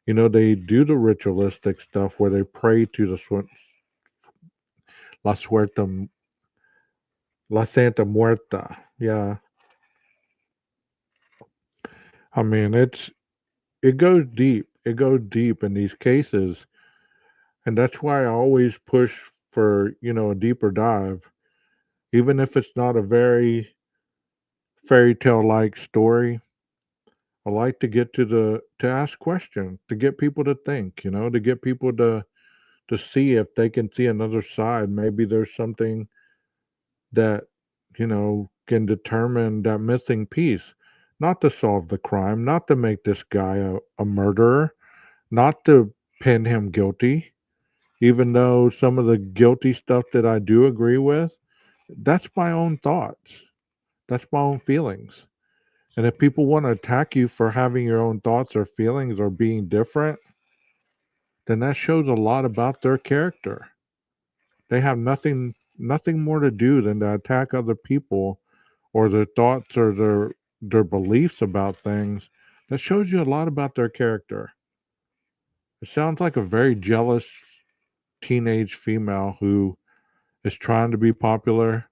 they do the ritualistic stuff where they pray to the La Suerta, La Santa Muerta. Yeah. I mean, it goes deep. It goes deep in these cases. And that's why I always push for, a deeper dive, even if it's not a very fairy tale like story. I like to get to ask questions, to get people to think, to get people to see if they can see another side. Maybe there's something that, can determine that missing piece. Not to solve the crime, not to make this guy a murderer, not to pin him guilty, even though some of the guilty stuff that I do agree with, that's my own thoughts. That's my own feelings. And if people want to attack you for having your own thoughts or feelings or being different, then that shows a lot about their character. They have nothing, nothing more to do than to attack other people or their thoughts or their beliefs about things, that shows you a lot about their character. It sounds like a very jealous teenage female who is trying to be popular,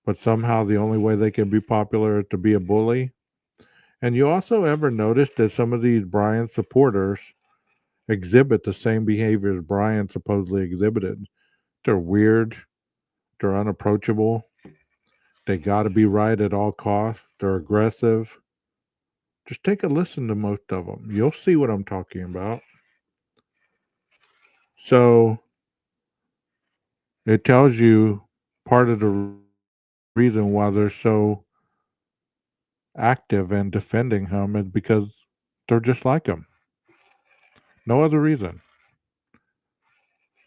but somehow the only way they can be popular is to be a bully. And you also ever notice that some of these Brian supporters exhibit the same behaviors Brian supposedly exhibited? They're weird, they're unapproachable, they got to be right at all costs, they're aggressive. Just take a listen to most of them. You'll see what I'm talking about. So it tells you part of the reason why they're so active in defending him is because they're just like him. No other reason.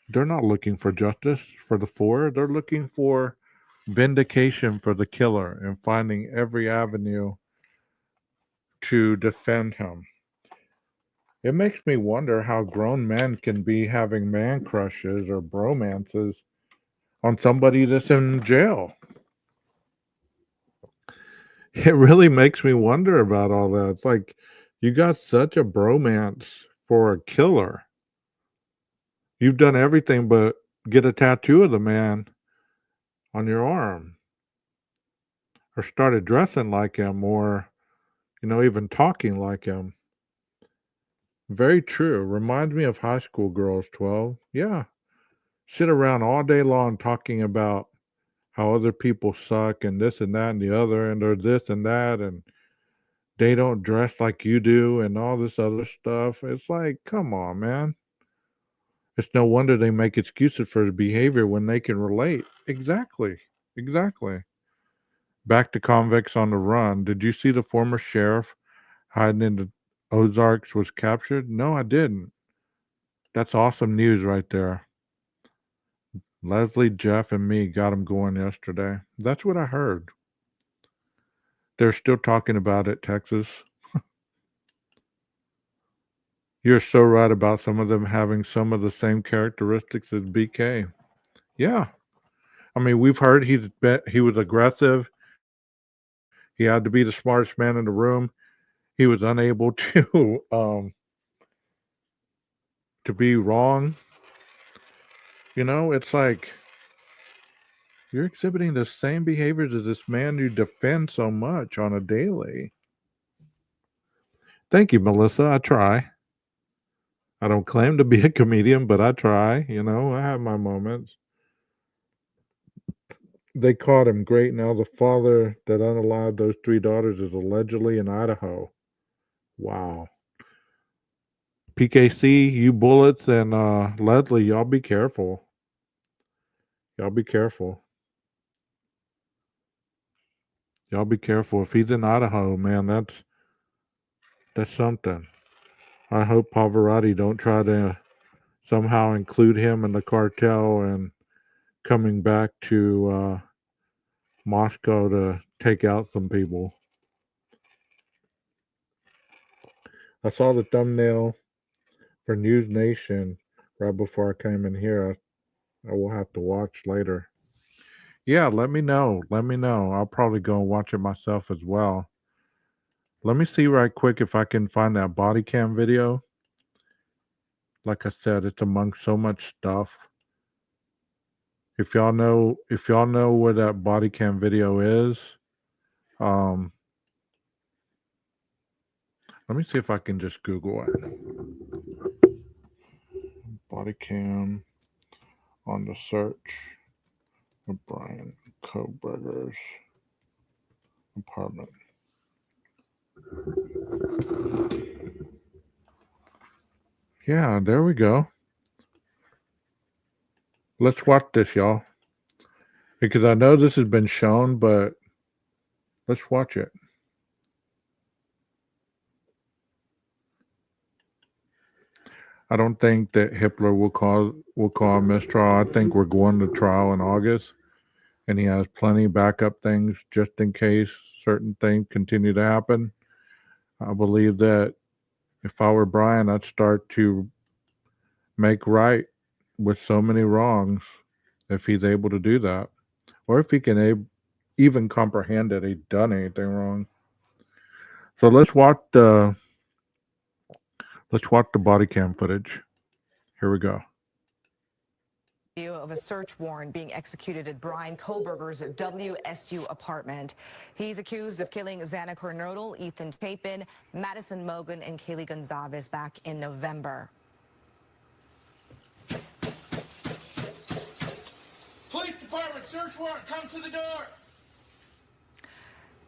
They're not looking for justice for the four. They're looking for vindication for the killer and finding every avenue to defend him. It makes me wonder how grown men can be having man crushes or bromances on somebody that's in jail. It really makes me wonder about all that. It's like you got such a bromance for a killer. You've done everything but get a tattoo of the man on your arm or started dressing like him or, even talking like him. Very true. Reminds me of high school girls, 12. Yeah. Sit around all day long talking about how other people suck and this and that and the other and they're this and that and they don't dress like you do and all this other stuff. It's like, come on, man. It's no wonder they make excuses for the behavior when they can relate. Exactly. Exactly. Back to convicts on the run. Did you see the former sheriff hiding in the Ozarks was captured? No, I didn't. That's awesome news right there. Leslie, Jeff, and me got him going yesterday. That's what I heard. They're still talking about it, Texas. You're so right about some of them having some of the same characteristics as BK. Yeah. I mean, we've heard he was aggressive. He had to be the smartest man in the room. He was unable to to be wrong. It's like you're exhibiting the same behaviors as this man you defend so much on a daily. Thank you, Melissa. I try. I don't claim to be a comedian, but I try. I have my moments. They caught him. Great. Now the father that unalived those three daughters is allegedly in Idaho. Wow. PKC, you bullets, and Leslie, y'all be careful. Y'all be careful. Y'all be careful. If he's in Idaho, man, that's something. I hope Pavarotti don't try to somehow include him in the cartel and coming back to Moscow to take out some people. I saw the thumbnail for News Nation right before I came in here. I will have to watch later. Yeah, let me know. Let me know. I'll probably go and watch it myself as well. Let me see right quick if I can find that body cam video. Like I said, it's among so much stuff. If y'all know where that body cam video is, um, let me see if I can just Google it. Body cam on the search of Brian Koberger's apartment. Yeah, there we go. Let's watch this, y'all. Because I know this has been shown, but let's watch it. I don't think that Hitler will call a mistrial. I think we're going to trial in August, and he has plenty backup things just in case certain things continue to happen. I believe that if I were Brian, I'd start to make right with so many wrongs if he's able to do that. or if he can even comprehend that he'd done anything wrong. So let's watch the body cam footage. Here we go. Video of a search warrant being executed at Brian Koberger's WSU apartment. He's accused of killing Xana Kernodle, Ethan Chapin, Madison Mogan, and Kaylee Gonzalez back in November. Police department, search warrant, come to the door.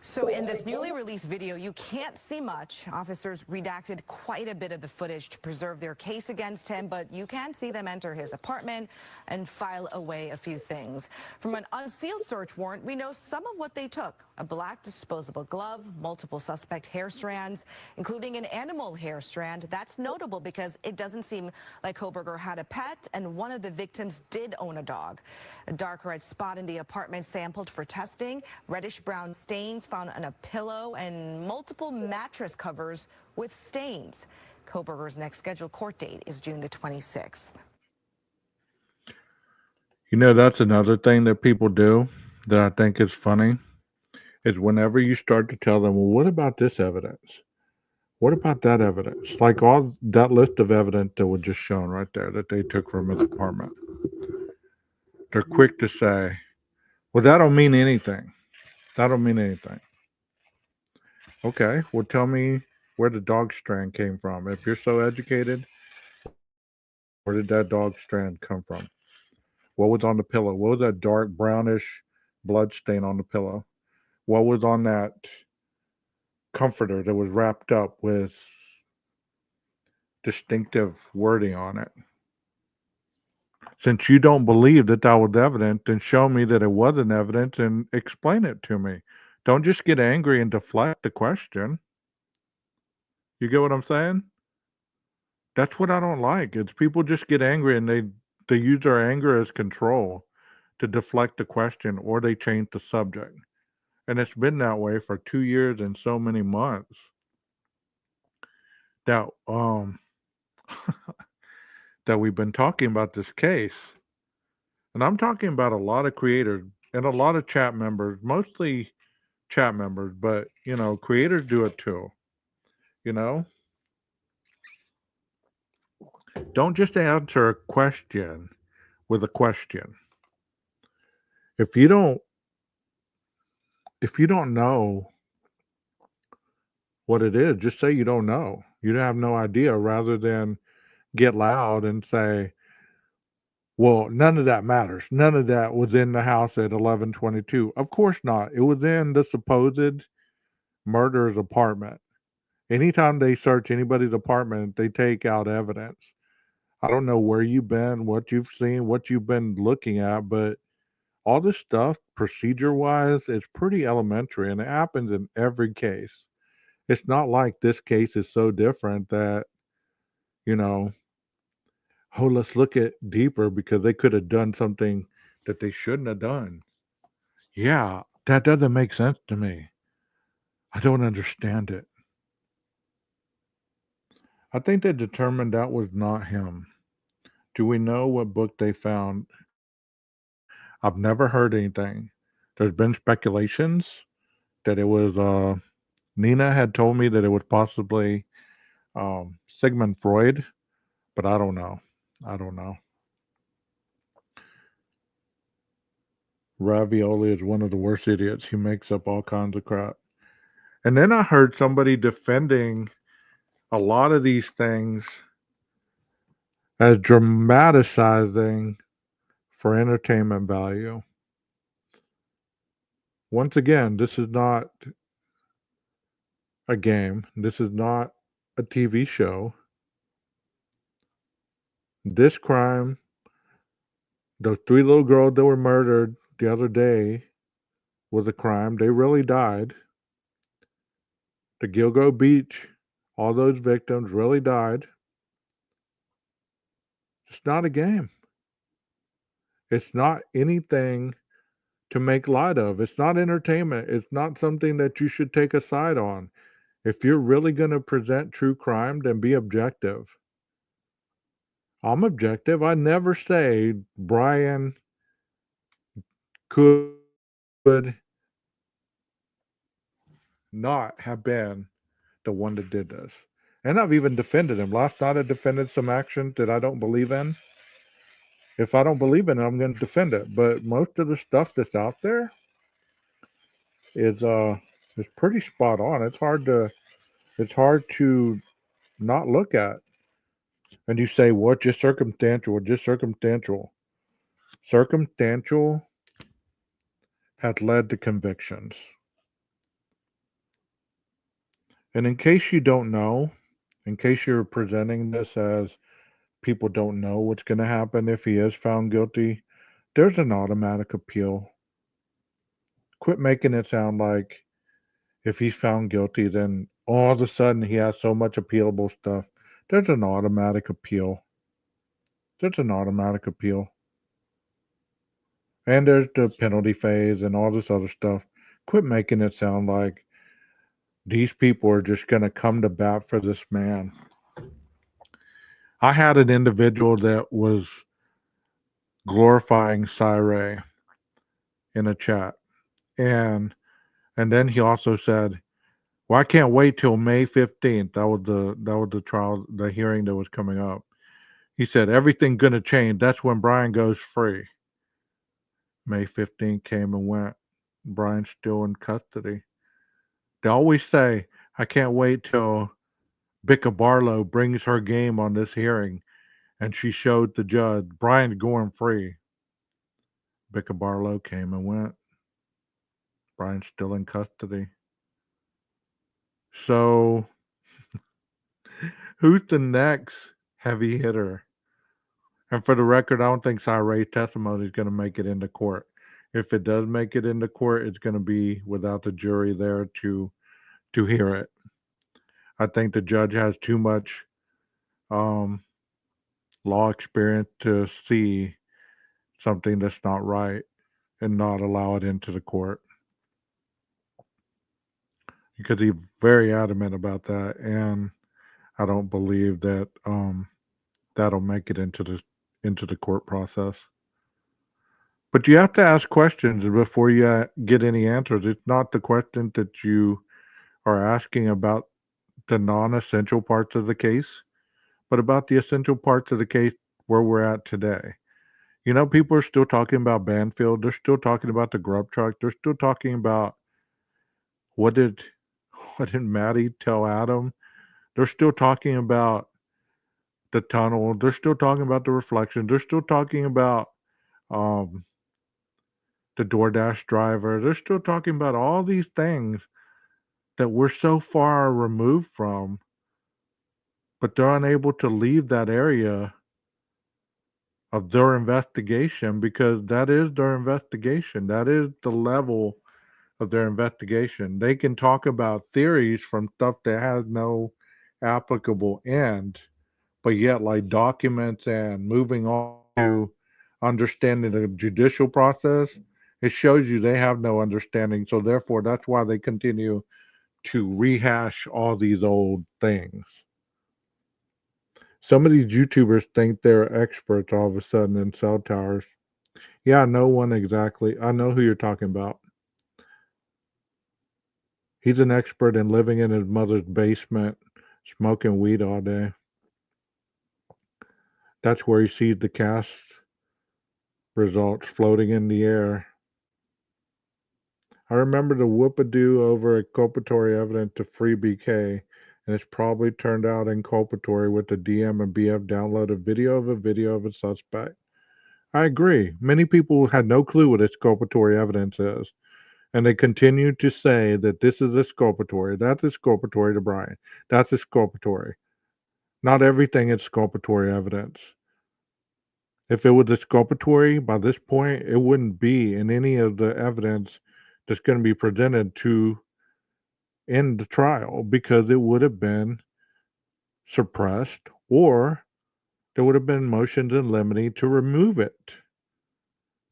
So in this newly released video, you can't see much. Officers redacted quite a bit of the footage to preserve their case against him, but you can see them enter his apartment and file away a few things. From an unsealed search warrant, we know some of what they took: a black disposable glove, multiple suspect hair strands, including an animal hair strand. That's notable because it doesn't seem like Koberger had a pet, and one of the victims did own a dog. A dark red spot in the apartment sampled for testing, reddish brown stains found on a pillow, and multiple mattress covers with stains. Koberger's next scheduled court date is June the 26th. That's another thing that people do that I think is funny is whenever you start to tell them, well, what about this evidence? What about that evidence? Like all that list of evidence that was just shown right there that they took from his apartment. They're quick to say, well, that don't mean anything. That don't mean anything. Okay, well, tell me where the dog strand came from. If you're so educated, where did that dog strand come from? What was on the pillow? What was that dark brownish blood stain on the pillow? What was on that comforter that was wrapped up with distinctive wording on it? Since you don't believe that that was evidence, then show me that it wasn't evidence and explain it to me. Don't just get angry and deflect the question. You get what I'm saying? That's what I don't like. It's people just get angry and they use their anger as control to deflect the question, or they change the subject. And it's been that way for 2 years and so many months. That that we've been talking about this case. And I'm talking about a lot of creators and a lot of chat members, mostly chat members, but creators do it too. You know, don't just answer a question with a question. If you don't know what it is, just say you don't know. You have no idea rather than get loud and say, well, none of that matters. None of that was in the house at 1122. Of course not. It was in the supposed murderer's apartment. Anytime they search anybody's apartment, they take out evidence. I don't know where you've been, what you've seen, what you've been looking at, but all this stuff, procedure wise, is pretty elementary and it happens in every case. It's not like this case is so different that, you know, oh, let's look at deeper because they could have done something that they shouldn't have done. Yeah, that doesn't make sense to me. I don't understand it. I think they determined that was not him. Do we know what book they found? I've never heard anything. There's been speculations that it was Nina had told me that it was possibly Sigmund Freud, but I don't know. I don't know. Ravioli is one of the worst idiots. He makes up all kinds of crap. And then I heard somebody defending a lot of these things as dramatizing for entertainment value. Once again, this is not a game. This is not a TV show. This crime, those three little girls that were murdered the other day, was a crime. They really died. The Gilgo Beach, all those victims really died. It's not a game. It's not anything to make light of. It's not entertainment. It's not something that you should take a side on. If you're really going to present true crime, then be objective. I'm objective. I never say Brian could would not have been the one that did this. And I've even defended him. Last night I defended some action that I don't believe in. If I don't believe in it, I'm going to defend it. But most of the stuff that's out there is pretty spot on. It's hard to not look at. And you say, well, just circumstantial, just circumstantial. Circumstantial had led to convictions. And in case you don't know, in case you're presenting this as people don't know what's going to happen if he is found guilty, there's an automatic appeal. Quit making it sound like if he's found guilty, then all of a sudden he has so much appealable stuff. There's an automatic appeal. There's an automatic appeal. And there's the penalty phase and all this other stuff. Quit making it sound like these people are just going to come to bat for this man. I had an individual that was glorifying Syre in a chat. And then he also said, well, I can't wait till May 15th. That was the trial, the hearing that was coming up. He said, everything gonna change. That's when Brian goes free. May 15th came and went. Brian's still in custody. They always say, I can't wait till Bicca Barlow brings her game on this hearing. And she showed the judge, Brian going free. Bicca Barlow came and went. Brian's still in custody. So, who's the next heavy hitter? And for the record, I don't think Syre's testimony is going to make it into court. If it does make it into court, it's going to be without the jury there to hear it. I think the judge has too much um, law experience to see something that's not right and not allow it into the court, because he's very adamant about that, and I don't believe that that'll make it into the court process. But you have to ask questions before you get any answers. It's not the question that you are asking about the non-essential parts of the case, but about the essential parts of the case where we're at today. You know, people are still talking about Banfield. They're still talking about the grub truck. They're still talking about what did what did Maddie tell Adam. They're still talking about the tunnel. They're still talking about the reflection. They're still talking about um, the DoorDash driver. They're still talking about all these things that we're so far removed from, but they're unable to leave that area of their investigation, because that is their investigation. That is the level of their investigation. They can talk about theories from stuff that has no applicable end, but yet, like documents and moving on to understanding the judicial process, it shows you they have no understanding. So, therefore, that's why they continue to rehash all these old things. Some of these YouTubers think they're experts all of a sudden in cell towers. Yeah, no one exactly. I know who you're talking about. He's an expert in living in his mother's basement, smoking weed all day. That's where he sees the cast results floating in the air. I remember the whoop-a-doo over exculpatory evidence to free BK, and it's probably turned out inculpatory with the DM and BF download a video of a suspect. I agree. Many people had no clue what exculpatory evidence is, and they continue to say that this is exculpatory. That's exculpatory to Brian. That's exculpatory. Not everything is exculpatory evidence. If it was exculpatory, by this point, it wouldn't be in any of the evidence that's going to be presented to end the trial, because it would have been suppressed, or there would have been motions in limine to remove it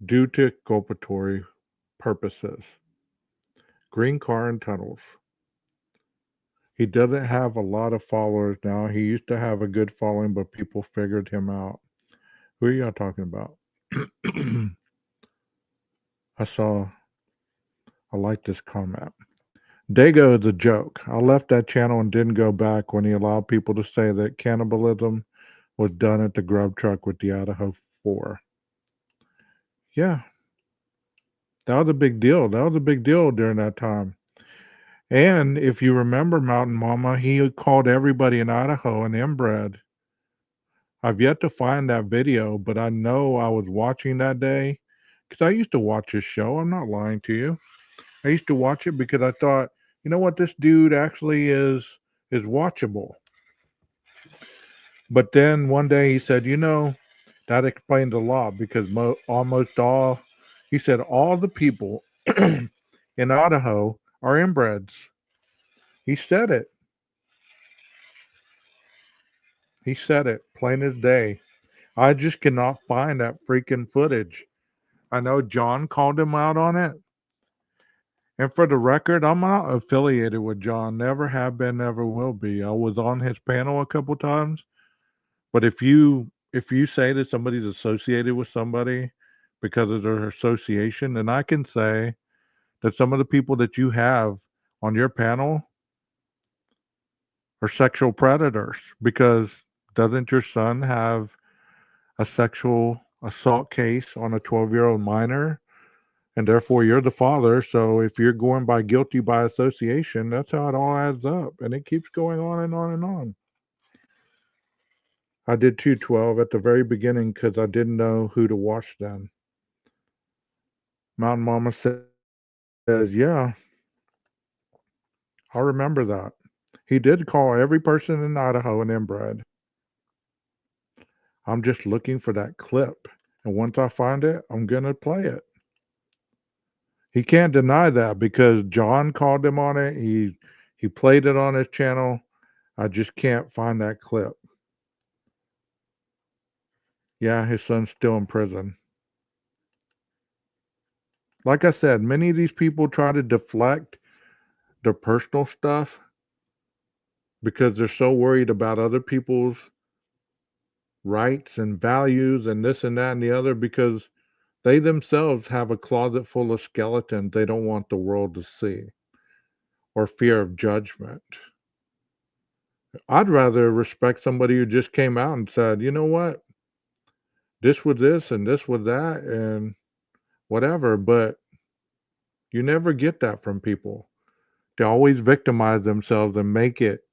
due to exculpatory purposes. Green car and tunnels. He doesn't have a lot of followers now. He used to have a good following, but people figured him out. Who are y'all talking about? I saw I like this comment. Dago is a joke. I left that channel and didn't go back when he allowed people to say that cannibalism was done at the grub truck with the Idaho 4. Yeah, that was a big deal. That was a big deal during that time. And if you remember Mountain Mama, he called everybody in Idaho an inbred. I've yet to find that video, but I know I was watching that day because I used to watch his show. I'm not lying to you. I used to watch it because I thought, you know what, this dude actually is watchable. But then one day he said, that explains a lot because almost all, he said, all the people in Idaho are inbreds. He said it. He said it plain as day. I just cannot find that freaking footage. I know John called him out on it. And for the record, I'm not affiliated with John. Never have been, never will be. I was on his panel a couple times. But if you say that somebody's associated with somebody because of their association, then I can say that some of the people that you have on your panel are sexual predators because doesn't your son have a sexual assault case on a 12-year-old minor? And therefore, you're the father. So if you're going by guilty by association, that's how it all adds up. And it keeps going on and on and on. I did 212 at the very beginning because I didn't know who to watch then. Mountain Mama says, yeah, I remember that. He did call every person in Idaho an inbred. I'm just looking for that clip. And once I find it, I'm going to play it. He can't deny that because John called him on it. He played it on his channel. I just can't find that clip. Yeah, his son's still in prison. Like I said, many of these people try to deflect their personal stuff because they're so worried about other people's rights and values and this and that and the other because they themselves have a closet full of skeletons they don't want the world to see or fear of judgment. I'd rather respect somebody who just came out and said, you know what, this was this and this was that and whatever, but you never get that from people. They always victimize themselves and make it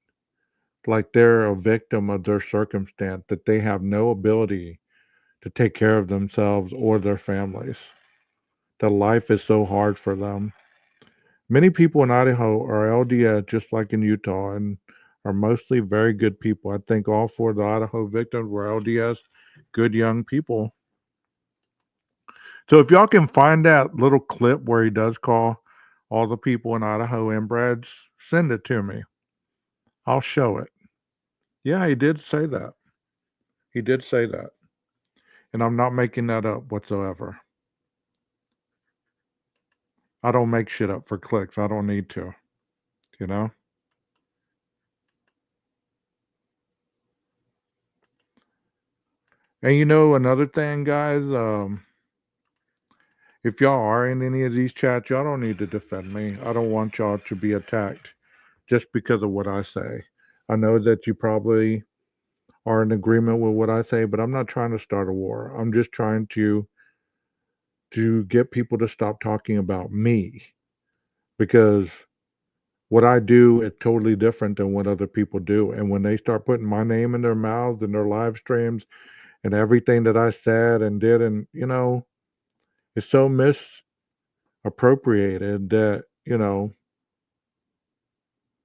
like they're a victim of their circumstance, that they have no ability to take care of themselves or their families, that life is so hard for them. Many people in Idaho are LDS, just like in Utah, and are mostly very good people. I think all four of the Idaho victims were LDS, good young people. So if y'all can find that little clip where he does call all the people in Idaho inbreds, send it to me. I'll show it. Yeah, he did say that. He did say that. And I'm not making that up whatsoever. I don't make shit up for clicks. I don't need to, you know? And another thing, guys, if y'all are in any of these chats, y'all don't need to defend me. I don't want y'all to be attacked just because of what I say. I know that you probably are in agreement with what I say, but I'm not trying to start a war. I'm just trying to get people to stop talking about me because what I do is totally different than what other people do. And when they start putting my name in their mouths and their live streams and everything that I said and did, and it's so misappropriated that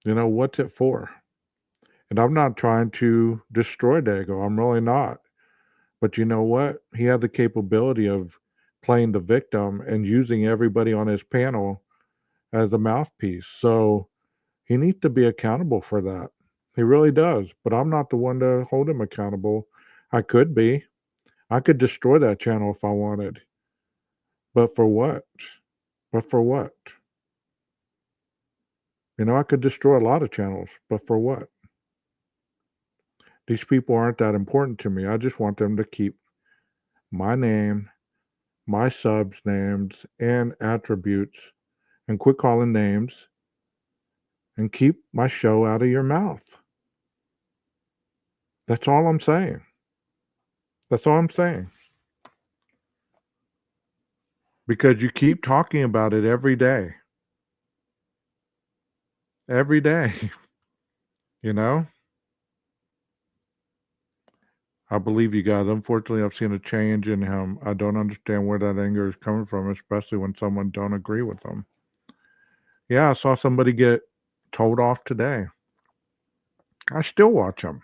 what's it for? And I'm not trying to destroy Dago. I'm really not. But you know what? He had the capability of playing the victim and using everybody on his panel as a mouthpiece. So he needs to be accountable for that. He really does. But I'm not the one to hold him accountable. I could be. I could destroy that channel if I wanted. But for what? But for what? I could destroy a lot of channels, but for what? These people aren't that important to me. I just want them to keep my name, my subs names, and attributes and quit calling names and keep my show out of your mouth. That's all I'm saying. That's all I'm saying. Because you keep talking about it every day. Every day. You know? I believe you guys. Unfortunately, I've seen a change in him. I don't understand where that anger is coming from, especially when someone don't agree with them. Yeah, I saw somebody get told off today. I still watch him.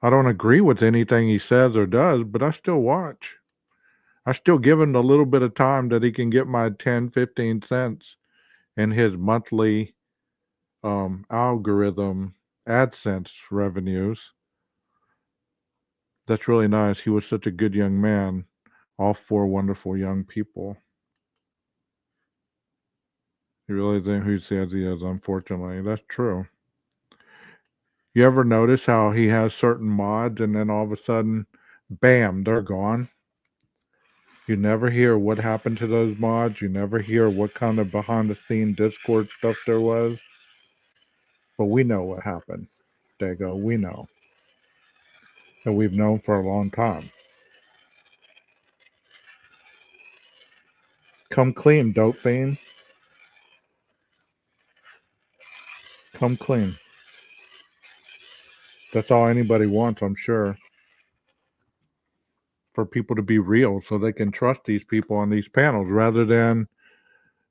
I don't agree with anything he says or does, but I still watch. I still give him the little bit of time that he can get my 10, 15 cents in his monthly algorithm AdSense revenues. That's really nice. He was such a good young man. All four wonderful young people. He really isn't who he says he is, unfortunately. That's true. You ever notice how he has certain mods and then all of a sudden, bam, they're gone? You never hear what happened to those mods. You never hear what kind of behind the scene Discord stuff there was. But we know what happened. Dago, we know. And we've known for a long time. Come clean, dope fiend. Come clean. That's all anybody wants, I'm sure. For people to be real so they can trust these people on these panels rather than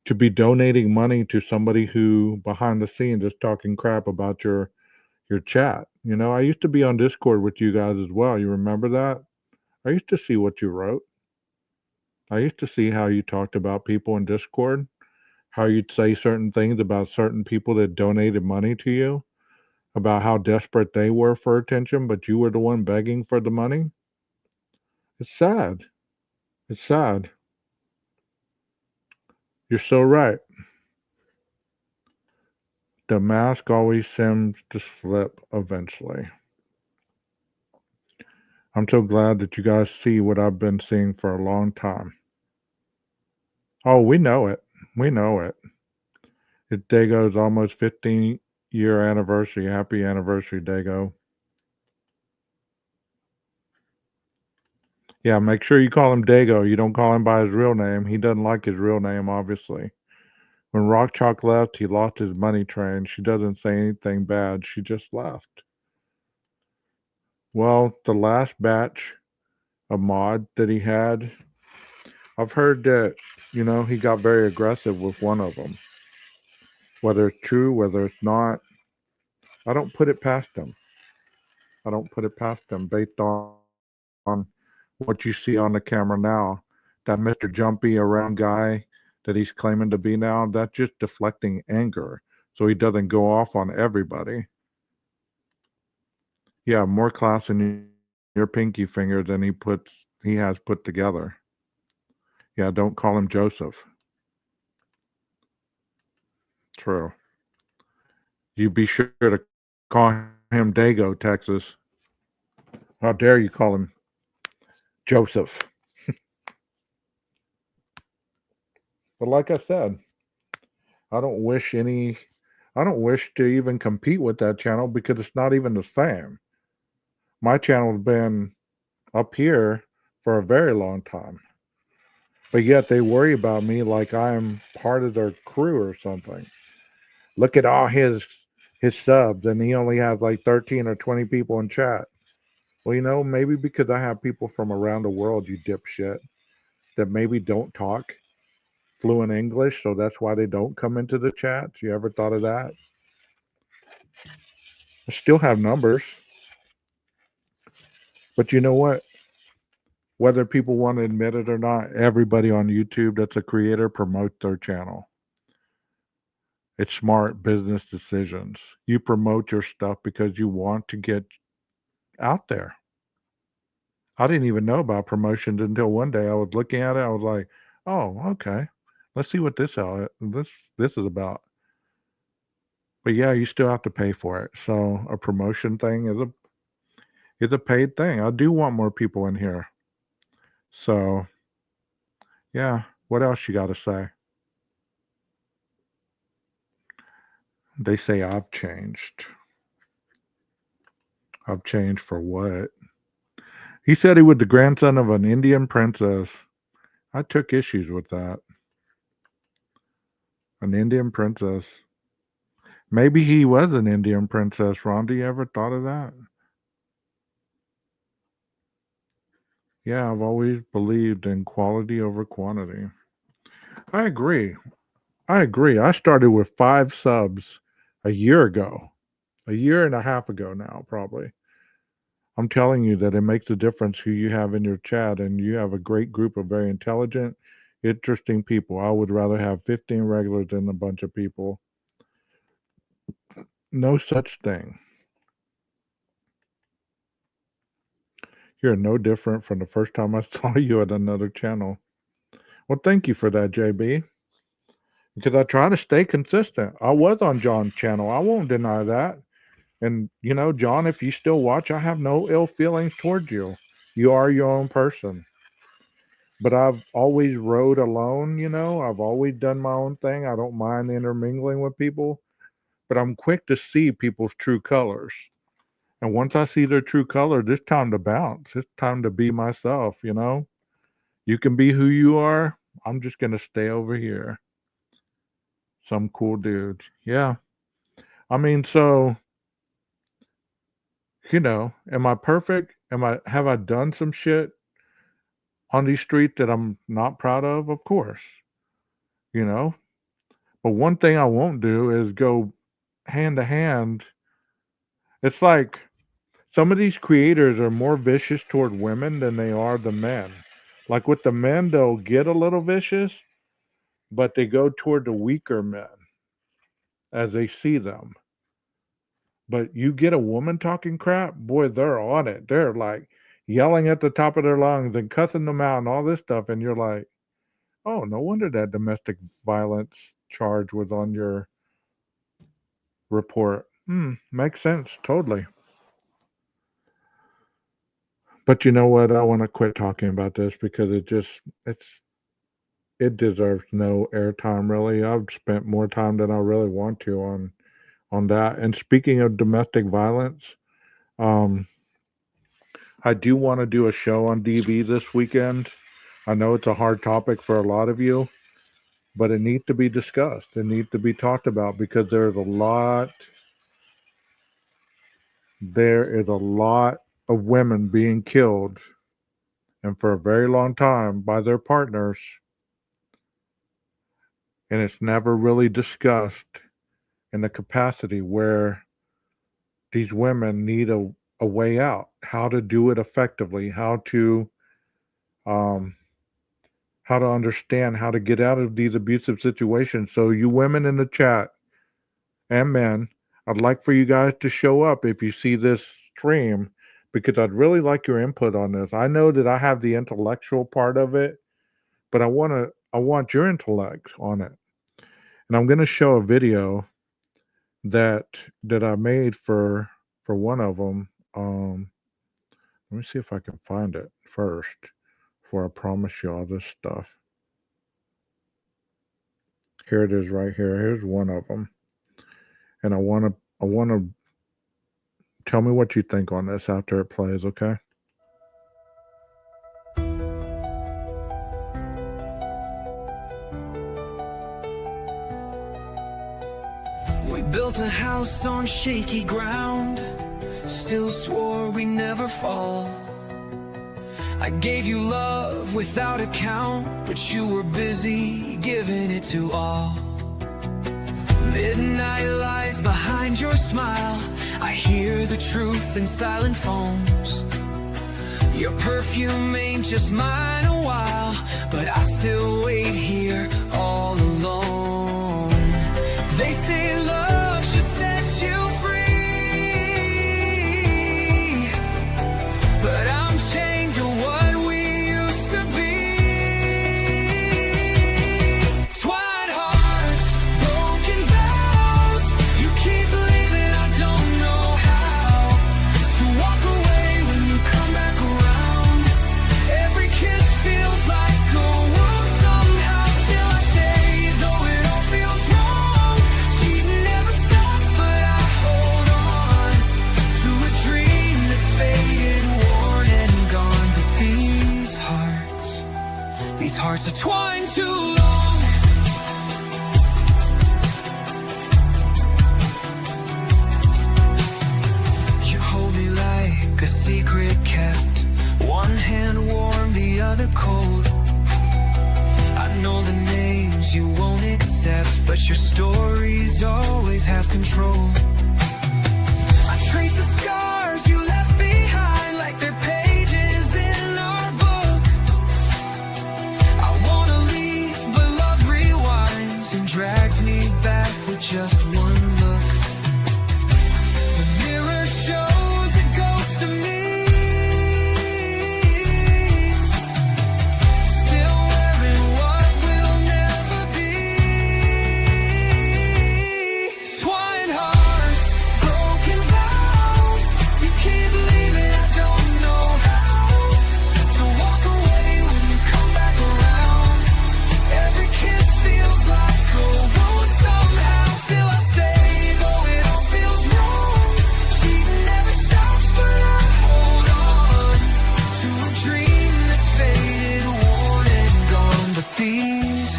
to be donating money to somebody who behind the scenes is talking crap about your chat. You know, I used to be on Discord with you guys as well. You remember that? I used to see what you wrote. I used to see how you talked about people in Discord, how you'd say certain things about certain people that donated money to you, about how desperate they were for attention, but you were the one begging for the money. It's sad. It's sad. You're so right. The mask always seems to slip eventually. I'm so glad that you guys see what I've been seeing for a long time. Oh, we know it. We know it. It's Dago's almost 15-year anniversary. Happy anniversary, Dago. Yeah, make sure you call him Dago. You don't call him by his real name. He doesn't like his real name, obviously. When Rock Chalk left, he lost his money train. She doesn't say anything bad. She just left. Well, the last batch of mod that he had, I've heard that, he got very aggressive with one of them. Whether it's true, whether it's not, I don't put it past him. I don't put it past him based on what you see on the camera now. That Mr. Jumpy around guy that he's claiming to be now, that's just deflecting anger so he doesn't go off on everybody. Yeah, more class in your pinky finger than he has put together. Yeah, don't call him Joseph. True. You be sure to call him Dago, Texas. How dare you call him Joseph? But like I said, I don't wish any I don't wish to even compete with that channel because it's not even the same. My channel's been up here for a very long time. But yet they worry about me like I'm part of their crew or something. Look at all his subs and he only has like 13 or 20 people in chat. Well, maybe because I have people from around the world, you dipshit, that maybe don't talk fluent English, so that's why they don't come into the chats. You ever thought of that? I still have numbers. But you know what? Whether people want to admit it or not, everybody on YouTube that's a creator promotes their channel. It's smart business decisions. You promote your stuff because you want to get out there. I didn't even know about promotions until one day I was looking at it. I was like, "Oh, okay. Let's see what this is about." But yeah, you still have to pay for it. So a promotion thing is a paid thing. I do want more people in here. So yeah, what else you got to say? They say I've changed. I've changed for what? He said he was the grandson of an Indian princess. I took issues with that. An Indian princess. Maybe he was an Indian princess, Rhonda. You ever thought of that? Yeah, I've always believed in quality over quantity. I agree. I agree. I started with 5 subs a year ago, a year and a half ago now, probably. I'm telling you that it makes a difference who you have in your chat, and you have a great group of very intelligent, interesting people. I would rather have 15 regulars than a bunch of people. No such thing. You're no different from the first time I saw you at another channel. Well, thank you for that, JB. Because I try to stay consistent. I was on John's channel. I won't deny that. And, John, if you still watch, I have no ill feelings towards you. You are your own person. But I've always rode alone, I've always done my own thing. I don't mind intermingling with people. But I'm quick to see people's true colors. And once I see their true colors, it's time to bounce. It's time to be myself, You can be who you are. I'm just going to stay over here. Some cool dudes. Yeah. I mean, so, am I perfect? Have I done some shit on these streets that I'm not proud of? Of course. But one thing I won't do is go hand to hand. It's like some of these creators are more vicious toward women than they are the men. Like with the men, they'll get a little vicious, but they go toward the weaker men as they see them. But you get a woman talking crap, boy, they're on it. They're like yelling at the top of their lungs and cussing them out and all this stuff. And you're like, oh, no wonder that domestic violence charge was on your report. Makes sense. Totally. But you know what? I want to quit talking about this because it deserves no airtime, really. I've spent more time than I really want to on that. And speaking of domestic violence, I do want to do a show on DV this weekend. I know it's a hard topic for a lot of you, but it needs to be discussed. It needs to be talked about because there is a lot of women being killed, and for a very long time, by their partners, and it's never really discussed in the capacity where these women need a way out, how to do it effectively, how to understand how to get out of these abusive situations. So you women in the chat and men, I'd like for you guys to show up if you see this stream, because I'd really like your input on this. I know that I have the intellectual part of it, but I want your intellect on it. And I'm going to show a video that I made for one of them. Let me see if I can find it first before I promise you all this stuff. Here it is right here. Here's one of them. And I want to tell me what you think on this after it plays, okay? We built a house on shaky ground, still swore we never fall. I gave you love without a count, but you were busy giving it to all. Midnight lies behind your smile, I hear the truth in silent phones. Your perfume ain't just mine a while, but I still wait here all alone. They say love should set you free, but I'm chained to what we used to be. Twine hearts, broken vows, you keep leaving, I don't know how to walk away when you come back around. Every kiss feels like a wound somehow. twine too long. You hold me like a secret kept, one hand warm, the other cold. I know the names you won't accept, but your stories always have control. I trace the scars you left behind like they're pages in our book. I wanna leave, but love rewinds and drags me back with just one look. The mirror shows a ghost of me, still wearing what will never be. Twined hearts, broken vows, you keep leaving, I don't know how to walk away when you come back around. Every kiss feels like a wound somehow. Still I stay, though it all feels wrong. Cheating never stops, but I hold on to a dream that's faded, worn and gone. But these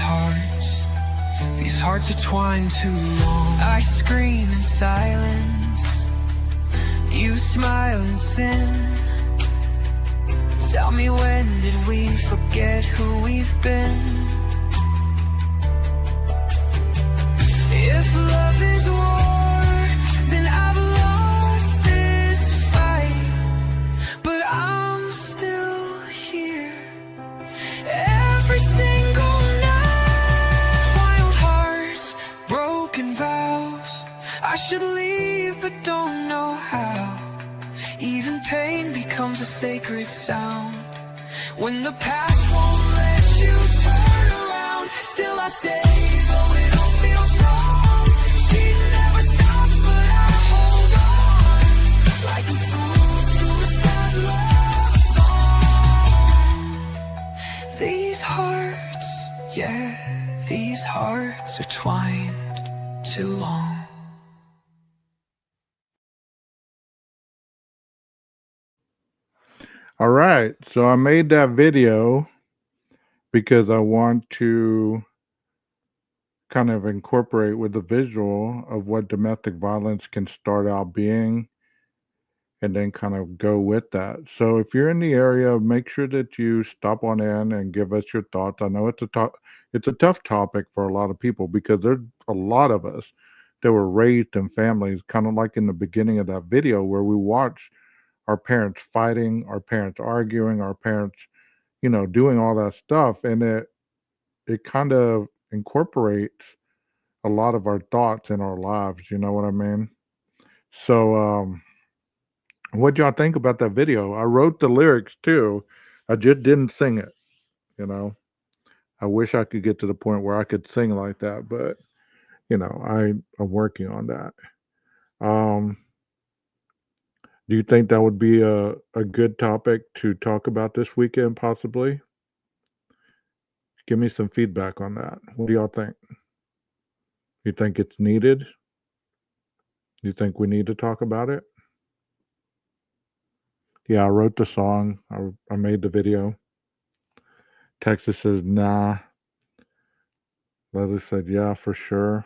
hearts are twined too long. I scream in silence, you smile and sin. Tell me, when did we forget who we've been? If love is war, then I've lost this fight, but I'm still here every single night. Wild hearts, broken vows, I should leave but don't know how. Even pain becomes a sacred sound when the past won't let you turn around. Still I stay, though it all feels wrong. She never stops, but I hold on like a fool to a sad love song. These hearts, yeah, these hearts are twined too long. All right. So I made that video because I want to kind of incorporate with the visual of what domestic violence can start out being and then kind of go with that. So if you're in the area, make sure that you stop on in and give us your thoughts. I know it's a tough topic for a lot of people because there's a lot of us that were raised in families kind of like in the beginning of that video where we watched our parents fighting, our parents arguing, our parents, doing all that stuff, and it kind of incorporates a lot of our thoughts in our lives. You know what I mean? So, what y'all think about that video? I wrote the lyrics too. I just didn't sing it. You know, I wish I could get to the point where I could sing like that, but I am working on that. Um, do you think that would be a good topic to talk about this weekend, possibly? Give me some feedback on that. What do y'all think? You think it's needed? You think we need to talk about it? Yeah, I wrote the song. I made the video. Texas says nah. Leslie said yeah, for sure.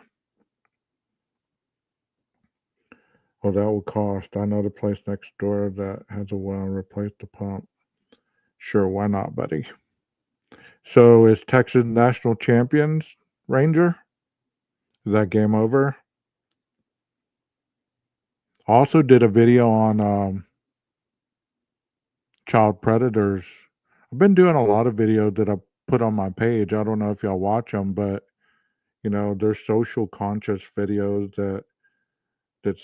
Well, that will cost. I know the place next door that has a well and replace the pump. Sure, why not, buddy? So is Texas national champions, Ranger? Is that game over? Also did a video on child predators. I've been doing a lot of videos that I put on my page. I don't know if y'all watch them, but there's social conscious videos that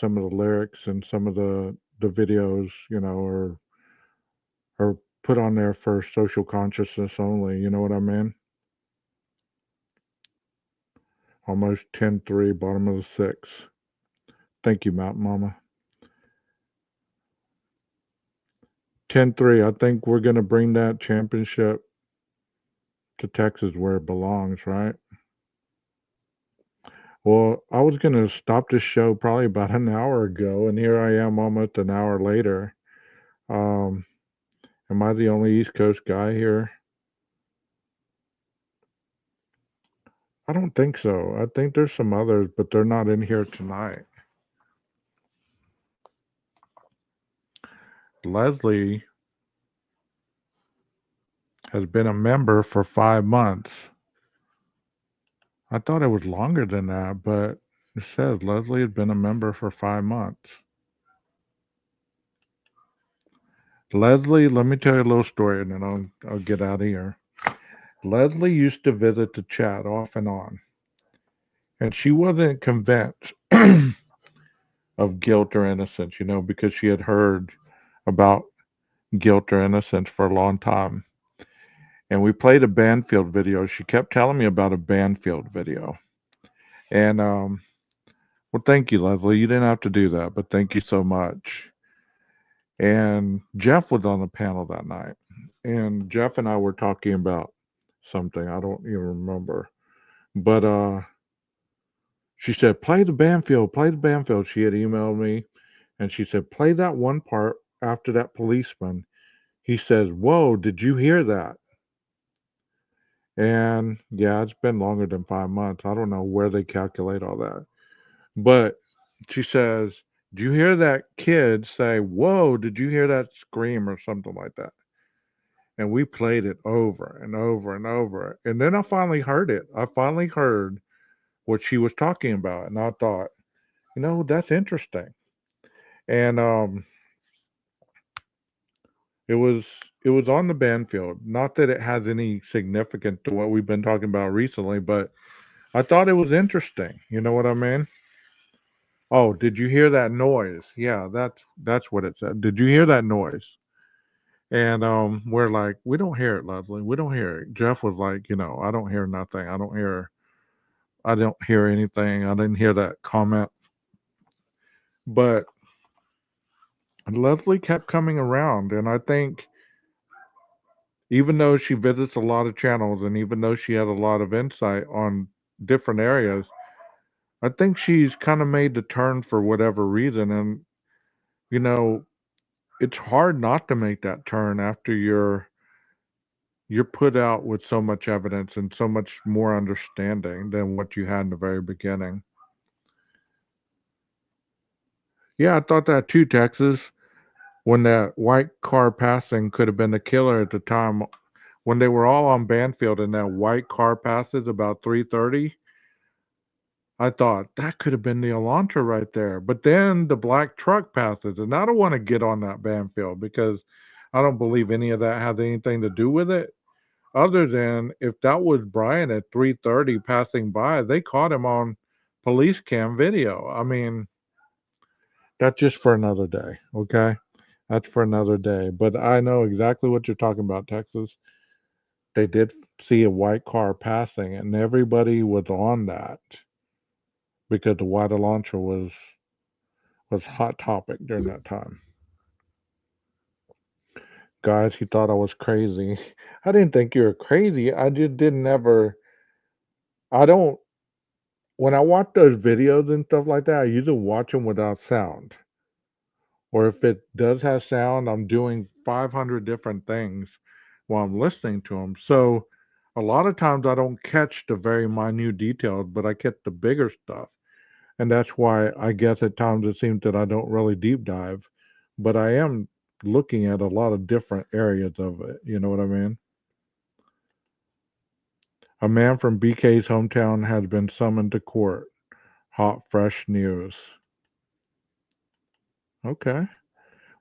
some of the lyrics and some of the videos, are put on there for social consciousness only. You know what I mean? Almost 10-3, bottom of the six. Thank you, Mountain Mama. 10-3. I think we're going to bring that championship to Texas where it belongs, right? Well, I was going to stop this show probably about an hour ago, and here I am almost an hour later. Am I the only East Coast guy here? I don't think so. I think there's some others, but they're not in here tonight. Leslie has been a member for 5 months. I thought it was longer than that, but it says Leslie has been a member for 5 months. Leslie, let me tell you a little story and then I'll get out of here. Leslie used to visit the chat off and on, and she wasn't convinced of guilt or innocence, because she had heard about guilt or innocence for a long time. And we played a Banfield video. She kept telling me about a Banfield video. And well, thank you, Leslie. You didn't have to do that, but thank you so much. And Jeff was on the panel that night. And Jeff and I were talking about something. I don't even remember. But she said, play the Banfield, play the Banfield. She had emailed me and she said, play that one part after that policeman. He says, whoa, did you hear that? And yeah, it's been longer than 5 months. I don't know where they calculate all that. But she says, do you hear that kid say, whoa, did you hear that scream or something like that? And we played it over and over and over. And then I finally heard it. I finally heard what she was talking about. And I thought, that's interesting. And it was it was on the Banfield. Not that it has any significance to what we've been talking about recently, but I thought it was interesting. You know what I mean? Oh, did you hear that noise? Yeah, that's what it said. Did you hear that noise? And we're like, we don't hear it, Leslie. We don't hear it. Jeff was like, I don't hear nothing. I don't hear anything. I didn't hear that comment. But Leslie kept coming around, and I think even though she visits a lot of channels and even though she has a lot of insight on different areas, I think she's kind of made the turn for whatever reason. And, you know, it's hard not to make that turn after you're put out with so much evidence and so much more understanding than what you had in the very beginning. Yeah, I thought that too, Texas. When that white car passing could have been the killer at the time, when they were all on Banfield and that white car passes about 3:30, I thought that could have been the Elantra right there. But then the black truck passes, and I don't want to get on that Banfield because I don't believe any of that has anything to do with it. Other than if that was Brian at 3:30 passing by, they caught him on police cam video. I mean, that's just for another day, okay? That's for another day. But I know exactly what you're talking about, Texas. They did see a white car passing, and everybody was on that because the white Elantra was hot topic during that time. Guys, he thought I was crazy. I didn't think you were crazy. I just didn't ever. I don't. When I watch those videos and stuff like that, I usually watch them without sound. Or if it does have sound, I'm doing 500 different things while I'm listening to them. So a lot of times I don't catch the very minute details, but I catch the bigger stuff. And that's why I guess at times it seems that I don't really deep dive, but I am looking at a lot of different areas of it. You know what I mean? A man from BK's hometown has been summoned to court. Hot, fresh news. Okay.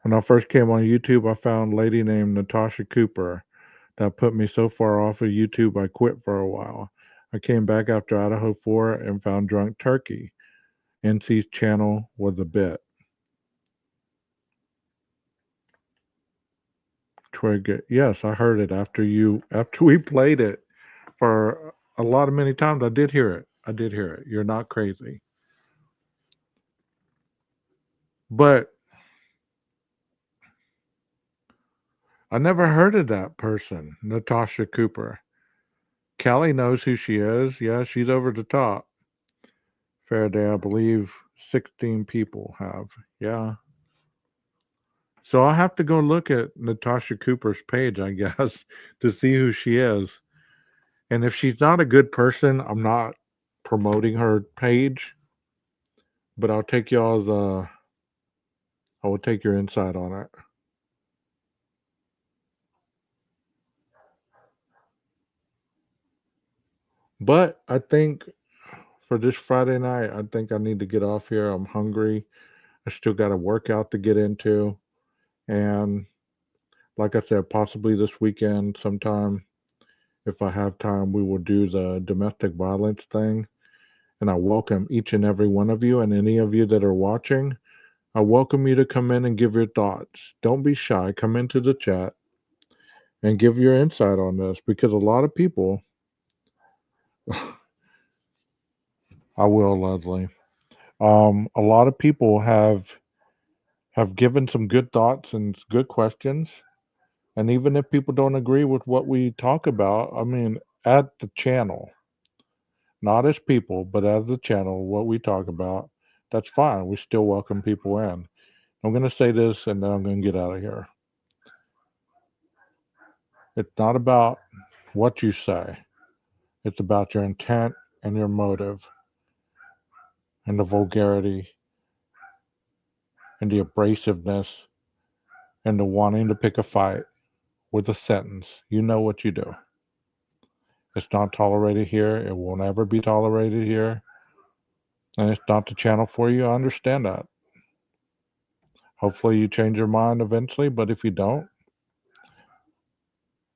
When I first came on YouTube, I found a lady named Natasha Cooper that put me so far off of YouTube I quit for a while. I came back after Idaho 4 and found Drunk Turkey. NC's channel was a bit. Twig, yes, I heard it after we played it for a lot of many times. I did hear it. I did hear it. You're not crazy. But I never heard of that person, Natasha Cooper. Callie knows who she is. Yeah, she's over the top. Faraday, I believe 16 people have. Yeah. So I'll have to go look at Natasha Cooper's page, I guess, to see who she is. And if she's not a good person, I'm not promoting her page, but I'll take y'all's I will take your insight on it. But I think for this Friday night, I think I need to get off here. I'm hungry. I still got a workout to get into. And like I said, possibly this weekend sometime, if I have time, we will do the domestic violence thing. And I welcome each and every one of you and any of you that are watching. I welcome you to come in and give your thoughts. Don't be shy. Come into the chat and give your insight on this because a lot of people, I will, Leslie. A lot of people have given some good thoughts and good questions. And even if people don't agree with what we talk about, I mean, at the channel, not as people, but as the channel, what we talk about, that's fine. We still welcome people in. I'm going to say this and then I'm going to get out of here. It's not about what you say, it's about your intent and your motive and the vulgarity and the abrasiveness and the wanting to pick a fight with a sentence. You know what you do. It's not tolerated here. It will never be tolerated here. And it's not the channel for you. I understand that. Hopefully you change your mind eventually, but if you don't,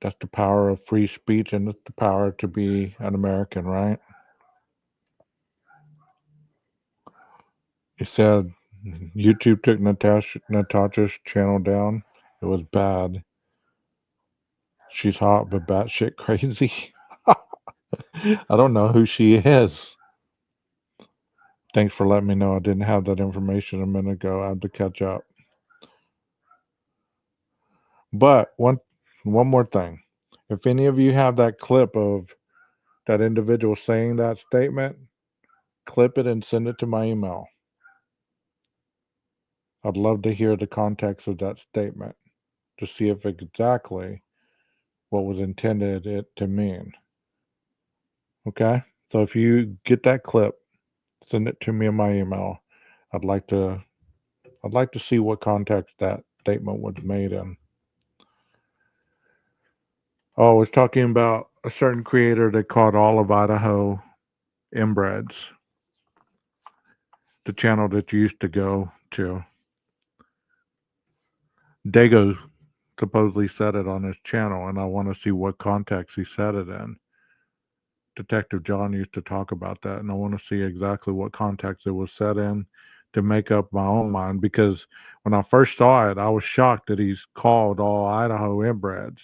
that's the power of free speech and it's the power to be an American, right? He said YouTube took Natasha's channel down. It was bad. She's hot but batshit crazy. I don't know who she is. Thanks for letting me know. I didn't have that information a minute ago. I have to catch up. But one more thing. If any of you have that clip of that individual saying that statement, clip it and send it to my email. I'd love to hear the context of that statement to see if exactly what was intended it to mean. Okay? So if you get that clip, send it to me in my email. I'd like to see what context that statement was made in. Oh, I was talking about a certain creator that called all of Idaho inbreds. The channel that you used to go to. Dago supposedly said it on his channel, and I want to see what context he said it in. Detective John used to talk about that, and I want to see exactly what context it was said in to make up my own mind. Because when I first saw it, I was shocked that he's called all Idaho inbreds,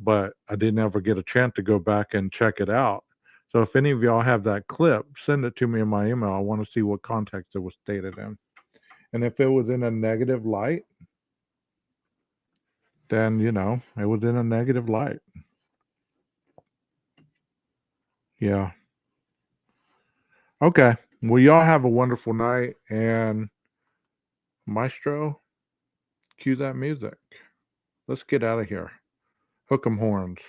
but I didn't ever get a chance to go back and check it out. So if any of y'all have that clip, send it to me in my email. I want to see what context it was stated in. And if it was in a negative light, then, it was in a negative light. Yeah. Okay. Well, y'all have a wonderful night. And Maestro, cue that music. Let's get out of here. Hook 'em horns.